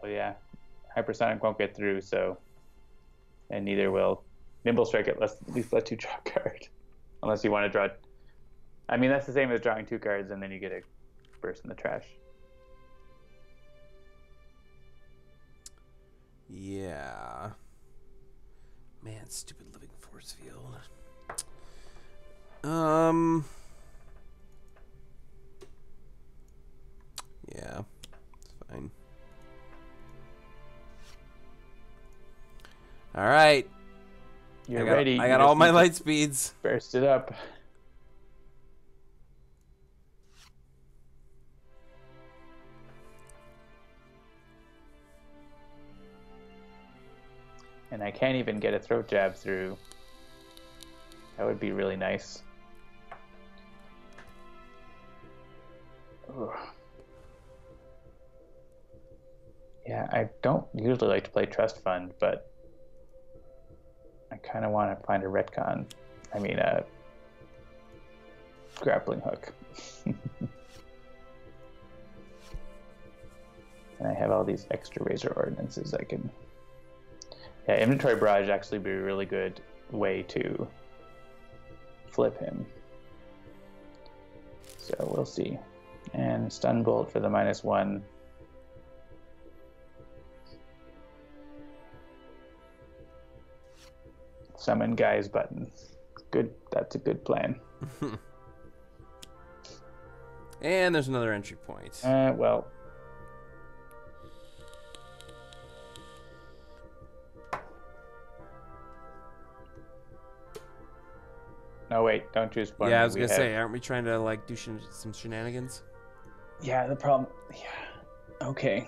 Oh yeah, Hypersonic won't get through, so, and neither will Nimble Strike. At least let you draw a card, unless you want to draw. I mean, that's the same as drawing 2 cards, and then you get a burst in the trash. Yeah. Man, stupid living force field. Yeah, it's fine. All right. You're ready. I got all my light speeds. Burst it up. And I can't even get a throat jab through. That would be really nice. Ugh. Yeah, I don't usually like to play Trust Fund, but I kind of want to find a retcon. I mean, a grappling hook. And I have all these extra razor ordinances I can... Yeah, Inventory Barrage actually be a really good way to flip him. So we'll see. And Stun Bolt for the -1. Summon Guise button. Good. That's a good plan. And there's another entry point. Well. No, wait. Don't choose one. Yeah, I was going to say, aren't we trying to, like, do some shenanigans? Yeah, the problem... Yeah. Okay.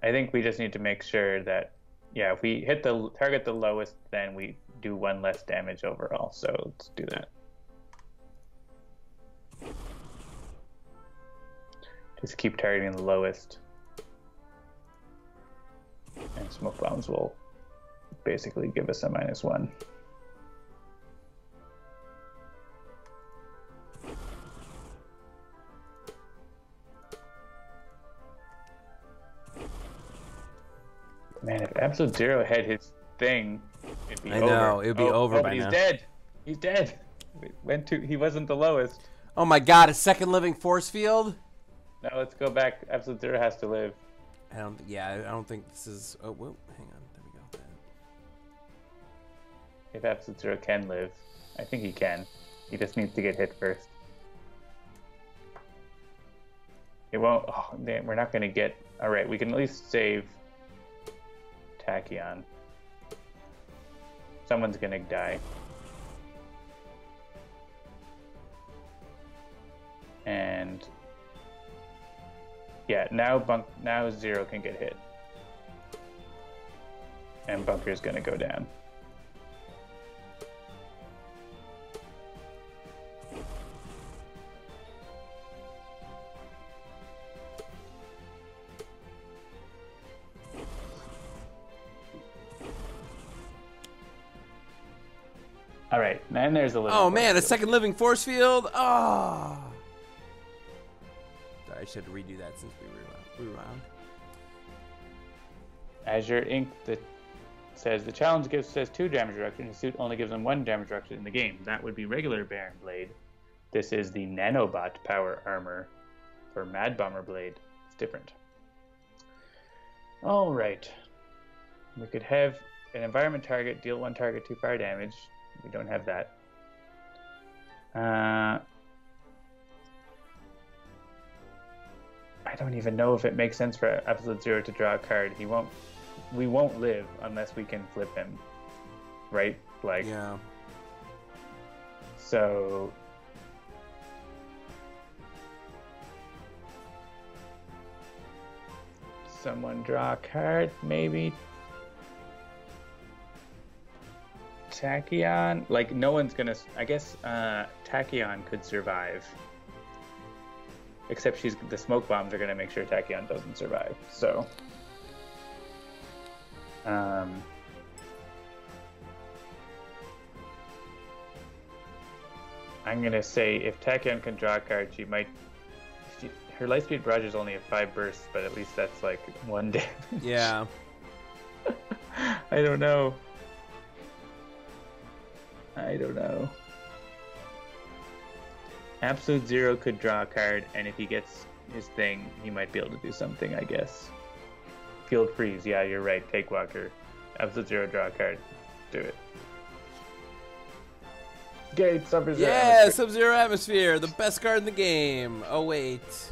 I think we just need to make sure that, yeah, if we hit the target the lowest, then we do one less damage overall. So let's do that. Just keep targeting the lowest. And smoke bombs will basically give us a -1. Man, if Absolute Zero had his thing, it'd be over. I know, it'd be over by but he's now. dead. He's dead. He wasn't the lowest. Oh my god, a second living force field? Now let's go back. Absolute Zero has to live. I don't think this is... Oh, whoa, hang on. There we go. If Absolute Zero can live, I think he can. He just needs to get hit first. It won't... Oh, damn, we're not going to get... Alright, we can at least save Tachyon. Someone's going to die. And... Yeah, now Zero can get hit. And Bunker's gonna go down. Alright, and there's a little... Oh man, a second living force field? Oh! Sorry, I should redo that since we rewound. Azure Ink that says the challenge says 2 damage reduction. The suit only gives them 1 damage reduction in the game. That would be regular Baron Blade. This is the Nanobot power armor for Mad Bomber Blade. It's different. All right. We could have an environment target deal 1 target 2 fire damage. We don't have that. I don't even know if it makes sense for Absolute Zero to draw a card. We won't live unless we can flip him, right? Like, yeah. So someone draw a card, maybe. Tachyon, like no one's gonna. I guess Tachyon could survive. Except the smoke bombs are going to make sure Tachyon doesn't survive. So, I'm going to say if Tachyon can draw a card, she might... her Lightspeed Barrage is only at 5 bursts, but at least that's like 1 damage. Yeah. I don't know. Absolute Zero could draw a card, and if he gets his thing, he might be able to do something, I guess. Field Freeze, yeah, you're right. Take Walker. Absolute Zero, draw a card. Do it. Gate, Sub-Zero. Yeah, Sub-Zero Atmosphere, the best card in the game. Oh, wait.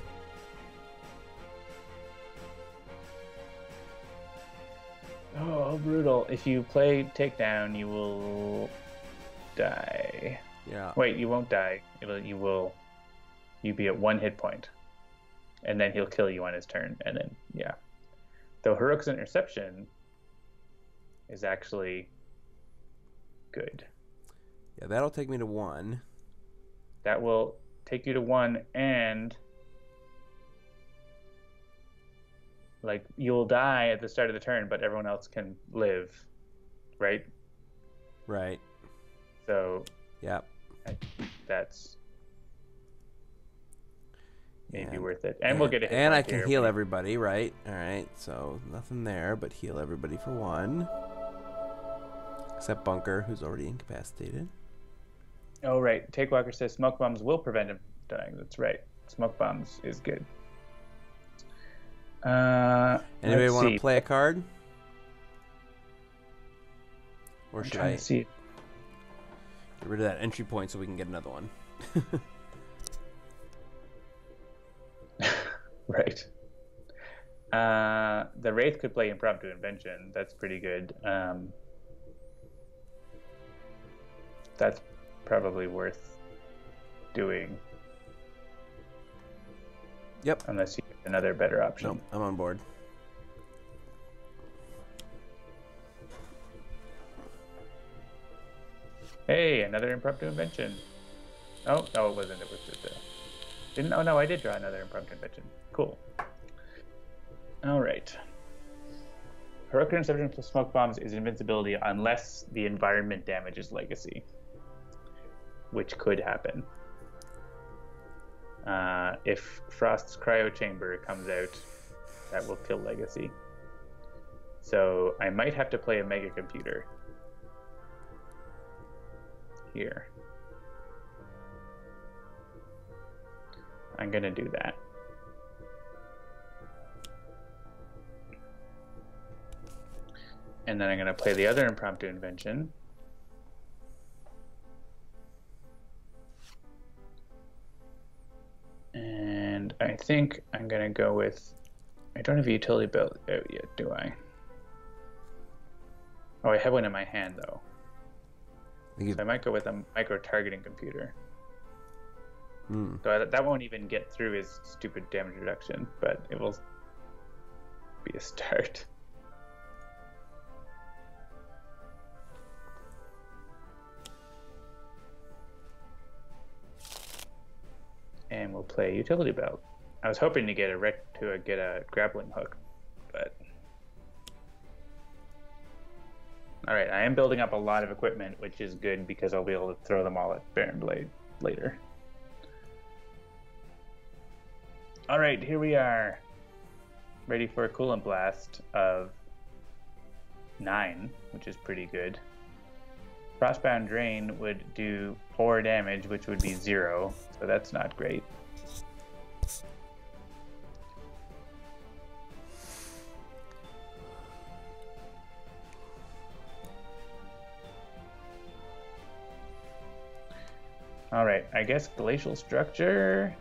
Oh, brutal. If you play Takedown, you will die. Yeah. Wait, you won't die. You'll be at 1 hit point. And then he'll kill you on his turn. And then, yeah. Though Heroic's Interception is actually good. Yeah, that'll take me to 1. That will take you to 1, and like you'll die at the start of the turn, but everyone else can live, right? Right. So, yeah. That's maybe worth it. And we'll get a hit and I point can here. heal everybody, right? All right, so nothing there, but heal everybody for 1. Except Bunker, who's already incapacitated. Oh, right. Take Walker says smoke bombs will prevent him dying. That's right. Smoke bombs is good. Anybody Let's want see. to play a card? Or I'm should trying I to see. get rid of that entry point so we can get another one? Right. The Wraith could play Impromptu Invention. That's pretty good. That's probably worth doing. Yep. Unless you get another better option. Nope, I'm on board. Hey, another Impromptu Invention. Oh, no, it wasn't. It was just a... Didn't... Oh, no, I did draw another Impromptu Invention. Cool. All right. Heroic Interception plus Smoke Bombs is invincibility unless the environment damages Legacy, which could happen. If Frost's Cryo Chamber comes out, that will kill Legacy. So I might have to play a Mega Computer here. I'm gonna do that. And then I'm gonna play the other Impromptu Invention. And I think I'm gonna go with, I don't have a utility belt out yet, do I? Oh, I have one in my hand though. So I might go with a micro-targeting computer. So that won't even get through his stupid damage reduction, but it will be a start. And we'll play utility belt. I was hoping to get a grappling hook, but all right. I am building up a lot of equipment, which is good because I'll be able to throw them all at Baron Blade later. All right, here we are, ready for a coolant blast of 9, which is pretty good. Frostbound Drain would do 4 damage, which would be 0, so that's not great. All right, I guess Glacial Structure,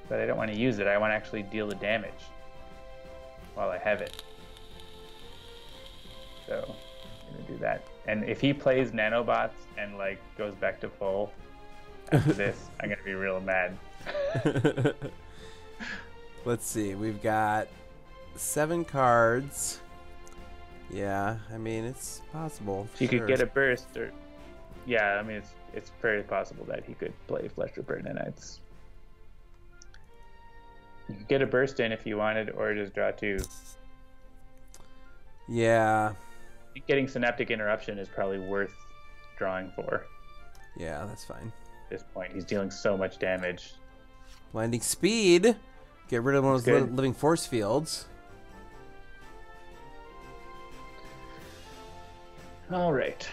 but I don't want to use it. I want to actually deal the damage while I have it. So I'm gonna do that. And if he plays nanobots and like goes back to full after this, I'm gonna be real mad. Let's see. We've got 7 cards. Yeah, I mean it's possible. If you could get a burst, or yeah, I mean it's very possible that he could play Flesh Ripper Nanites. You could get a burst in if you wanted, or just draw 2. Yeah. I think getting Synaptic Interruption is probably worth drawing for. Yeah, that's fine. At this point, he's dealing so much damage. Blinding Speed. Get rid of one of those living force fields. All right.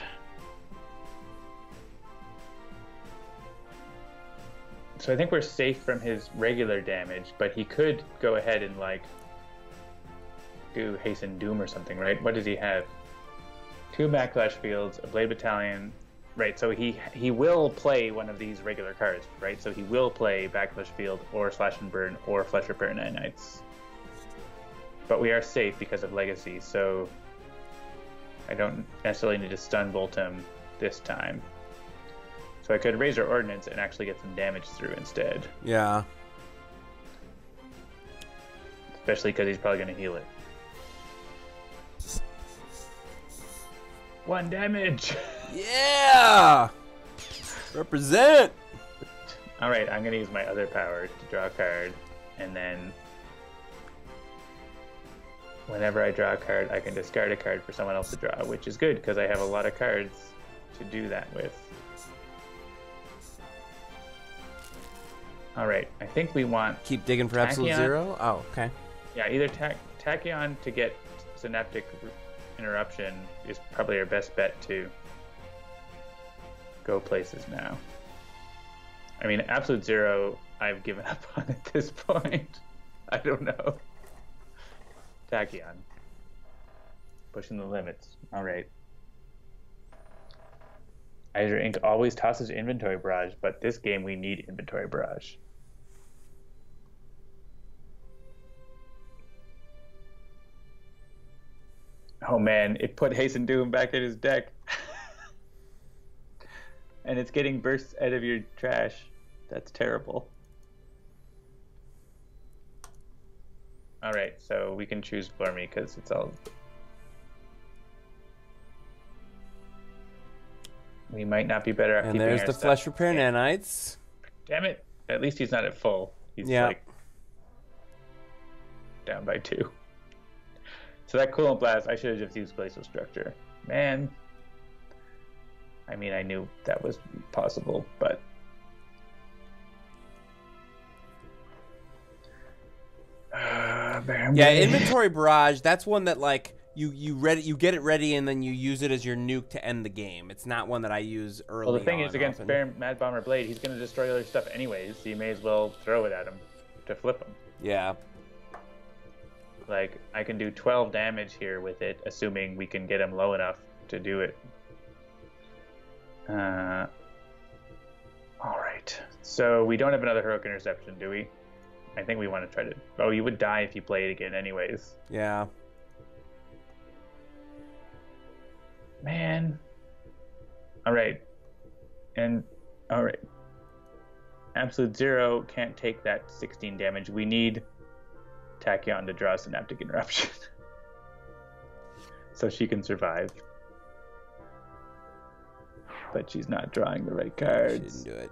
So I think we're safe from his regular damage, but he could go ahead and like do Hasten Doom or something, right? What does he have? 2 Backlash Fields, a Blade Battalion, right? So he will play one of these regular cards, right? So he will play Backlash Field or Slash and Burn or Flesh Repair Nanites. But we are safe because of Legacy, so I don't necessarily need to Stun Bolt him this time. So I could Razor Ordnance and actually get some damage through instead. Yeah. Especially because he's probably going to heal it. 1 damage! Yeah! Represent! Alright, I'm going to use my other power to draw a card, and then whenever I draw a card, I can discard a card for someone else to draw, which is good because I have a lot of cards to do that with. Alright, I think we want... Keep digging for absolute Tachyon. 0? Oh, okay. Yeah, either Tachyon to get Synaptic Interruption is probably our best bet to go places now. I mean, absolute 0, I've given up on at this point. I don't know. Tachyon. Pushing the limits. All right. Azure Inc. always tosses inventory barrage, but this game we need inventory barrage. Oh man, it put Hasten Doom back in his deck. And it's getting bursts out of your trash. That's terrible. Alright, so we can choose Flurmy because it's all... We might not be better off And keeping there's our the stuff. Flesh Repair Nanites. Damn it. At least he's not at full. He's like down by 2. So that Coolant Blast, I should have just used Glacial Structure. Man. I mean, I knew that was possible, but... Yeah, Inventory Barrage, that's one that, like, you get it ready and then you use it as your nuke to end the game. It's not one that I use early on. Well, the thing is, against Mad Bomber Blade, he's going to destroy other stuff anyways, so you may as well throw it at him to flip him. Yeah. Like, I can do 12 damage here with it, assuming we can get him low enough to do it. Alright. So, we don't have another Heroic Interception, do we? I think we want to try to... Oh, you would die if you play it again anyways. Yeah. Man. Alright. And, alright. Absolute Zero can't take that 16 damage. We need Tachyon to draw Synaptic Interruption. So she can survive. But she's not drawing the right cards. She didn't do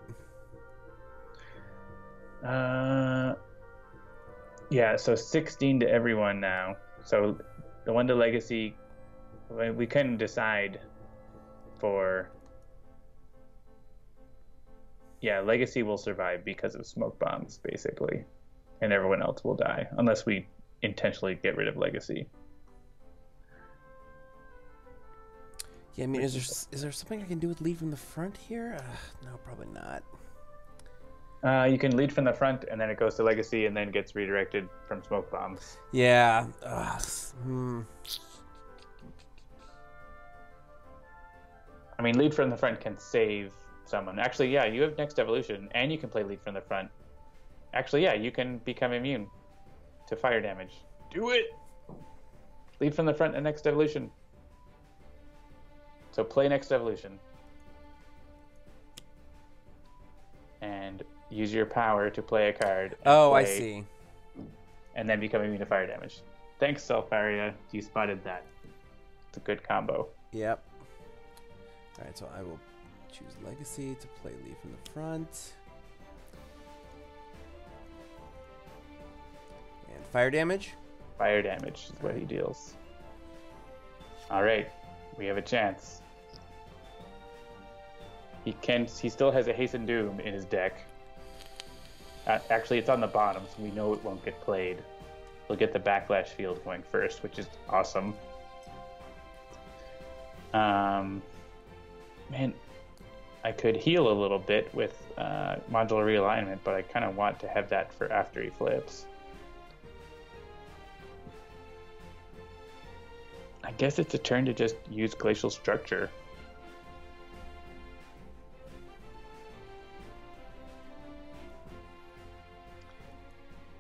it. Yeah, so 16 to everyone now. So the one to Legacy, we couldn't decide for... Yeah, Legacy will survive because of smoke bombs, basically. And everyone else will die, unless we intentionally get rid of Legacy. Yeah, I mean, is there something I can do with lead from the front here? No, probably not. You can lead from the front, and then it goes to Legacy, and then gets redirected from smoke bombs. Yeah. I mean, lead from the front can save someone. Actually, yeah, you have Next Evolution, and you can play lead from the front. Actually, yeah, you can become immune to fire damage. Do it! Lead from the front and Next Evolution. So play Next Evolution. And use your power to play a card. Oh, I see. And then become immune to fire damage. Thanks, Selfaria. You spotted that. It's a good combo. Yep. Alright, so I will choose Legacy to play lead from the front. And fire damage? Fire damage is what he deals. Alright, we have a chance. He still has a Hasten Doom in his deck. Actually, it's on the bottom, so we know it won't get played. We'll get the Backlash Field going first, which is awesome. Man, I could heal a little bit with Modular Realignment, but I kind of want to have that for after he flips. I guess it's a turn to just use Glacial Structure.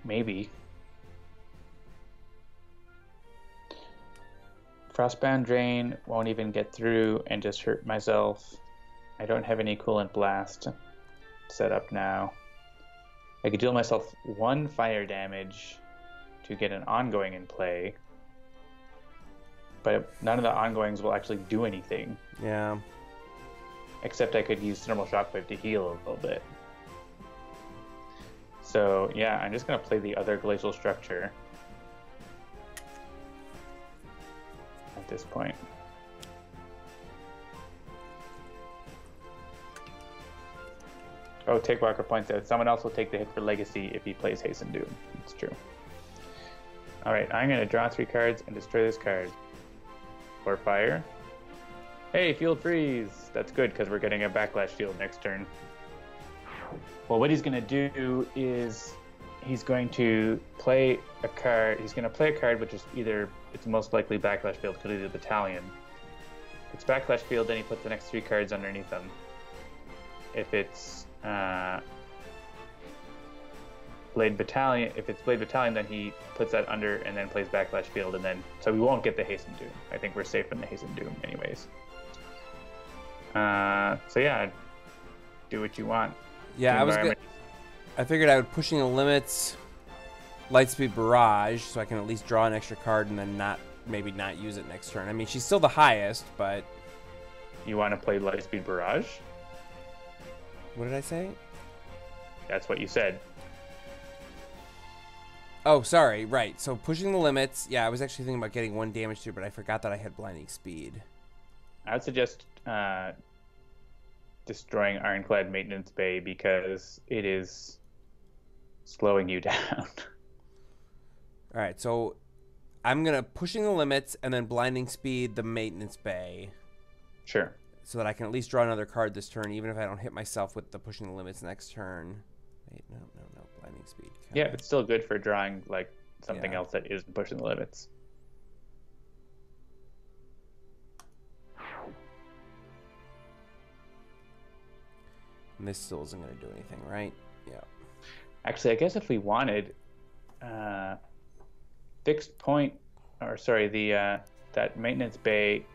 Maybe. Frostbound Drain won't even get through and just hurt myself. I don't have any Coolant Blast set up now. I could deal myself 1 fire damage to get an ongoing in play. But none of the ongoings will actually do anything. Yeah. Except I could use Thermal Shockwave to heal a little bit. So, yeah, I'm just going to play the other Glacial Structure at this point. Oh, Take Walker points out someone else will take the hit for Legacy if he plays Hasten Doom. It's true. Alright, I'm going to draw 3 cards and destroy this card. Or fire. Hey, Field Freeze! That's good because we're getting a Backlash Field next turn. Well, what he's going to do is he's going to play a card. He's going to play a card which is either, it's most likely Backlash Field, could either Battalion. If it's Backlash Field, then he puts the next 3 cards underneath them. If it's Blade Battalion, then he puts that under and then plays Backlash Field, and then so we won't get the Hasten Doom. I think we're safe from the Hasten Doom anyways. So yeah, do what you want. Yeah, I figured I would pushing the limits, Lightspeed Barrage, so I can at least draw an extra card and then maybe not use it next turn. I mean, she's still the highest, but you want to play Lightspeed Barrage? What did I say? That's what you said. Oh, sorry. Right. So pushing the limits. Yeah, I was actually thinking about getting 1 damage to, but I forgot that I had Blinding Speed. I would suggest destroying Ironclad Maintenance Bay because it is slowing you down. All right. So I'm going to pushing the limits and then Blinding Speed the Maintenance Bay. Sure. So that I can at least draw another card this turn, even if I don't hit myself with the pushing the limits next turn. Wait, no. Blinding Speed. Yeah, it's still good for drawing like something else that isn't pushing the limits. And this still isn't going to do anything, right? Yeah. Actually, I guess if we wanted fixed point, or sorry, the that maintenance bay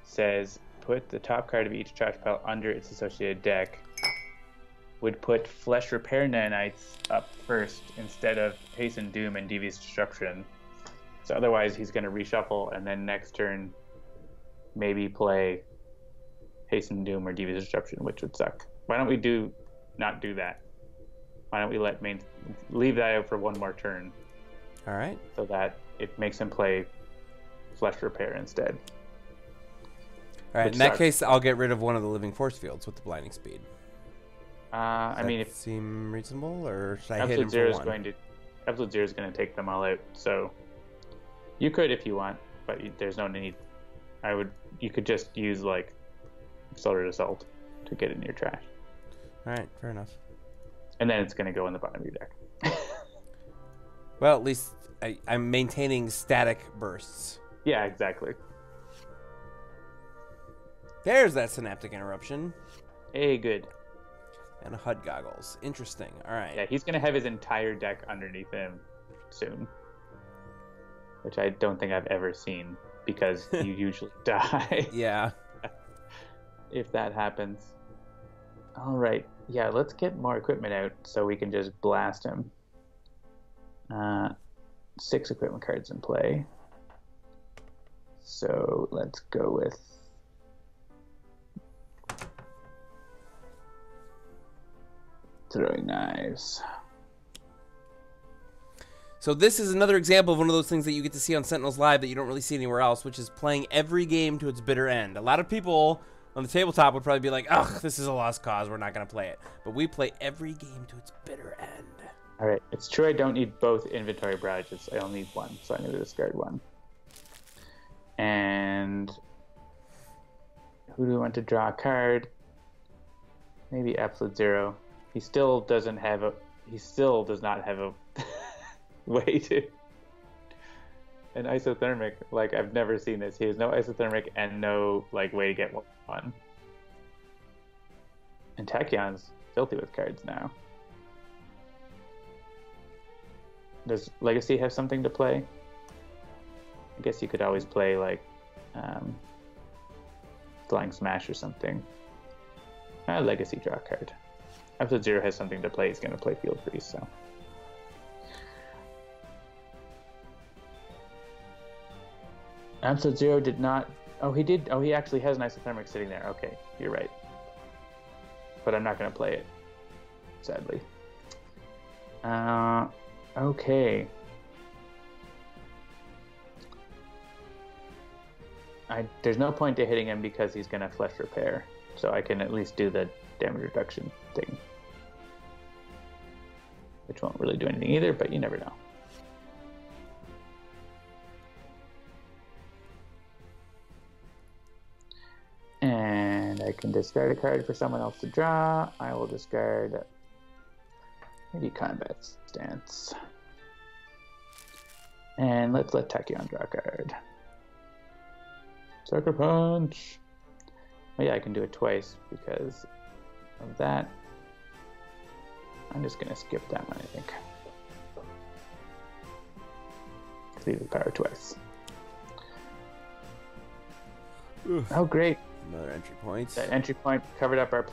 says put the top card of each trash pile under its associated deck. Would put Flesh Repair Nanites up first instead of Hasten Doom and Devious Destruction. So otherwise he's going to reshuffle and then next turn maybe play Hasten Doom or Devious Destruction, which would suck. Why don't we not do that? Why don't we leave that out for 1 more turn? All right. So that it makes him play Flesh Repair instead. All right. In that case, I'll get rid of one of the Living Force Fields with the Blinding Speed. I mean, if seem reasonable, or should I hit him Absolute Zero for 1? Absolute Zero is going to take them all out. So you could if you want, but there's no need. You could just use like Accelerated Assault to get it in your trash. All right, fair enough. And then it's going to go in the bottom of your deck. Well, at least I'm maintaining static bursts. Yeah, exactly. There's that Synaptic Interruption. Hey, good. And HUD goggles. Interesting. All right. Yeah, he's going to have his entire deck underneath him soon. Which I don't think I've ever seen, because you usually die. Yeah. If that happens. All right. Yeah, let's get more equipment out so we can just blast him. 6 equipment cards in play. So let's go with... Throwing Knives. So this is another example of one of those things that you get to see on Sentinels Live that you don't really see anywhere else, which is playing every game to its bitter end. A lot of people on the tabletop would probably be like, ugh, this is a lost cause, we're not going to play it. But we play every game to its bitter end. All right, it's true I don't need both inventory barrages. I only need 1, so I'm going to discard 1. And who do we want to draw a card? Maybe Absolute Zero. He still does not have a way to an isothermic. Like, I've never seen this. He has no isothermic and no like way to get 1. And Tachyon's filthy with cards now. Does Legacy have something to play? I guess you could always play like Flying Smash or something. Legacy, draw a card. Absolute Zero has something to play. He's going to play Field Freeze, so. Absolute Zero did not... Oh, he did. Oh, he actually has an isothermic sitting there. Okay, you're right. But I'm not going to play it, sadly. Okay. There's no point to hitting him because he's going to Flesh Repair. So I can at least do the damage reduction thing. Which won't really do anything either, but you never know. And I can discard a card for someone else to draw. I will discard Maybe combat stance. And let's let Tachyon draw a card. Sucker Punch! Oh yeah, I can do it twice because of that. I'm just gonna skip that one, I think. Leave the power twice. Oof. Oh, great. Another entry point. That entry point covered up our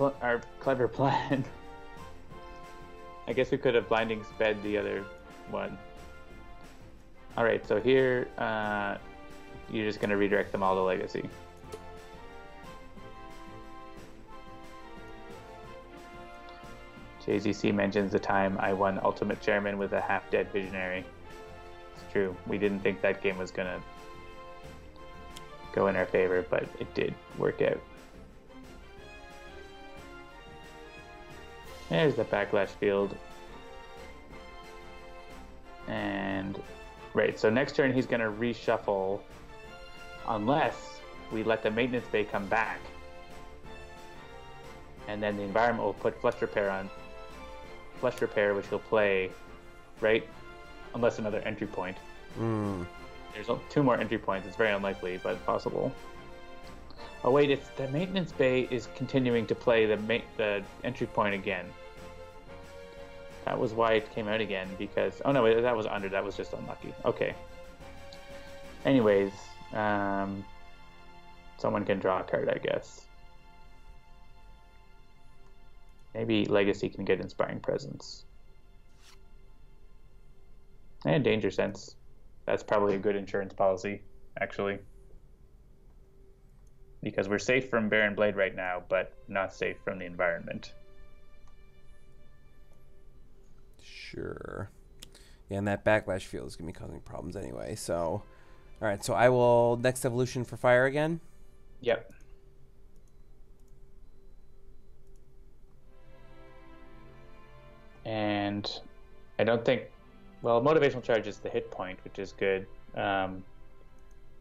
clever plan. I guess we could have blinding sped the other one. Alright, so here, you're just going to redirect them all to Legacy. JZC mentions the time I won Ultimate Chairman with a half-dead Visionary. It's true. We didn't think that game was going to go in our favor, but it did work out. There's the backlash field. And right, so next turn he's going to reshuffle unless we let the maintenance bay come back. And then the environment will put Flesh Repair on. Flesh Repair, which he'll play, right? Unless another entry point. There's 2 more entry points. It's very unlikely, but possible. Oh wait, it's the maintenance bay is continuing to play the entry point again. That was why it came out again, because... Oh no, wait, that was under. That was just unlucky. Okay. Anyways, someone can draw a card, I guess. Maybe Legacy can get Inspiring Presence. And Danger Sense. That's probably a good insurance policy, actually. Because we're safe from Baron Blade right now, but not safe from the environment. Sure. Yeah, and that backlash field is going to be causing problems anyway, so... Alright, so I will next evolution for fire again? Yep. And I don't think... Well, Motivational Charge is the hit point, which is good.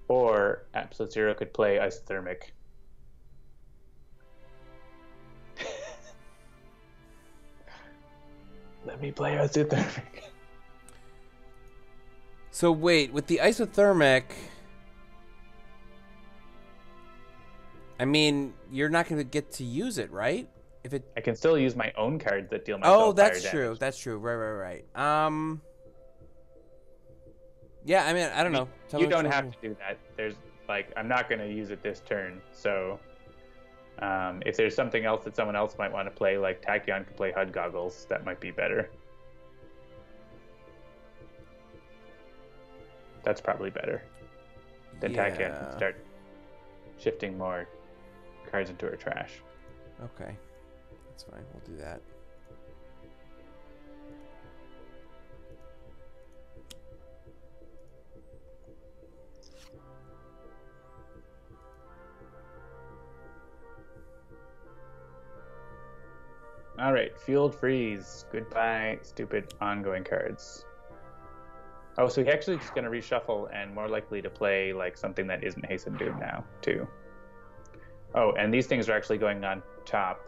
Or Absolute Zero could play Isothermic. Let me play Isothermic. So wait, with the Isothermic... I mean, you're not going to get to use it, right? If it... I can still use my own cards that deal myself Oh, that's fire true. damage. That's true. Right. Yeah, I mean, I don't know. Tell You me don't what have to do that. There's like, I'm not going to use it this turn. So if there's something else that someone else might want to play, like Tachyon could play HUD Goggles, that might be better. That's probably better. Then Tachyon can start shifting more cards into her trash. Okay. That's fine. We'll do that. All right, Field Freeze. Goodbye, stupid ongoing cards. Oh, so he actually just going to reshuffle and more likely to play like something that isn't Hasten Doom now, too. Oh, and these things are actually going on top,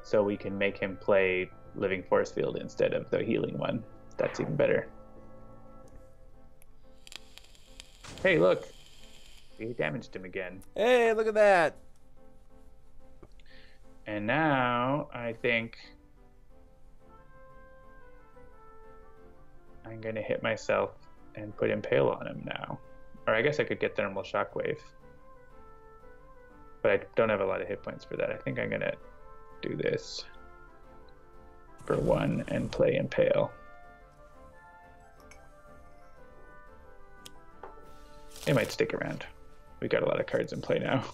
so we can make him play Living Force Field instead of the healing one. That's even better. Hey, look! We damaged him again. Hey, look at that! And now, I think I'm going to hit myself and put Impale on him now. Or I guess I could get Thermal Shockwave. But I don't have a lot of hit points for that. I think I'm going to do this for 1 and play Impale. It might stick around. We got a lot of cards in play now.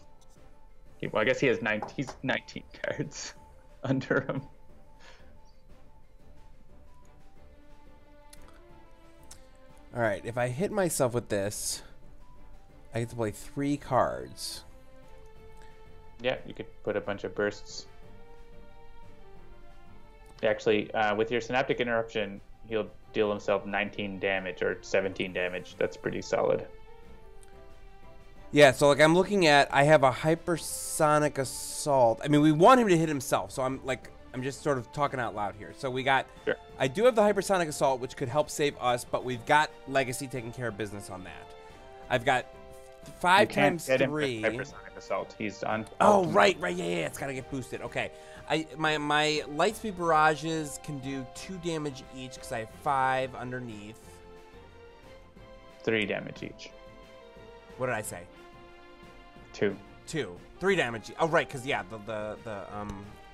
Well, I guess he has 19 cards under him. All right, if I hit myself with this, I get to play 3 cards. Yeah, you could put a bunch of bursts. Actually, with your Synaptic Interruption, he'll deal himself 19 damage or 17 damage. That's pretty solid. Yeah, so like I'm looking at, I have a Hypersonic Assault. I mean, we want him to hit himself, so I'm like, I'm just sort of talking out loud here. So we got, Sure. I do have the hypersonic assault, which could help save us, but we've got legacy taking care of business on that. I've got 5 You can't times get him 3. with hypersonic assault. He's on. Oh, right, yeah, it's gotta get boosted. Okay, my lightspeed barrages can do 2 damage each because I have 5 underneath. 3 damage each. What did I say? 2. 3 damage. Oh, right, because yeah, the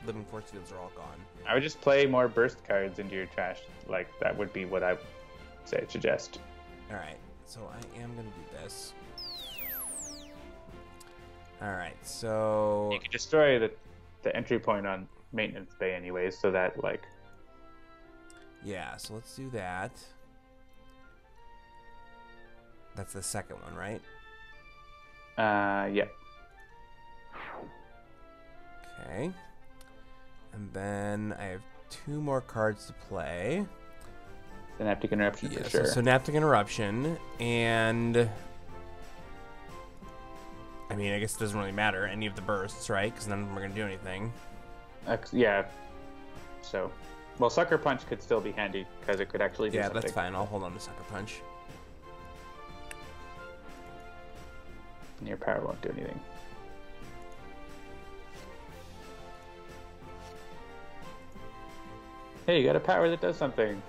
living force fields are all gone. I would just play more burst cards into your trash. Like that would be what I would suggest. All right, so I am gonna do this. All right, so You could destroy the entry point on maintenance bay anyways, so that like. yeah, so let's do that. That's the second one, right? Yeah. Okay. And then I have 2 more cards to play. Synaptic interruption Yeah, for sure. so Synaptic Interruption, and I mean, I guess it doesn't really matter, any of the bursts, right? Because none of them are going to do anything. Yeah. So, well, Sucker Punch could still be handy because it could actually do Yeah, something. that's fine. I'll hold on to Sucker Punch. And your power won't do anything. Hey, you got a power that does something.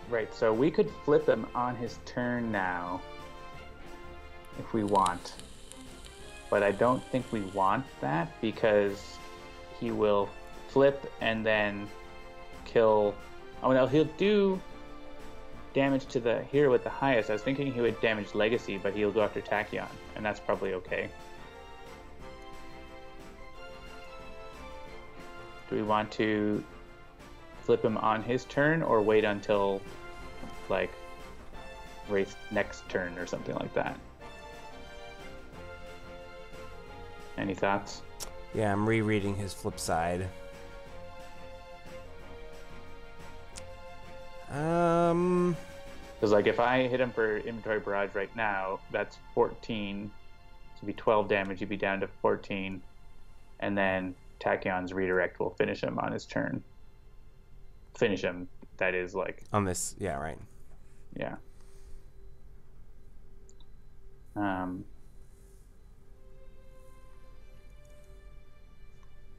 Right, so we could flip him on his turn now if we want. But I don't think we want that because he will flip and then kill. Oh no, he'll do damage to the hero with the highest. I was thinking he would damage Legacy, but he'll go after Tachyon, and that's probably okay. Do we want to flip him on his turn or wait until like Wraith next turn or something like that? Any thoughts? Yeah, I'm rereading his flip side. Because like if I hit him for inventory barrage right now, that's 14. So it'd be 12 damage. He'd be down to 14, and then Tachyon's redirect will finish him on his turn. Finish him. That is like On this, yeah, right. yeah.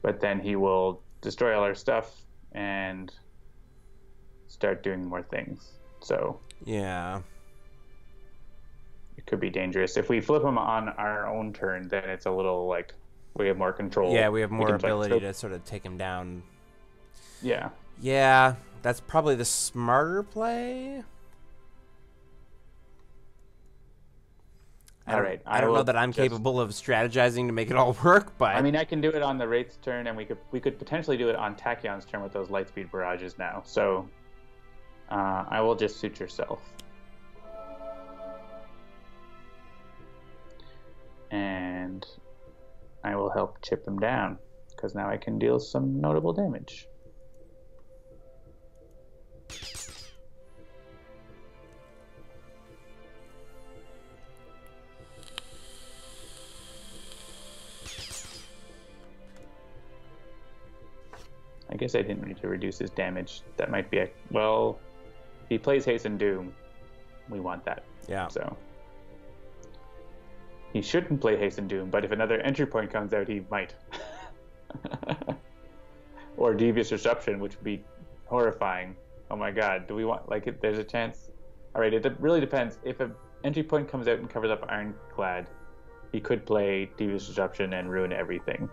But then he will destroy all our stuff and start doing more things. So Yeah. it could be dangerous. If we flip him on our own turn, then it's a little like we have more control. Yeah, we have more can, ability like, to sort of take him down. Yeah. Yeah, that's probably the smarter play. All right. I don't know that I'm capable of strategizing to make it all work, but I mean, I can do it on the Wraith's turn, and we could potentially do it on Tachyon's turn with those lightspeed barrages now. So I will just suit yourself. And I will help chip him down, because now I can deal some notable damage. I guess I didn't need to reduce his damage. That might be well, if he plays Hasten Doom, we want that. yeah. So he shouldn't play Hasten Doom, but if another entry point comes out, he might. Or Devious Disruption, which would be horrifying. Oh my god, do we want, like, there's a chance? Alright, it really depends. If an entry point comes out and covers up Ironclad, he could play Devious Disruption and ruin everything.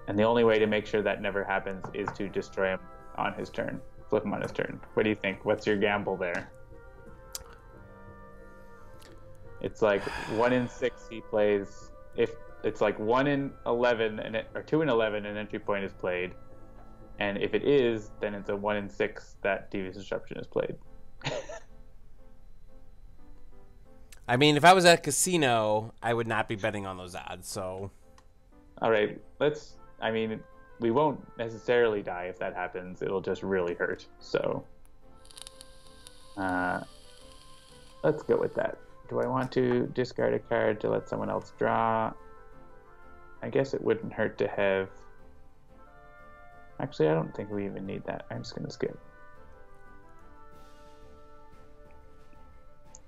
And the only way to make sure that never happens is to destroy him on his turn. Flip him on his turn. What do you think? What's your gamble there? It's like 1 in 6 he plays. If it's like 1 in 11 or 2 in 11 an entry point is played, and if it is, then it's a 1 in 6 that Devious Disruption is played. I mean, if I was at a casino, I would not be betting on those odds. So, all right, I mean, we won't necessarily die if that happens. It'll just really hurt. So, let's go with that. do I want to discard a card to let someone else draw? I guess it wouldn't hurt to have... Actually, I don't think we even need that. I'm just going to skip.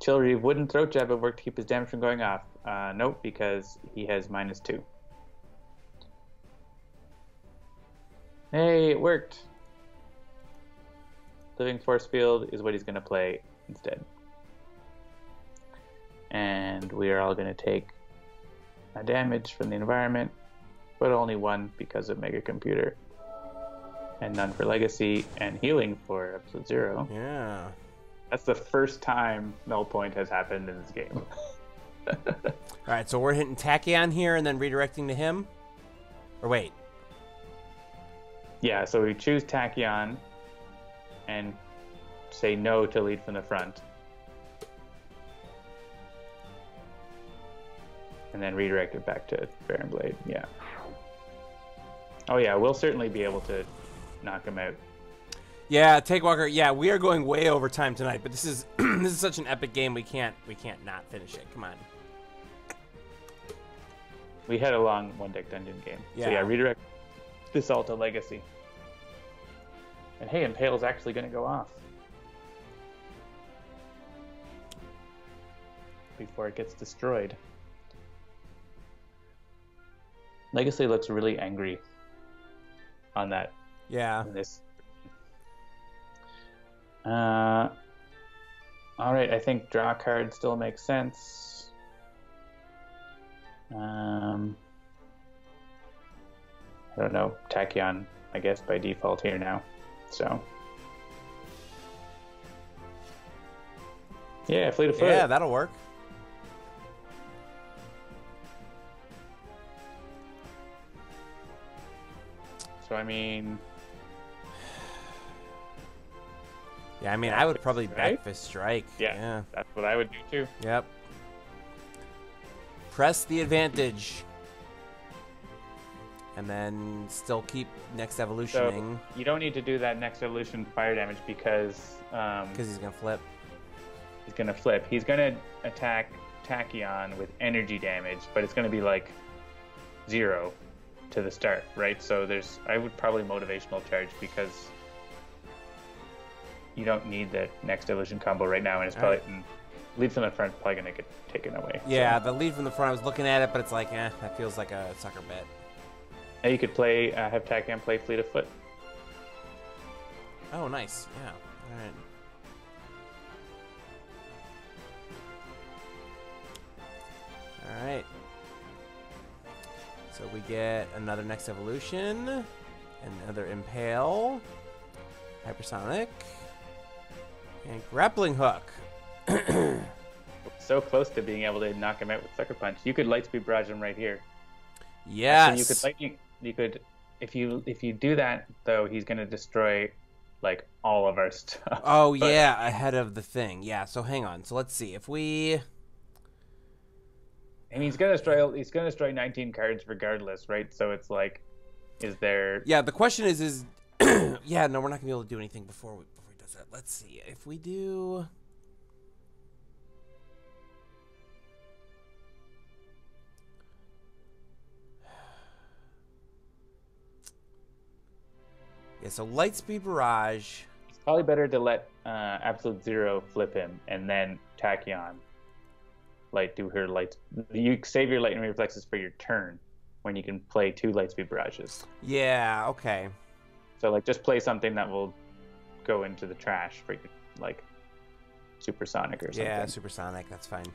Chill Reeve wouldn't throat jab have worked to keep his damage from going off. Nope, because he has -2. Hey, it worked. Living Force Field is what he's going to play instead. And we are all going to take a damage from the environment, but only 1 because of Mega Computer. And none for Legacy, and healing for Absolute Zero. Yeah. That's the first time Null Point has happened in this game. Alright, so we're hitting Tachyon here and then redirecting to him? Or wait. Yeah, so we choose Tachyon and say no to lead from the front. And then redirect it back to Baron Blade, yeah. Oh yeah, we'll certainly be able to knock him out. Yeah, Takewalker, yeah, we are going way over time tonight, but this is this is such an epic game, we can't not finish it. Come on. We had a long one-deck dungeon game. Yeah. So yeah, redirect this all to Legacy. And hey, Impale's actually going to go off. Before it gets destroyed. Legacy looks really angry on that. Yeah. This. All right, I think draw card still makes sense. I don't know, Tachyon, I guess, by default here now. So. Yeah, Fleet of Foot. Yeah, that'll work. So, I mean... Yeah, I mean, I would probably Strike? back fist strike. Yeah, that's what I would do too. Yep. Press the advantage. And then still keep next evolutioning. So, you don't need to do that next evolution fire damage because... Because he's going to flip. He's going to flip. He's going to attack Tachyon with energy damage, but it's going to be like 0 to the start, right? So I would probably motivational charge because you don't need the next evolution combo right now, and it's probably lead from the front is probably going to get taken away. Yeah, so. the lead from the front, I was looking at it, but it's like, that feels like a sucker bet. Now you could play, have Tachyon play Fleet of Foot. Oh, nice. Yeah. All right. All right. So we get another next evolution, another impale, hypersonic, and grappling hook. So close to being able to knock him out with Sucker Punch. You could Lightspeed Barrage him right here. Yes. Actually, you could if you do that though, he's gonna destroy like all of our stuff. Oh yeah, ahead of the thing. Yeah. So hang on. So let's see if we. And he's gonna destroy 19 cards regardless, right? So it's like, is there? Yeah. The question is yeah. No, we're not gonna be able to do anything before he does that. Let's see if we do. Yeah, so Lightspeed Barrage. It's probably better to let Absolute Zero flip him, and then Tachyon do her lights. You save your lightning reflexes for your turn, when you can play 2 Lightspeed Barrages. Yeah. Okay. So like, just play something that will go into the trash for you, like Supersonic or something. Yeah, Supersonic. That's fine.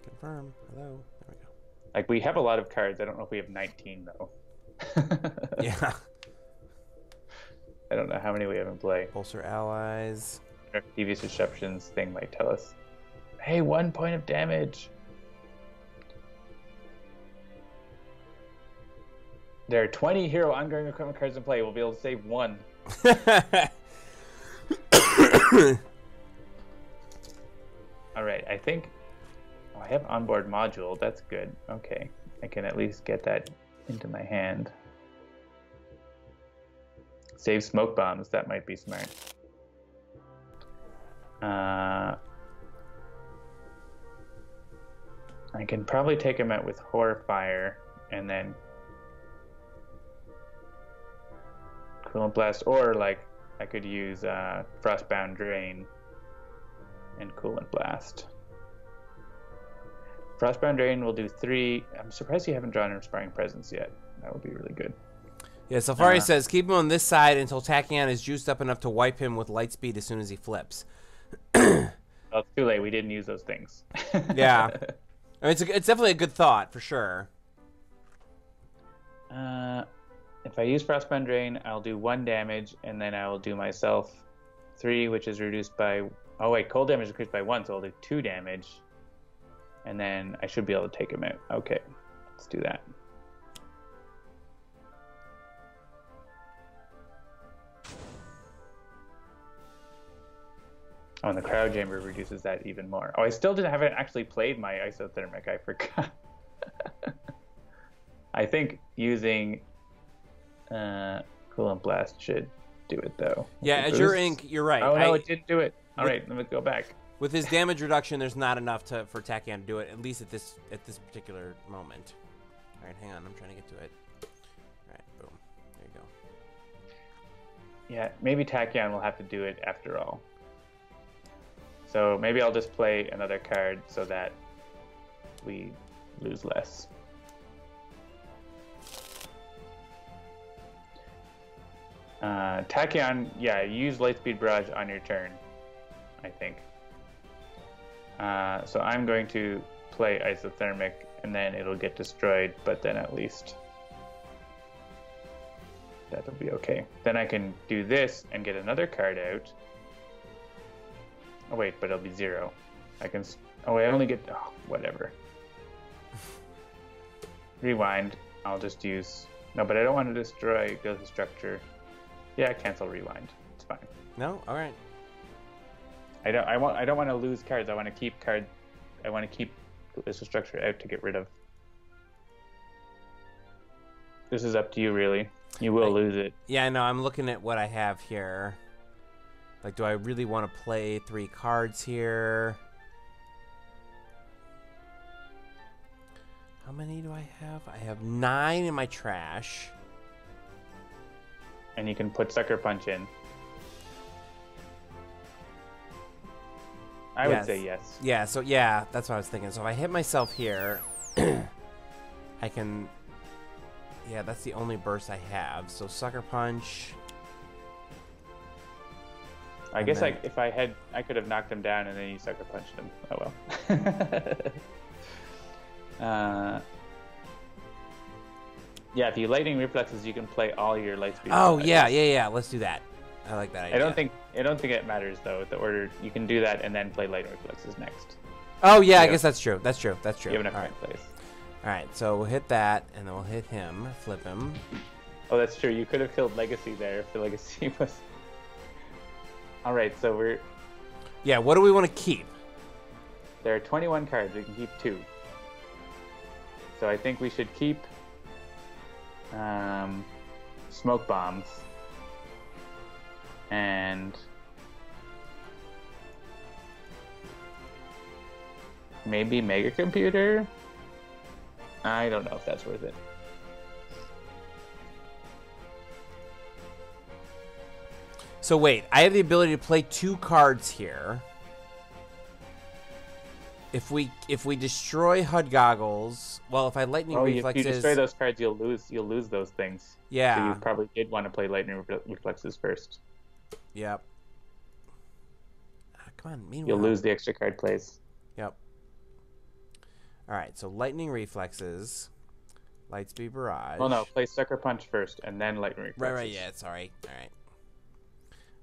Confirm. Hello. There we go. Like, we have a lot of cards. I don't know if we have 19 though. Yeah. I don't know how many we have in play. Bolster allies. Our Devious Receptions thing might tell us. Hey, 1 point of damage. There are 20 hero ongoing equipment cards in play. We'll be able to save 1. All right, I think... Oh, I have onboard module. That's good. Okay, I can at least get that into my hand. Save smoke bombs. That might be smart. I can probably take him out with Horror Fire and then Coolant Blast, or like I could use Frostbound Drain and Coolant Blast. Frostbound Drain will do 3. I'm surprised you haven't drawn an Inspiring Presence yet. That would be really good. Yeah, Safari says, keep him on this side until Tachyon is juiced up enough to wipe him with Lightspeed as soon as he flips. Well, it's too late. We didn't use those things. Yeah. I mean, it's definitely a good thought, for sure. If I use Frostbound Drain, I'll do 1 damage, and then I will do myself 3, which is reduced by... Oh, wait, cold damage is increased by 1, so I'll do 2 damage. And then I should be able to take him out. Okay, let's do that. Oh, and the Crowd Chamber reduces that even more. Oh, I still haven't actually played my Isothermic. I forgot. I think using Coolant Blast should do it, though. Yeah, Azure Ink, you're right. Oh, no, it didn't do it. All right, let me go back. With his damage reduction, there's not enough for Tachyon to do it, at least at this particular moment. All right, hang on. I'm trying to get to it. All right, boom. There you go. Yeah, maybe Tachyon will have to do it after all. So maybe I'll just play another card so that we lose less. Tachyon, yeah, use Lightspeed Barrage on your turn, I think. So I'm going to play Isothermic, and then it'll get destroyed, but then at least that'll be okay. Then I can do this and get another card out. Oh wait, but it'll be 0. I can... Oh, I only get... Oh, whatever. Rewind. I'll just use... No, but I don't want to destroy the structure. Yeah, cancel Rewind. It's fine. No? All right. I don't want to lose cards. I want to keep cards. I want to keep this structure out to get rid of. This is up to you, really. You will lose it. Yeah, I know. I'm looking at what I have here. Like, do I really want to play 3 cards here? How many do I have? I have 9 in my trash. And you can put Sucker Punch in. I would say yes. Yeah, so yeah, that's what I was thinking. So if I hit myself here, I can... Yeah, that's the only burst I have. So Sucker Punch... I guess if I had, I could have knocked him down and then you Sucker Punched him. Oh well. Yeah, if you Lightning Reflexes, you can play all your Lightspeed. Oh yeah. Let's do that. I like that idea. I don't think it matters though. The order you can do that and then play Lightning Reflexes next. Oh yeah, I guess that's true. That's true. That's true. You have enough time place. All right, so we'll hit that and then we'll hit him, flip him. Oh, that's true. You could have killed Legacy there if the Legacy was. All right, so we're... Yeah, what do we want to keep? There are 21 cards. We can keep 2. So I think we should keep Smoke Bombs and maybe Mega Computer? I don't know if that's worth it. So wait, I have the ability to play 2 cards here. If we destroy HUD Goggles, well, if I Lightning Reflexes... If you destroy those cards, you'll lose those things. Yeah. So you probably did want to play Lightning Reflexes first. Yep. Come on, meanwhile... You'll lose the extra card plays. Yep. All right, so Lightning Reflexes, Lightspeed Barrage... Oh no, play Sucker Punch first, and then Lightning Reflexes. Right, yeah, sorry. All right.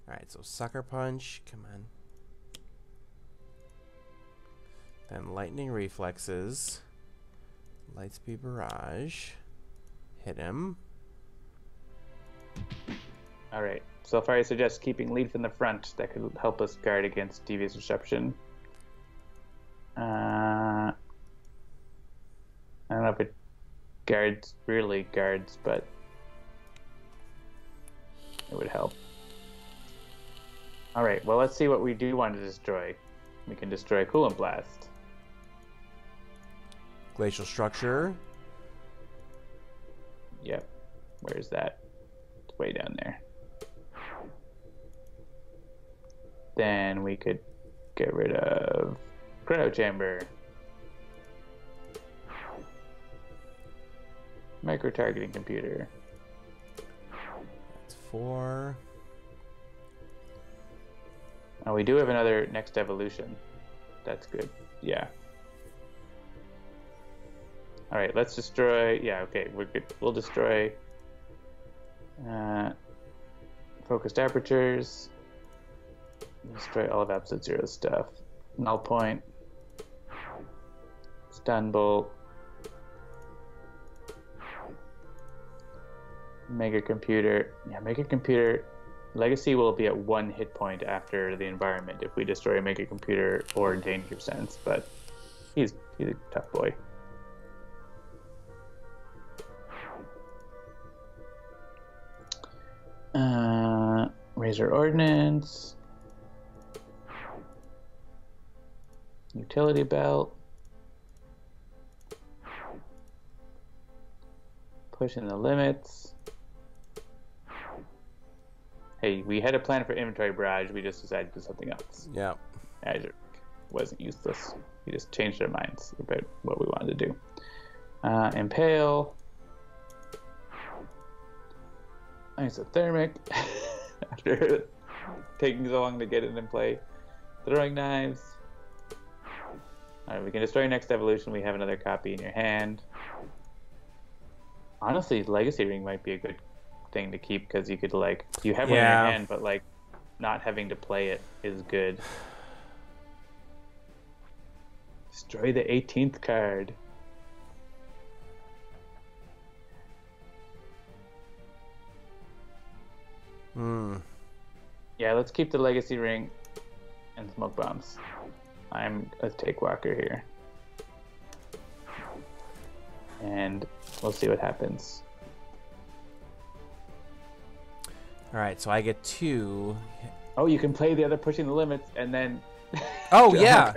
All right, so Sucker Punch, come on. Then Lightning Reflexes, Lightspeed Barrage, hit him. All right, so far I suggest keeping lead from the front. That could help us guard against Devious Disruption. I don't know if it really guards, but it would help. All right, well, let's see what we do want to destroy. We can destroy Coolant Blast. Glacial structure. Yep. Where's that? It's way down there. Then we could get rid of Cryo Chamber. Micro-targeting computer. That's 4. Oh, we do have another next evolution. That's good. Yeah. All right, let's destroy. Yeah, okay, we're good. We'll destroy focused apertures. Destroy all of Absolute Zero stuff. Null point. Stun bolt. Mega computer. Yeah, mega computer. Legacy will be at 1 hit point after the environment if we destroy a mega computer or danger sense, but he's a tough boy. Razor Ordnance. Utility belt. Pushing the limits. Hey, we had a plan for inventory barrage. We just decided to do something else. Yeah. Azure wasn't useless. We just changed our minds about what we wanted to do. Impale. Isothermic. After taking so long to get it in play. Throwing knives. Alright, we can destroy next evolution. We have another copy in your hand. Honestly, Legacy Ring might be a good thing to keep because you could you have one in your hand, but not having to play it is good. Destroy the 18th card. Yeah, let's keep the Legacy Ring and Smoke Bombs. I'm a Take Walker here. And we'll see what happens. Alright, so I get 2. Oh, you can play the other Pushing the Limits and then... Oh, yeah!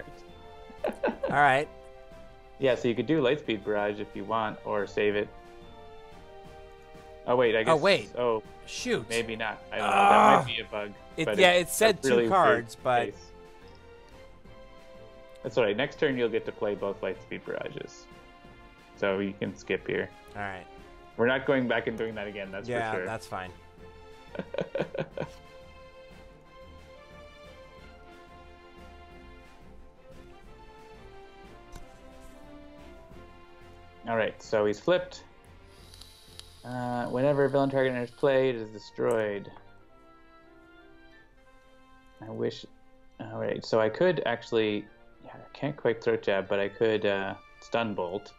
Alright. Yeah, so you could do Lightspeed Barrage if you want, or save it. Oh, wait, I guess... Oh, wait. Oh, shoot. maybe not. I don't know. That might be a bug. It said 2 cards, but... Case. That's alright. Next turn, you'll get to play both Lightspeed Barrages. So you can skip here. Alright. We're not going back and doing that again, that's for sure. Yeah, that's fine. Alright, so he's flipped. Whenever a villain target enters play, it is destroyed. I wish... Alright, so I could actually... Yeah, I can't quite Throat Jab, but I could Stun Bolt.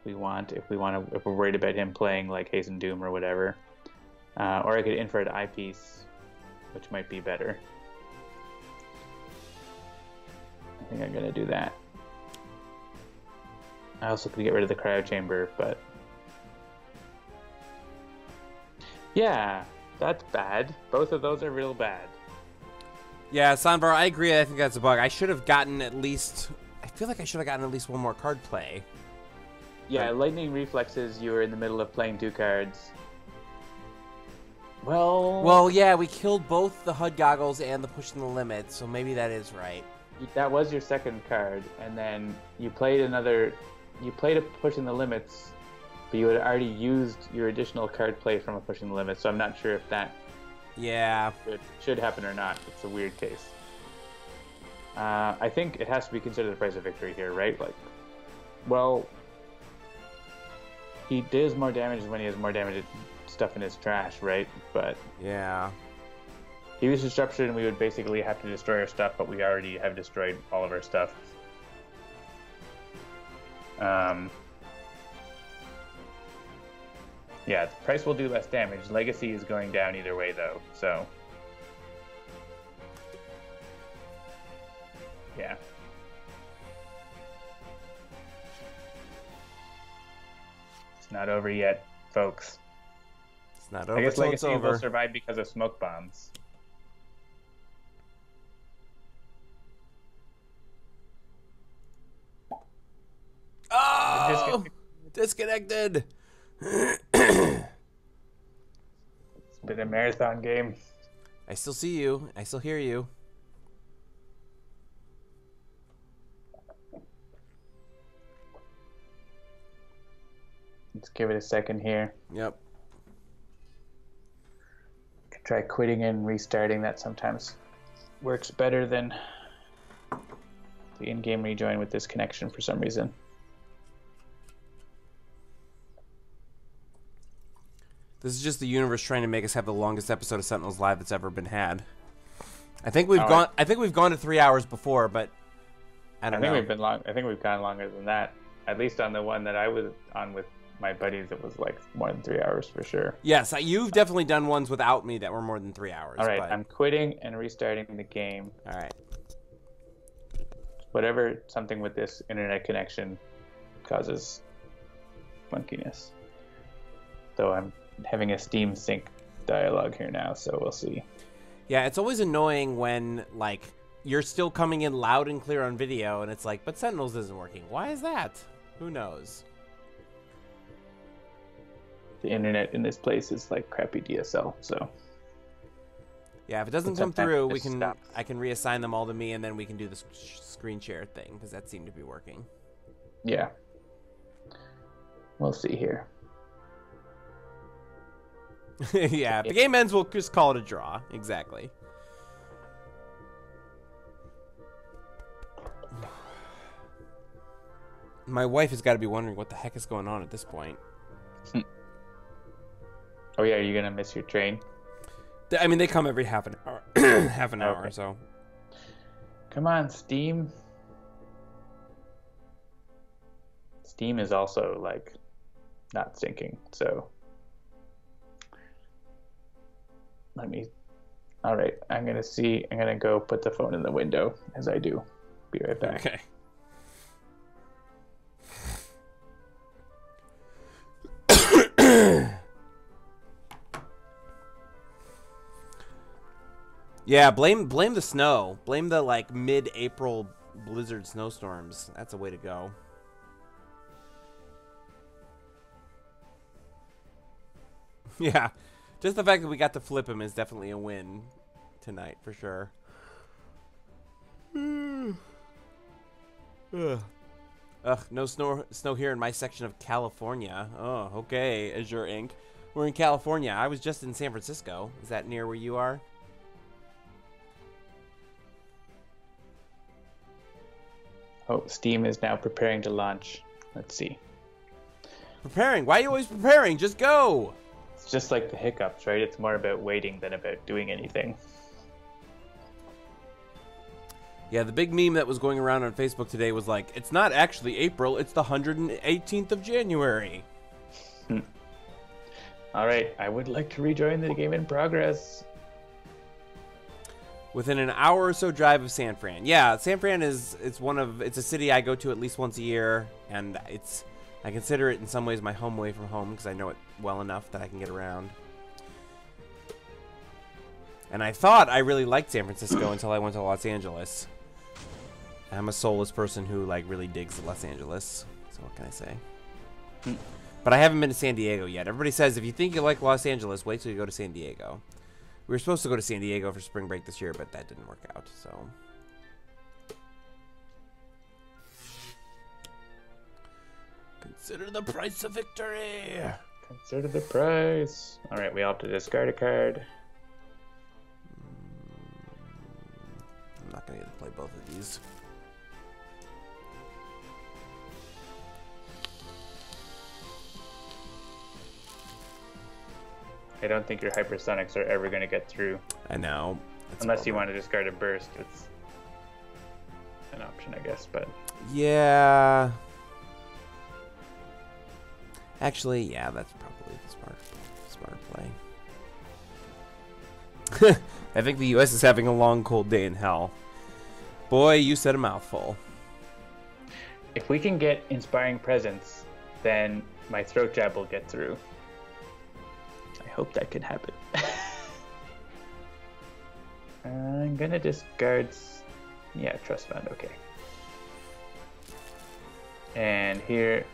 If we're worried about him playing like Hasten Doom or whatever. Or I could Infrared Eyepiece, which might be better. I think I'm gonna do that. I also could get rid of the Cryo Chamber, but... Yeah, that's bad. Both of those are real bad. Yeah, Sanvar, I agree. I think that's a bug. I should have gotten at least... I feel like I should have gotten at least 1 more card play. Yeah, Lightning Reflexes, you were in the middle of playing 2 cards. Well, yeah, we killed both the HUD goggles and the Pushing the Limit, so maybe that is right. that was your second card, and then you played a Pushing the Limits, but you had already used your additional card play from a Pushing the Limits, so I'm not sure if that should happen or not. It's a weird case. I think it has to be considered the price of victory here, right? He does more damage when he has more damage stuff in his trash, right? But yeah, he was disruption, we would basically have to destroy our stuff, but we already have destroyed all of our stuff. Yeah, the price will do less damage. Legacy is going down either way, though, so... Yeah. It's not over yet, folks. It's not over. I guess till Legacy it's over. will survive because of smoke bombs. Disconnected. It's been a marathon game. I still see you. I still hear you. Let's give it a second here. Yep. Could try quitting and restarting. That sometimes works better than the in-game rejoin with this connection for some reason. This is just the universe trying to make us have the longest episode of Sentinels Live that's ever been had. I think we've gone. I think we've gone to 3 hours before, but I think we've been long. I think we've gone longer than that. At least on the one that I was on with my buddies, it was like more than 3 hours for sure. Yes, you've definitely done ones without me that were more than 3 hours. All right, but... I'm quitting and restarting the game. All right. Whatever something with this internet connection causes funkiness. Though I'm having a Steam sync dialogue here now, so we'll see. Yeah, it's always annoying when like you're still coming in loud and clear on video, and it's like, but Sentinels isn't working. Why is that? Who knows? The internet in this place is like crappy DSL, so. Yeah, if it doesn't come through, I can reassign them all to me, and then we can do the screen share thing, because that seemed to be working. Yeah. We'll see here. Yeah, if the game ends, we'll just call it a draw. Exactly. My wife has got to be wondering what the heck is going on at this point. Oh yeah, are you gonna miss your train? I mean, they come every half an hour, half an hour. Okay. So. Come on, Steam. Steam is also like not syncing, so. All right, I'm gonna go put the phone in the window as I do. Be right back. Okay. Yeah, blame the snow. Blame the like mid-April blizzard snowstorms. That's a way to go. Yeah. Just the fact that we got to flip him is definitely a win tonight, for sure. Ugh, no snow here in my section of California. Oh, okay, Azure Inc. We're in California. I was just in San Francisco. Is that near where you are? Oh, Steam is now preparing to launch. Let's see. Preparing? Why are you always preparing? Just go! It's just like the hiccups, right? It's more about waiting than about doing anything. Yeah, the big meme that was going around on Facebook today was like, it's not actually April, it's the 118th of January. All right, I would like to rejoin the game in progress. Within an hour or so drive of San Fran. Yeah, San Fran it's a city I go to at least once a year, and I consider it in some ways my home away from home because I know it well enough that I can get around. And I thought I really liked San Francisco until I went to Los Angeles. I'm a soulless person who like really digs Los Angeles. So what can I say? But I haven't been to San Diego yet. Everybody says if you think you like Los Angeles, wait till you go to San Diego. We were supposed to go to San Diego for spring break this year, but that didn't work out, so. Consider the price of victory. Consider the price. All right, we all have to discard a card. I'm not going to get to play both of these. I don't think your hypersonics are ever going to get through. I know. Unless you want to discard a burst, it's an option, I guess. But yeah. Actually, yeah, that's probably the smart play. I think the U.S. is having a long, cold day in hell. Boy, you said a mouthful. If we can get Inspiring Presence, then my throat jab will get through. I hope that can happen. I'm gonna discard... Yeah, Trust Fund, okay. And here...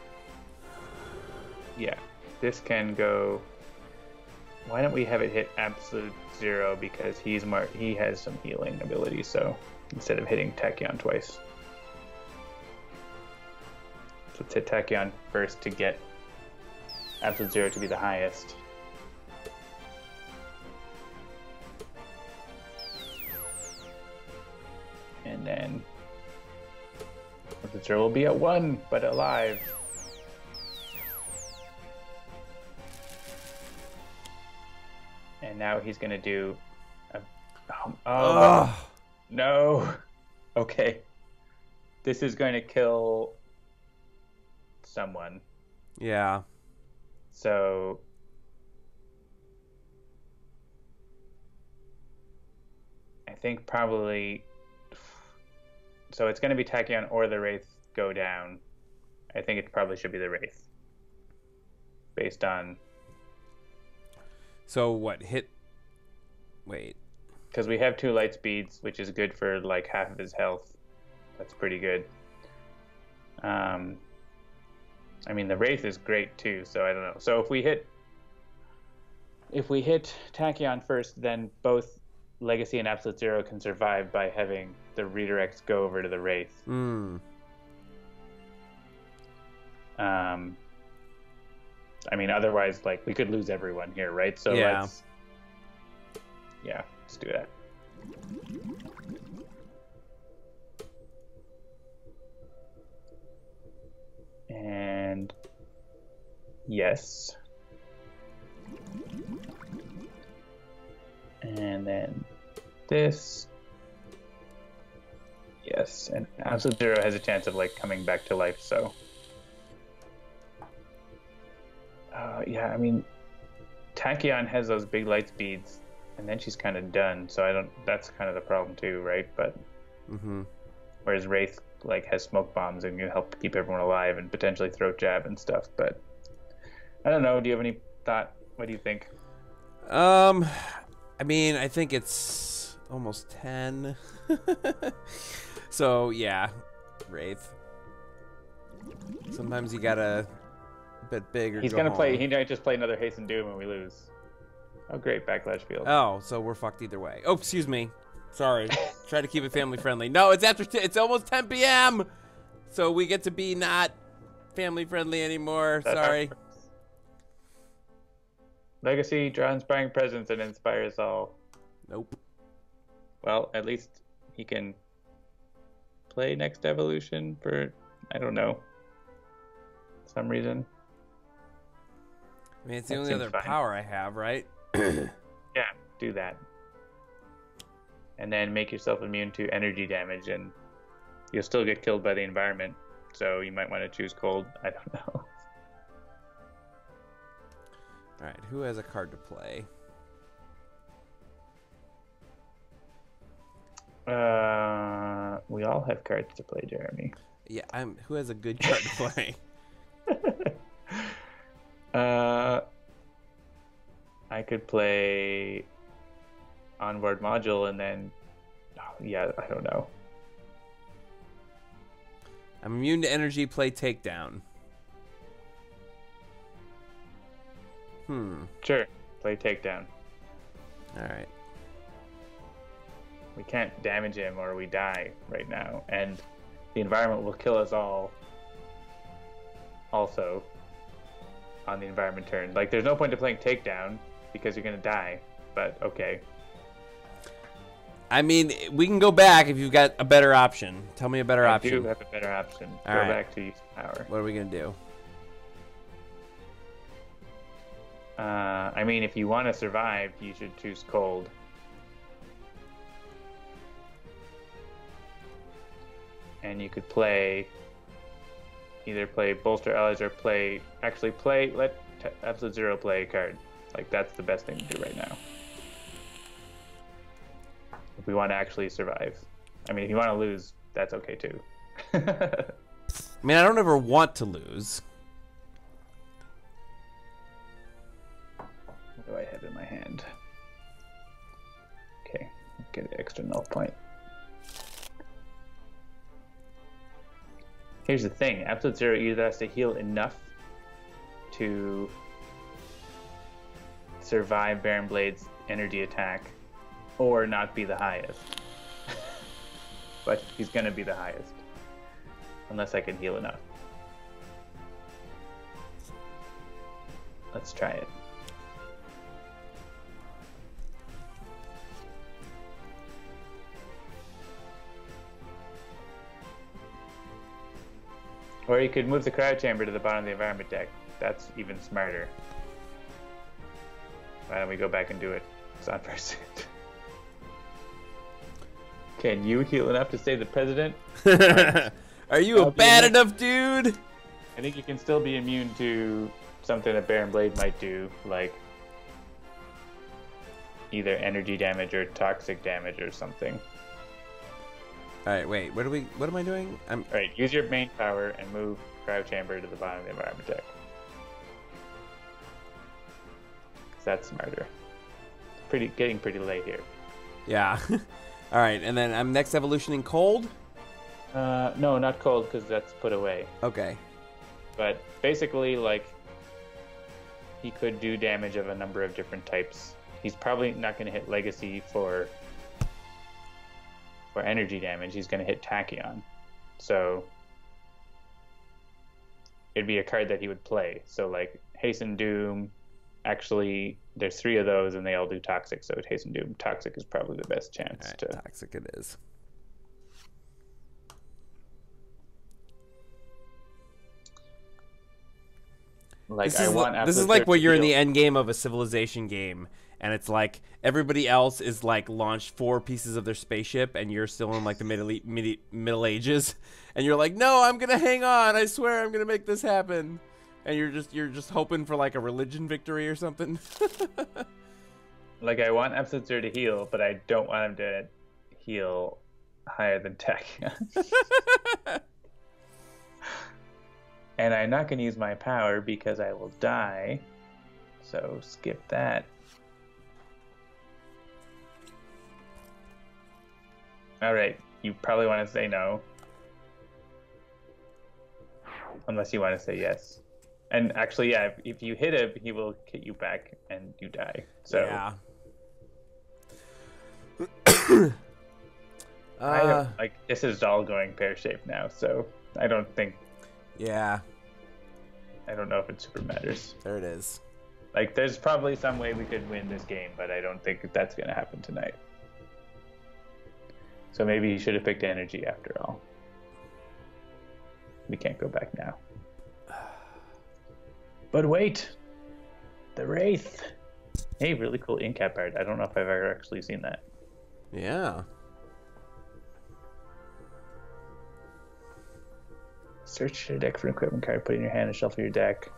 Yeah, this can go. Why don't we have it hit absolute 0 because he has some healing ability, so instead of hitting Tachyon twice. So let's hit Tachyon first to get absolute 0 to be the highest. And then absolute 0 will be at 1, but alive. And now he's gonna do no. Okay. This is going to kill someone. Yeah. So I think probably so it's gonna be Tachyon or the Wraith go down. I think it probably should be the Wraith. Based on So what hit? Wait. Because we have 2 light speeds, which is good for like half of his health. That's pretty good. I mean, the Wraith is great too, so I don't know. So if we hit Tachyon first, then both Legacy and Absolute Zero can survive by having the redirects go over to the Wraith. I mean, otherwise, like, we could lose everyone here, right? So let's do that. And yes. And then this. Yes, and Absolute Zero has a chance of like coming back to life, so. Yeah, I mean, Tachyon has those big light speeds, and then she's kind of done. So that's kind of the problem too, right? But whereas Wraith like has smoke bombs and can help keep everyone alive and potentially throat jab and stuff. But I don't know. Do you have any thought? What do you think? I mean, I think it's almost 10. So yeah, Wraith. Sometimes you gotta bet big or He's go gonna home. play. He might just play another Hasten Doom and we lose. Oh great, backlash field. Oh, so we're fucked either way. Oh, excuse me. Sorry. Try to keep it family friendly. No, it's after. It's almost 10 p.m. So we get to be not family friendly anymore. Sorry. Legacy, draw inspiring presence and inspire us all. Nope. Well, at least he can play next evolution for, I don't know, some reason. I mean, it's the That only seems other fine. power I have, right? Yeah, do that. And then make yourself immune to energy damage, and you'll still get killed by the environment. So you might want to choose cold. I don't know. All right, who has a card to play? We all have cards to play, Jeremy. Yeah, who has a good card to play? I could play onboard module and then, I don't know. I'm immune to energy, play takedown. Sure, play takedown. All right. We can't damage him or we die right now, and the environment will kill us all. Also, on the environment turn, like there's no point to playing takedown because you're gonna die. But okay. I mean, we can go back if you've got a better option. Tell me a better option. I do have a better option. All go right. back to use power. What are we gonna do? I mean, if you want to survive, you should choose cold. And you could either play bolster allies or let Absolute Zero play a card. Like, that's the best thing to do right now. If we want to actually survive. I mean, if you want to lose, that's okay too. I mean, I don't ever want to lose. What do I have in my hand? Okay, get an extra null point. Here's the thing, Absolute Zero either has to heal enough to survive Baron Blade's energy attack or not be the highest. But he's going to be the highest. Unless I can heal enough. Let's try it. Or you could move the cryo chamber to the bottom of the environment deck. That's even smarter. Why don't we go back and do it? It's on first. Can you heal enough to save the president? Are you a bad enough dude? I think you can still be immune to something that Baron Blade might do, like either energy damage or toxic damage or something. Alright, wait, what am I doing? Alright, use your main power and move cryo chamber to the bottom of the environment deck. 'Cause that's smarter. Getting pretty late here. Yeah. Alright, and then I'm next evolutioning cold? No, not cold, because that's put away. Okay. But basically, like, he could do damage of a number of different types. He's probably not going to hit Legacy for energy damage. He's going to hit Tachyon. So it'd be a card that he would play. So, like, Hasten Doom, actually, there's 3 of those, and they all do Toxic. So Hasten Doom, Toxic is probably the best chance to... Toxic it is. Like, this is like when you're in the end game of a Civilization game, and it's like everybody else is like launched 4 pieces of their spaceship, and you're still in like the Middle Ages, and you're like, no, I'm gonna hang on. I swear I'm gonna make this happen, and you're just hoping for like a religion victory or something. Like, I want Absinther to heal, but I don't want him to heal higher than Tachyon. And I'm not going to use my power because I will die. So skip that. Alright, you probably want to say no. Unless you want to say yes. And actually, yeah, if you hit him, he will hit you back and you die. So yeah. I don't, like, this is all going pear-shaped now, so I don't think... Yeah. I don't know if it super matters. There it is. Like, there's probably some way we could win this game, but I don't think that's going to happen tonight. So maybe he should have picked energy after all. We can't go back now. But wait! The Wraith! Hey, really cool in-cap art. I don't know if I've ever actually seen that. Yeah. Search your deck for an equipment card, put it in your hand and shuffle your deck.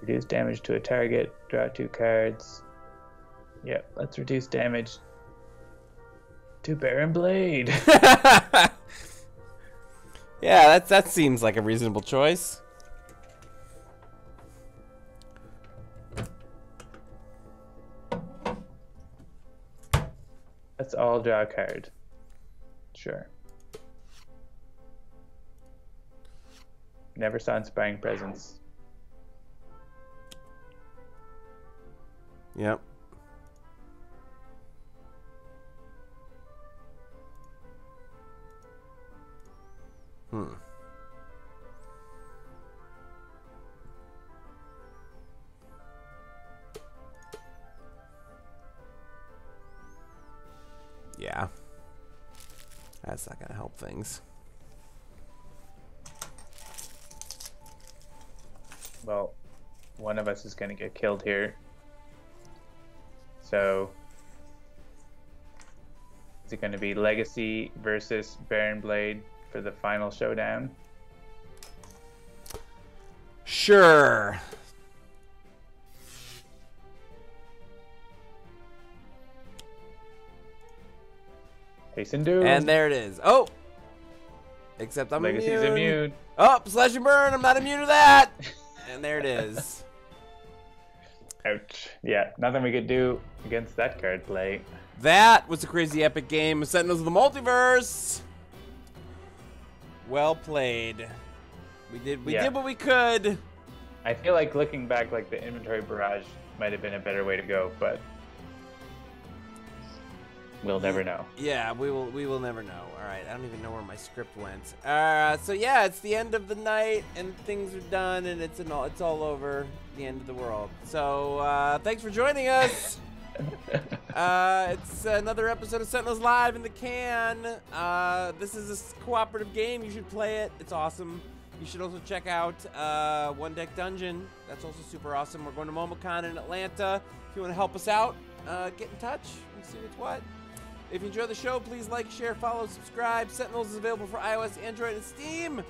Reduce damage to a target, draw 2 cards. Yep, let's reduce damage to Baron Blade. Yeah, that seems like a reasonable choice. Let's all draw a card. Sure. Never saw Inspiring Presence. Yep. Yeah. That's not gonna help things. Well, one of us is going to get killed here. So, is it going to be Legacy versus Baron Blade for the final showdown? Sure. Hasten Doom. And there it is. Oh! Except I'm Legacy's immune. Oh, slash and burn. I'm not immune to that. And there it is. Ouch. Yeah, nothing we could do against that card play. That was a crazy epic game of Sentinels of the Multiverse. Well played. We did what we could. I feel like looking back, like the inventory barrage might have been a better way to go, but we'll never know. Yeah, we will never know. All right, I don't even know where my script went. So yeah, it's the end of the night, and things are done, and it's all over. The end of the world. So thanks for joining us. It's another episode of Sentinels Live in the can. This is a cooperative game. You should play it. It's awesome. You should also check out One Deck Dungeon. That's also super awesome. We're going to MomoCon in Atlanta. If you want to help us out, get in touch and see what's what. If you enjoy the show, please like, share, follow, subscribe. Sentinels is available for iOS, Android, and Steam.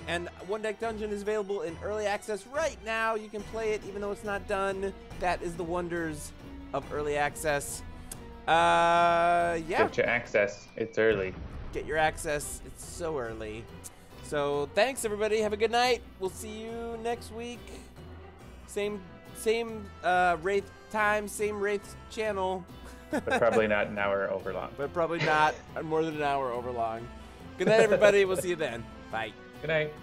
And One Deck Dungeon is available in early access right now. You can play it even though it's not done. That is the wonders of early access. Yeah. Get your access. It's early. Get your access. It's so early. So thanks everybody. Have a good night. We'll see you next week. Same Wraith time, same Wraith channel. But probably not an hour over long. But probably not more than an hour over long. Good night everybody. We'll see you then. Bye. Good night.